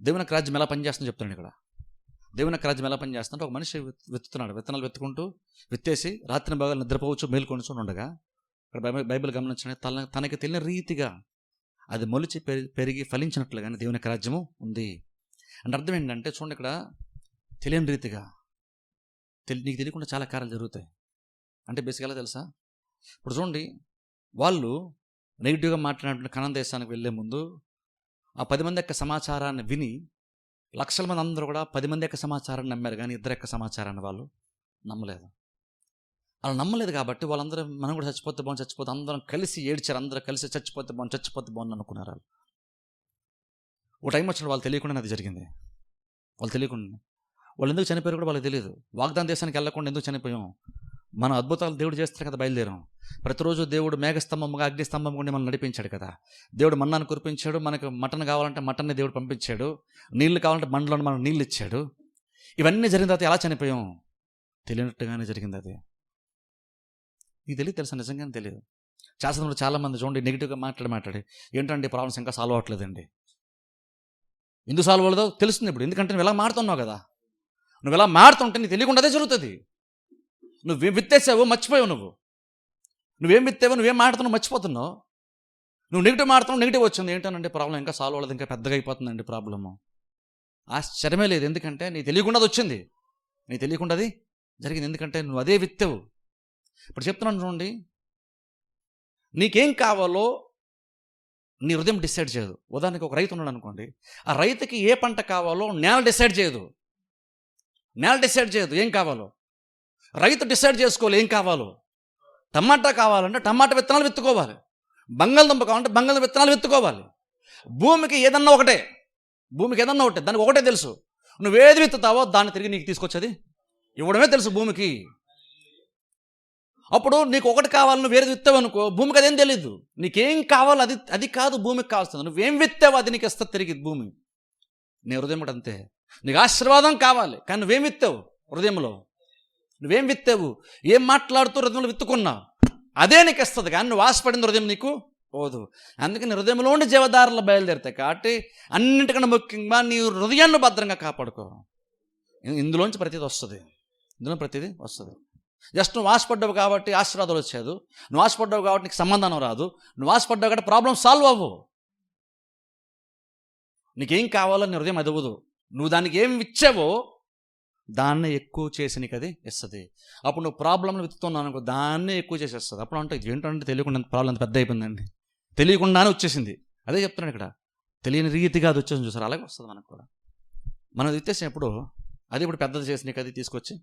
దేవుని యొక్క రాజ్యం ఎలా పనిచేస్తుందో చెప్తాడు ఇక్కడ. దేవుని యొక్క రాజ్యం ఎలా పనిచేస్తుంటే ఒక మనిషి విత్తుతున్నాడు, విత్తనాలు విత్తుకుంటూ విత్తేసి రాత్రింబగళ్ళు నిద్రపోవచ్చు మేల్కొనవచ్చు ఉండగా, ఇక్కడ బైబిల్ గమనించండి, తనకి తెలియని రీతిగా అది మొలిచి పెరిగి ఫలించినట్లుగానే దేవుని యొక్క రాజ్యము ఉంది. అంటే అర్థం ఏంటంటే చూడండి, ఇక్కడ తెలియని రీతిగా నీకు తెలియకుండా చాలా కార్యాలు జరుగుతాయి. అంటే బేసిక్గా తెలుసా, ఇప్పుడు చూడండి, వాళ్ళు నెగిటివ్గా మాట్లాడినటువంటి కనాన్ దేశానికి వెళ్ళే ముందు ఆ 10 మంది యొక్క సమాచారాన్ని విని లక్షల మంది అందరూ కూడా 10 మంది యొక్క సమాచారాన్ని నమ్మారు, కానీ 2 యొక్క సమాచారాన్ని వాళ్ళు నమ్మలేదు. వాళ్ళు నమ్మలేదు కాబట్టి వాళ్ళందరూ మనం కూడా చచ్చిపోతే అందరం కలిసి ఏడ్చారు. అందరూ కలిసి చచ్చిపోతే బాగుంది అనుకున్నారు. వాళ్ళు ఒక టైం వచ్చినప్పుడు వాళ్ళు తెలియకుండా అది జరిగింది. వాళ్ళు తెలియకుండా వాళ్ళు ఎందుకు చనిపోయారు కూడా వాళ్ళకి తెలియదు. వాగ్దాన దేశానికి వెళ్ళకుండా ఎందుకు చనిపోయాం? మన అద్భుతాలు దేవుడు చేస్తారు కదా, బయలుదేరాం. ప్రతిరోజు దేవుడు మేఘస్తంభంగా అగ్నిస్తంభం గుండి మనం నడిపించాడు కదా. దేవుడు మన్నాను కురిపించాడు, మనకు మటన్ కావాలంటే మటన్ని దేవుడు పంపించాడు, నీళ్లు కావాలంటే మండలోని మనకు నీళ్ళు ఇచ్చాడు. ఇవన్నీ జరిగిన తర్వాత ఎలా చనిపోయాం? తెలియనట్టుగానే జరిగింది. అది నీకు తెలియదు, తెలుసా? నిజంగానే తెలియదు. శాస్త్రంలో చాలామంది చూడండి నెగిటివ్గా మాట్లాడి ఏంటంటే ప్రాబ్లమ్స్ ఇంకా సాల్వ్ అవ్వట్లేదండి. ఎందుకు సాల్వ్ అవ్వలేదో తెలుస్తుంది ఇప్పుడు. ఎందుకంటే నువ్వు ఎలా మాడుతున్నావు కదా, నువ్వు ఎలా మాడుతుంటే నీకు తెలియకుండా అదే జరుగుతుంది. నువ్వేం విత్తేసావో మర్చిపోయావు. నువ్వేం విత్తావో నువ్వేం మాడుతున్నావు మర్చిపోతున్నావు. నువ్వు నెగిటివ్ మాడుతున్నావు, నెగిటివ్ వచ్చింది. ఏంటంటే ప్రాబ్లం ఇంకా సాల్వ్ అవ్వలేదు, ఇంకా పెద్దగా అయిపోతుందండి ప్రాబ్లము. ఆశ్చర్యమే లేదు, ఎందుకంటే నీకు తెలియకుండా అది వచ్చింది, నీకు తెలియకుండా అది జరిగింది. ఎందుకంటే నువ్వు అదే విత్తావు. ఇప్పుడు చెప్తున్నాను చూడండి, నీకేం కావాలో నీ హృదయం డిసైడ్ చేయదు. ఉదాహరణకి ఒక రైతు ఉన్నాడు అనుకోండి, ఆ రైతుకి ఏ పంట కావాలో నేల డిసైడ్ చేయదు. నేల డిసైడ్ చేయదు ఏం కావాలో, రైతు డిసైడ్ చేసుకోవాలి ఏం కావాలో. టమాటా కావాలంటే టమాటా విత్తనాలు విత్తుకోవాలి, బంగాళదుంప కావాలంటే బంగాళదుంప విత్తనాలు విత్తుకోవాలి. భూమికి ఏదన్నా ఒకటే, దానికి ఒకటే తెలుసు. నువ్వేది విత్తుతావో దాన్ని తిరిగి నీకు తీసుకొచ్చేది ఇవ్వడమే తెలుసు భూమికి. అప్పుడు నీకు ఒకటి కావాలి, నువ్వు వేరేది విత్తావు అనుకో, భూమికి అదేం తెలీదు. నీకేం కావాలో అది కాదు భూమికి కావాల్సింది. నువ్వేం విత్తావో అది నీకు ఇస్తుంది తిరిగి భూమి. నీ హృదయం కూడా అంతే. నీకు ఆశీర్వాదం కావాలి, కానీ నువ్వేం విత్తావు హృదయంలో? నువ్వేం విత్తావు, ఏం మాట్లాడుతూ హృదయంలో విత్తుకున్నావు అదే నీకు ఇస్తుంది, కానీ నువ్వు ఆశపడిన హృదయం నీకు పోదు. అందుకని హృదయంలో ఉండి జీవదారులు బయలుదేరుతాయి. కాబట్టి అన్నింటికన్నా ముఖ్యంగా నీ హృదయాన్ని భద్రంగా కాపాడుకో. ఇందులోంచి ప్రతిదీ వస్తుంది. జస్ట్ నువ్వు ఆశపడ్డావు కాబట్టి ఆశీర్వాదాలు వచ్చేది, నువ్వు ఆశపడ్డావు కాబట్టి నీకు సమాధానం రాదు, నువ్వు ఆశపడ్డావు కాబట్టి ప్రాబ్లం సాల్వ్ అవ్వవు. నీకేం కావాలో నీ హృదయం ఎదవదు. నువ్వు దానికి ఏం ఇచ్చావో దాన్నే ఎక్కువ చేసి నీకు అది ఇస్తుంది. అప్పుడు నువ్వు ప్రాబ్లంను విత్తుతున్నావు అనుకో, దాన్నే ఎక్కువ చేసేస్తుంది. అప్పుడు అంటే ఏంటంటే తెలియకుండా ప్రాబ్లం అంత పెద్ద అయిపోయిందండి, తెలియకుండానే వచ్చేసింది. అదే చెప్తున్నాను ఇక్కడ, తెలియని రీతిగా అది వచ్చేసింది. చూసారు, అలాగే వస్తుంది మనకు కూడా. మనం విత్తేసినప్పుడు అది ఇప్పుడు పెద్దది చేసి నీకు అది తీసుకొచ్చి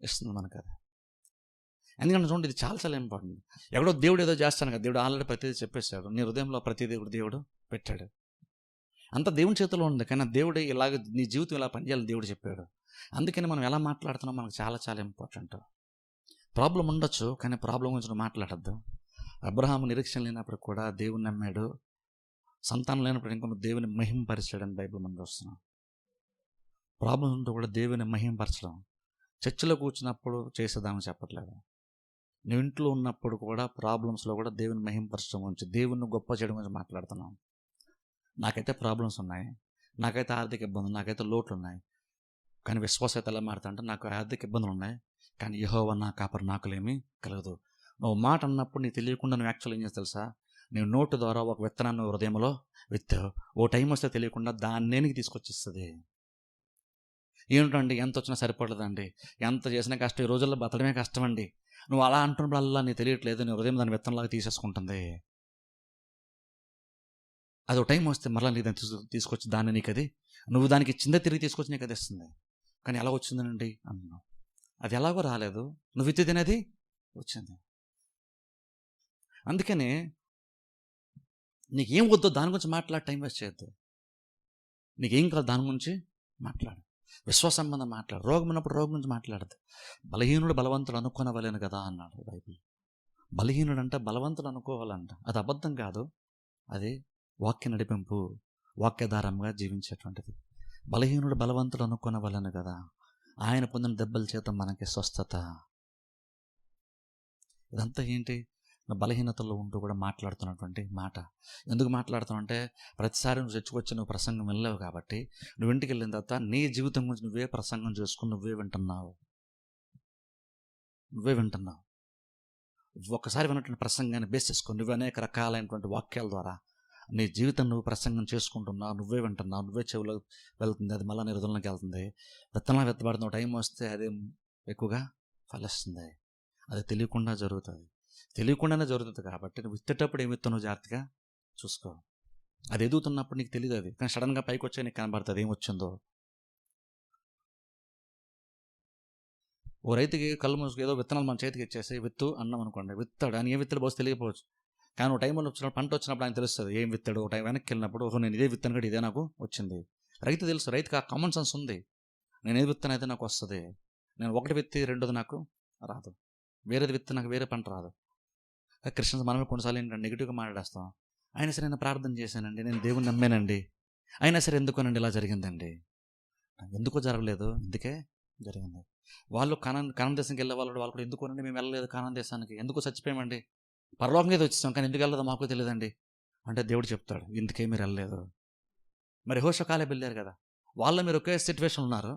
ఇస్తుంది మనకు అది. ఎందుకంటే చూడండి, ఇది చాలా ఇంపార్టెంట్. ఎక్కడో దేవుడు ఏదో చేస్తాను కదా, దేవుడు ఆల్రెడీ ప్రతిదీ చెప్పేశాడు. నీ హృదయంలో ప్రతి దేవుడు పెట్టాడు, అంత దేవుని చేతిలో ఉంది. కానీ దేవుడు ఇలాగ నీ జీవితం ఇలా పనిచేయాలని దేవుడు చెప్పాడు. అందుకని మనం ఎలా మాట్లాడుతున్నాం మనకు చాలా ఇంపార్టెంట్. ప్రాబ్లం ఉండొచ్చు, కానీ ప్రాబ్లం గురించి నువ్వు మాట్లాడద్దు. అబ్రహాము నిరీక్షణ లేనప్పుడు కూడా దేవుని నమ్మాడు, సంతానం లేనప్పుడు ఇంకా దేవుని మహింపరిచాడని బైబిల్ మనం చూస్తున్నాం. ప్రాబ్లం ఉంటూ కూడా దేవుని మహింపరచడం. చర్చిలో కూర్చున్నప్పుడు చేసేదామని చెప్పట్లేదు, నువ్వు ఇంట్లో ఉన్నప్పుడు కూడా ప్రాబ్లమ్స్లో కూడా దేవుని మహింపరచడం గురించి, దేవుని గొప్ప చేయడం గురించి మాట్లాడుతున్నాం. నాకైతే ప్రాబ్లమ్స్ ఉన్నాయి, నాకైతే ఆర్థిక ఇబ్బందులు, నాకైతే లోట్లు ఉన్నాయి. కానీ విశ్వాసత ఎలా మారుతా అంటే నాకు ఆర్థిక ఇబ్బందులు ఉన్నాయి, కానీ యెహోవా నా కాపరి నాకులేమీ కలగదు. నువ్వు మాట అన్నప్పుడు నీకు తెలియకుండా నువ్వు యాక్చువల్ ఏం చేస్తా తెలుసా? నేను నోటు ద్వారా ఒక విత్తనాన్ని హృదయంలో విత్తావు. ఓ టైం వస్తే తెలియకుండా దాన్నే నీకు తీసుకొచ్చిస్తుంది. ఏమిటండి ఎంత వచ్చినా సరిపడలేదండి, ఎంత చేసినా కష్టం, ఈ రోజుల్లో బతడమే కష్టం అండి. నువ్వు అలా అంటున్నప్పుడల్లా నీకు తెలియట్లేదు, నీ హృదయం దాని విత్తనంలాగా తీసేసుకుంటుంది. అది ఒక టైం వస్తే మరలా నీకు దాన్ని తీసుకొచ్చి దాన్ని నీకు అది నువ్వు దానికి ఇచ్చిందే తిరిగి తీసుకొచ్చి నీకు అది ఇస్తుంది. కానీ ఎలా వచ్చిందనండి అన్నావు. అది ఎలాగో రాలేదు, నువ్వు విత్తి తినేది వచ్చింది. అందుకనే నీకేం వద్దో దాని గురించి మాట్లాడి టైం వేస్ట్ చేయొద్దు. నీకేం కాదు దాని గురించి మాట్లాడు. విశ్వాస సంబంధం మాట్లాడు. రోగం ఉన్నప్పుడు రోగం గురించి మాట్లాడదు. బలహీనుడు బలవంతుడు అనుకోనవలేను కదా అన్నాడు బైబిల్. బలహీనుడు అంటే బలవంతుడు అనుకోవాలంట. అది అబద్ధం కాదు, అది వాక్య నడిపింపు, వాక్యాధారంగా జీవించేటువంటిది. బలహీనుడు బలవంతుడు అనుకోనవలేను కదా, ఆయన పొందిన దెబ్బల చేత మనకి స్వస్థత. ఇదంతా ఏంటి? నా బలహీనతల్లో ఉంటూ కూడా మాట్లాడుతున్నటువంటి మాట. ఎందుకు మాట్లాడుతావు అంటే ప్రతిసారి నువ్వు చర్చకొచ్చి నువ్వు ప్రసంగం వెళ్ళలేవు కాబట్టి, నువ్వు ఇంటికి వెళ్ళిన తర్వాత నీ జీవితం గురించి నువ్వే ప్రసంగం చేసుకుని నువ్వే వింటున్నావు. ఒక్కసారి విన్నటువంటి ప్రసంగాన్ని బేస్ చేసుకొని నువ్వు అనేక రకాలైనటువంటి వాక్యాల ద్వారా నీ జీవితం నువ్వు ప్రసంగం చేసుకుంటున్నావు, నువ్వే వింటున్నావు, నువ్వే చెవిలో వెళ్తుంది, అది మళ్ళీ నీ హృదయంలోకి వెళ్తుంది. విత్తనం విత్తబడుతున్న టైం వస్తే అది ఎక్కువగా ఫలిస్తుంది. అది తెలియకుండా జరుగుతుంది. తెలియకుండానే జరుగుతుంది కాబట్టి నువ్వు విత్తేటప్పుడు ఏమి విత్తనో జాగ్రత్తగా చూసుకో. అది ఎదుగుతున్నప్పుడు నీకు తెలియదు, అది కానీ సడన్గా పైకి వచ్చే నీకు కనబడుతుంది ఏం వచ్చిందో. ఓ రైతుకి కళ్ళు మూసుకు ఏదో విత్తనాలు మన చేతికి ఇచ్చేసి విత్తు అన్నాం అనుకోండి, విత్తాడు. ఆయన ఏ విత్తలు పోసి తెలియకపోవచ్చు, కానీ ఒక టైంలో వచ్చినప్పుడు పంట వచ్చినప్పుడు ఆయన తెలుస్తుంది ఏం విత్తాడు. ఒక టైం వెనక్కి వెళ్ళినప్పుడు ఓహో నేను ఇదే విత్తనం కూడా ఇదే నాకు వచ్చింది. రైతు తెలుసు, రైతుకి ఆ కామన్ సెన్స్ ఉంది. నేను ఏది విత్తనం అయితే నాకు వస్తుంది. నేను ఒకటి విత్తి రెండోది నాకు రాదు, వేరేది విత్తి నాకు వేరే పంట రాదు. క్రిస్టియన్స్ మనమే కొన్నిసార్లు ఏంటంటే నెగిటివ్గా మాట్లాడేస్తాం. అయినా సరే నేను ప్రార్థన చేశానండి, నేను దేవుని నమ్మానండి, అయినా సరే ఎందుకోనండి ఇలా జరిగిందండి. ఎందుకో జరగలేదు, ఇందుకే జరిగింది. వాళ్ళు కానాన్ దేశానికి వెళ్ళే వాళ్ళు కూడా ఎందుకోనండి మేము వెళ్ళలేదు కానాన్ దేశానికి, ఎందుకు చచ్చిపోయామండి, పరలోకం మీద వచ్చేసాం కానీ ఎందుకు వెళ్ళదో మాకు తెలియదండి అంటే దేవుడు చెప్తాడు ఇందుకే మీరు వెళ్ళలేదు. మరి యెహోషువ కాలేబు వెళ్ళారు కదా, వాళ్ళు మీరు ఒకే సిచ్యువేషన్ ఉన్నారు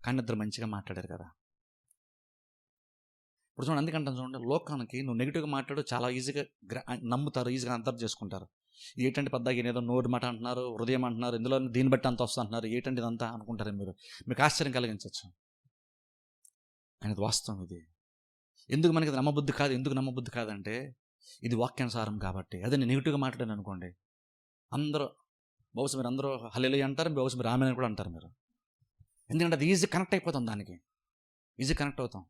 కానీ ఇద్దరు మంచిగా మాట్లాడారు కదా. ఇప్పుడు చూడండి, అందుకంటే చూడండి, లోకానికి నువ్వు నెగిటివ్గా మాట్లాడు చాలా ఈజీగా నమ్ముతారు, ఈజీగా అర్థం చేసుకుంటారు. ఏంటంటే పెద్దగా ఏదో నోటి మాట అంటున్నారు, హృదయం అంటున్నారు, ఇందులో దీన్ని బట్టి అంత వస్తుంది అంటున్నారు, ఏంటంటే ఇదంతా అనుకుంటారు. మీకు ఆశ్చర్యం కలిగించవచ్చు, కానీ ఇది వాస్తవం. ఇది ఎందుకు మనకి నమ్మబుద్ధి కాదు, ఎందుకు నమ్మబుద్ధి కాదంటే ఇది వాక్యానుసారం కాబట్టి. అదే నేను నెగిటివ్గా మాట్లాడాను అనుకోండి, అందరూ బహుశా మీరు అందరూ హల్లెలూయా అంటారు, బహుశా మీరు ఆమేన్ కూడా అంటారు మీరు. ఎందుకంటే అది ఈజీ కనెక్ట్ అయిపోతాం, దానికి ఈజీ కనెక్ట్ అవుతాం.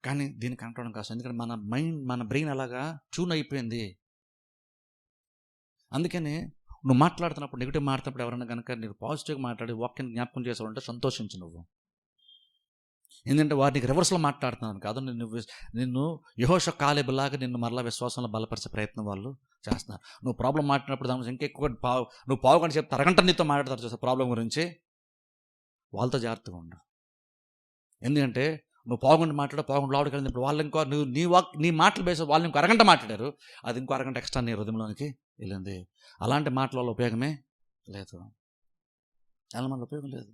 కానీ దీన్ని కనెక్ట్ అవ్వడం కాదు, ఎందుకంటే మన మైండ్ మన బ్రెయిన్ అలాగా ట్యూన్ అయిపోయింది. అందుకని నువ్వు మాట్లాడుతున్నప్పుడు నెగిటివ్ మాట్లాడినప్పుడు ఎవరైనా కనుక నీకు పాజిటివ్గా మాట్లాడి వాక్యాన్ని జ్ఞాపకం చేసావంటే సంతోషించు నువ్వు. ఎందుకంటే వారికి రివర్స్లో మాట్లాడుతున్నాను కాదు, నిన్ను యెహోషువ కాలేబులాగా నిన్ను మరలా విశ్వాసంలో బలపరిచే ప్రయత్నం వాళ్ళు చేస్తున్నారు. నువ్వు ప్రాబ్లం మాట్లాడినప్పుడు దాని ఇంకెక్కువ నువ్వు పావు గంట చెప్తే అరగంట నీతో మాట్లాడతారు చూసే ప్రాబ్లం గురించి, వాళ్ళతో జాగ్రత్తగా ఉండు. ఎందుకంటే నువ్వు పావుగంట మాట్లాడ పావుగంట లోపలికి వెళ్ళింది, ఇప్పుడు వాళ్ళు ఇంకో నీ మాటలు బేస్ వాళ్ళు ఇంకో అరగంట మాట్లాడారు, అది ఇంకో అరగంట ఎక్స్ట్రా నీ హృదయంలోనికి వెళ్ళింది. అలాంటి మాటల వల్ల ఉపయోగమే లేదు, చాలా మంది ఉపయోగం లేదు.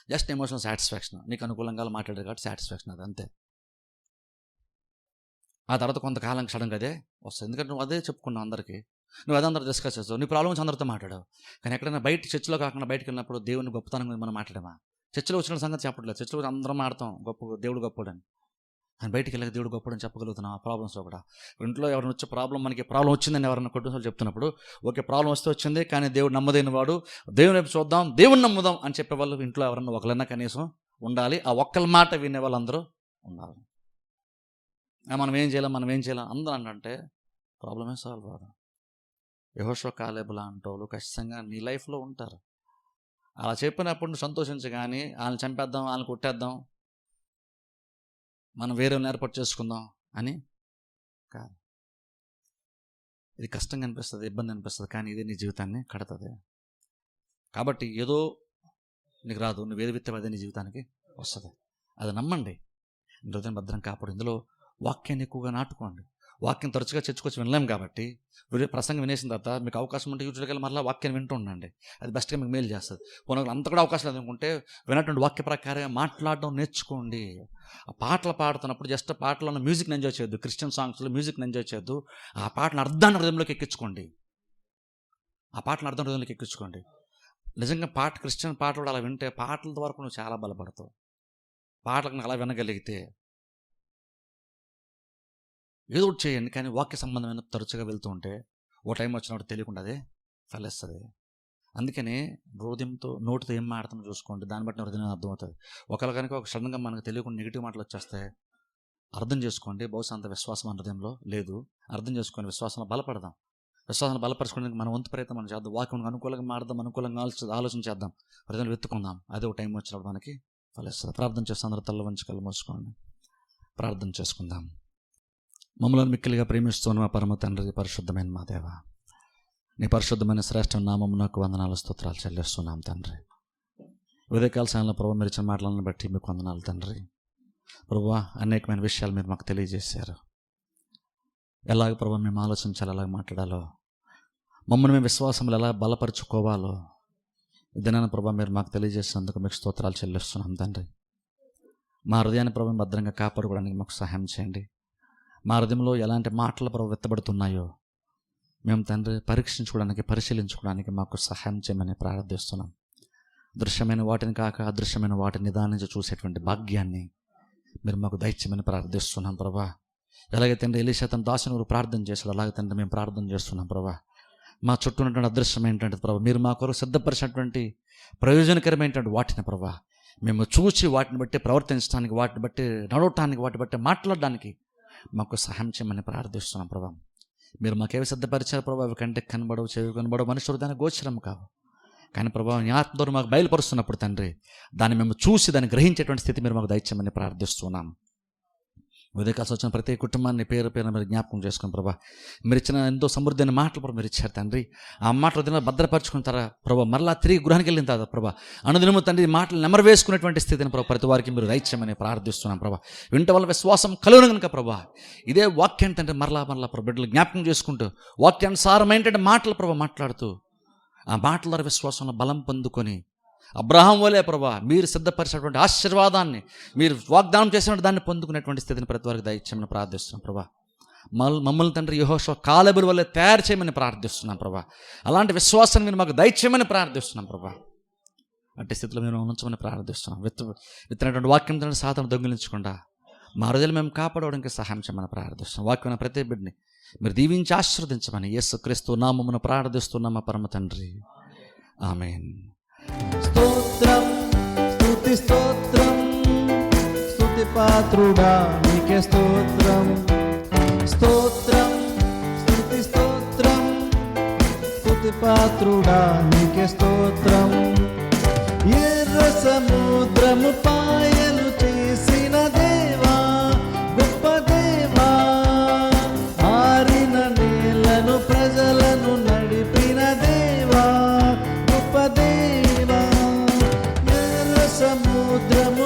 జస్ట్ ఎమోషనల్ సాటిస్ఫాక్షన్, నీకు అనుకూలంగా మాట్లాడారు కాబట్టి సాటిస్ఫాక్షన్, అది అంతే. ఆ తర్వాత కొంతకాలం సడన్గా అదే వస్తుంది, ఎందుకంటే నువ్వు అదే చెప్పుకున్నావు అందరికీ, నువ్వు అదే అందరూ డిస్కస్ చేస్తావు, నీ ప్రాబ్లమ్స్ అందరితో మాట్లాడావు. కానీ ఎక్కడైనా బయట చర్చిలో కాకుండా బయటకు వెళ్ళినప్పుడు దేవుని గొప్పతనం గురించి మనం మాట్లాడమా? చర్చిలో వచ్చిన సంగతి చెప్పట్లేదు, చర్చిలో అందరం ఆడతాం గొప్ప దేవుడు గొప్పడని, కానీ బయటికి వెళ్ళక దేవుడు గొప్పడని చెప్పగలుగుతున్నాం ఆ ప్రాబ్లమ్స్లో కూడా. ఇంట్లో ఎవరైనా వచ్చే ప్రాబ్లం, మనకి ప్రాబ్లం వచ్చిందని ఎవరైనా కుటుంబాలు చెప్తున్నప్పుడు, ఓకే ప్రాబ్లం వస్తే వచ్చింది కానీ దేవుడు నమ్మదైన వాడు, దేవుని వైపు చూద్దాం, దేవుని నమ్ముదాం అని చెప్పేవాళ్ళు ఇంట్లో ఎవరన్నా ఒకళ్ళన్నా కనీసం ఉండాలి. ఆ ఒక్కల మాట వినే వాళ్ళు అందరూ ఉండాలి. మనం ఏం చేయాలి అందరూ అంటే ప్రాబ్లమే సాల్వ్ కాదు. యెహోషువ కాలేబు లాంటి వాళ్ళు ఖచ్చితంగా నీ లైఫ్లో ఉంటారు. అలా చెప్పినప్పుడు నువ్వు సంతోషించు, కానీ వాళ్ళని చంపేద్దాం, వాళ్ళని కొట్టేద్దాం, మనం వేరే ఏర్పాటు చేసుకుందాం అని కాదు. ఇది కష్టంగా అనిపిస్తుంది, ఇబ్బంది అనిపిస్తుంది, కానీ ఇది నీ జీవితాన్ని కడతది. కాబట్టి ఏదో నీకు రాదు, నువ్వు ఏది విత్తావు అదే నీ జీవితానికి వస్తుంది. అది నమ్మండి, హృదయం భద్రం కాపాడు. ఇందులో వాక్యాన్ని ఎక్కువగా నాటుకోండి. వాక్యం తరచుగా చర్చకొచ్చి వినలేం కాబట్టి ప్రసంగం వినేసిన తర్వాత మీకు అవకాశం ఉంటే యూట్యూబ్కి వెళ్ళి మళ్ళీ వాక్యాన్ని వింటూ ఉండండి. అది బెస్ట్గా మీకు మేలు చేస్తుంది. పోనీ అంత కూడా అవకాశం లేదు అనుకుంటే వినటువంటి వాక్య ప్రకారంగా మాట్లాడడం నేర్చుకోండి. ఆ పాటలు పాడుతున్నప్పుడు జస్ట్ పాటలో మ్యూజిక్ని ఎంజాయ్ చేయొద్దు. క్రిస్టియన్ సాంగ్స్లో మ్యూజిక్ని ఎంజాయ్ చేయొద్దు. ఆ పాటను అర్థాన్ని హృదయంలోకి ఎక్కించుకోండి. నిజంగా క్రిస్టియన్ పాటలు కూడా అలా వింటే పాటల ద్వారా నువ్వు చాలా బలపడతావు. పాటలను అలా వినగలిగితే ఏదో ఒకటి చేయండి, కానీ వాక్య సంబంధమైన తరచుగా వెళ్తూ ఉంటే ఓ టైం వచ్చినప్పుడు తెలియకుండా అదే ఫలిస్తుంది. అందుకని హృదయంతో నోటితో ఏం మాట్లాడతామో చూసుకోండి. దాన్ని బట్టి హృదయం అర్థమవుతుంది. ఒకవేళ కనుక ఒక సడన్గా మనకు తెలియకుండా నెగిటివ్ మాటలు వచ్చేస్తే అర్థం చేసుకోండి, బహుశా అంత విశ్వాసం మన హృదయంలో లేదు. అర్థం చేసుకొని విశ్వాసంలో బలపడదాం. విశ్వాసాన్ని బలపరచుకోవడానికి మన వంతు ప్రయత్నం మనం చేద్దాం. వాక్యం అనుకూలంగా మాడదాం, అనుకూలంగా ఆలోచన చేద్దాం, హృదయంలో వెతుకుందాం. అదే ఒక టైం వచ్చినప్పుడు మనకి ఫలిస్తుంది. ప్రార్థన చేస్తే అందరూ తల్ల వంచి కళ్ళు మూసుకోండి, ప్రార్థన చేసుకుందాం. మమ్మల్ని మిక్కిలిగా ప్రేమిస్తున్న మా పరమ తండ్రి, పరిశుద్ధమైన మా దేవ, నీ పరిశుద్ధమైన శ్రేష్ఠ నామమునకు వందనాలు స్తోత్రాలు చెల్లిస్తున్నాం తండ్రి. ఉదయకాల సమయంలో ప్రభు మీరు ఇచ్చిన మాటలను బట్టి మీకు వందనాలు తండ్రి. ప్రభువా, అనేకమైన విషయాలు మీరు మాకు తెలియజేశారు. ఎలాగ ప్రభు మేము ఆలోచించాలి, ఎలాగ మాట్లాడాలో, మమ్మల్ని మేము విశ్వాసంలో ఎలా బలపరుచుకోవాలో ఇదేనా ప్రభు మీరు మాకు తెలియజేసినందుకు మీకు స్తోత్రాలు చెల్లిస్తున్నాం తండ్రి. మా హృదయాన్ని ప్రభు భద్రంగా కాపాడుకోవడానికి మాకు సహాయం చేయండి. మా హృదయంలో ఎలాంటి మాటలు ప్రభు వెత్తబడుతున్నాయో మేము తండ్రి పరీక్షించుకోవడానికి, పరిశీలించుకోవడానికి మాకు సహాయం చేయమని ప్రార్థిస్తున్నాం. దృశ్యమైన వాటిని కాక అదృశ్యమైన వాటిని నిదానించి చూసేటువంటి భాగ్యాన్ని మీరు మాకు దయచేయమని ప్రార్థిస్తున్నాం ప్రభా. ఎలాగైతే తండ్రి ఎలీషా తన దాసుని ప్రార్థన చేశాడు, అలాగే తండ్రి మేము ప్రార్థన చేస్తున్నాం ప్రభా. మా చుట్టూ ఉన్నటువంటి అదృశ్యం ఏంటంటే ప్రభా, మీరు మా కొరకు సిద్ధపరిచినటువంటి ప్రయోజనకరమైనటువంటి వాటిని ప్రభా మేము చూసి వాటిని బట్టి ప్రవర్తించడానికి, వాటిని బట్టి నడవటానికి, వాటిని బట్టి మాట్లాడడానికి మాకు సహాయం చేయమని ప్రార్థిస్తున్నాం ప్రభా. మీరు మాకేవి సిద్ధపరిచారు ప్రభా, అవి కంటే కనబడవు, చెవి కనబడవు, మనుషులు హృదయానికి గోచరం కావు. కానీ ప్రభా నీ ఆత్మ ద్వారా మాకు బయలుపరుస్తున్నప్పుడు తండ్రి దాన్ని మేము చూసి దాన్ని గ్రహించేటువంటి స్థితి మీరు మాకు దయచేయమని ప్రార్థిస్తున్నాం. ఉదయకాలం వచ్చిన ప్రతి కుటుంబాన్ని పేరు పేరు మీరు జ్ఞాపకం చేసుకుని ప్రభా, మీరు ఇచ్చిన ఎంతో సమృద్ధమైన మాటలు ప్రభా మీరు ఇచ్చారు తండ్రి. ఆ మాటలు దిన భద్రపరుచుకుంటారా ప్రభా, మరలా తిరిగి గృహానికి వెళ్ళిన తర్వాత ప్రభా అనుదినము తండ్రి మాటలు నెమరు వేసుకునేటువంటి స్థితిని ప్రభా ప్రతి వారికి మీరు దయచేయమని ప్రార్థిస్తున్నాం ప్రభా. వింట వల్ల విశ్వాసం కలుగును కనుక ప్రభా ఇదే వాక్యం తండ్రి మరలా ప్రభా బిడ్డలు జ్ఞాపకం చేసుకుంటూ వాక్యానుసారమైనటువంటి మాటలు ప్రభా మాట్లాడుతూ ఆ మాటల ద్వారా విశ్వాసంలో బలం పొందుకొని అబ్రహాం వలే ప్రభా మీరు సిద్ధపరిచినటువంటి ఆశీర్వాదాన్ని, మీరు వాగ్దానం చేసినటువంటి దాన్ని పొందుకునేటువంటి స్థితిని ప్రతి వారికి దయచేయమని ప్రార్థిస్తున్నాం ప్రభా. మమ్మల్ని తండ్రి యెహోషువ కాలేబు వలె తయారు చేయమని ప్రార్థిస్తున్నాం ప్రభా. అలాంటి విశ్వాసాన్ని మీరు మాకు దయచేయమని ప్రార్థిస్తున్నాం ప్రభా. అట్టి స్థితిలో మేము ఉంచమని ప్రార్థిస్తున్నాం. విత్తనటువంటి వాక్యం తండ్రి సాధన దొంగిలించకుండా మా హృదయాలు మేము కాపాడడానికి సహాయం చేయమని ప్రార్థిస్తున్నాం. వాక్యం ప్రతి బిడ్డని మీరు దీవించి ఆశీర్వదించమని యేసుక్రీస్తు నామమున ప్రార్థిస్తున్నాం మా పరమ తండ్రి, ఆమేన్. స్తోత్రం, స్తుతి స్తోత్రం, స్తుతి పాత్రుడా నీకే స్తోత్రం. స్తోత్రం, స్తుతి స్తోత్రం, స్తుతి పాత్రుడా నీకే స్తోత్రం. ఎర్ర సముద్రము పాయలు చేసిన దేవా, గొప్ప దేవా, ఆరిన నేలను ప్రజలను నడిపిన దేవా, గొప్ప దేవా. ఎర్ర సముద్రము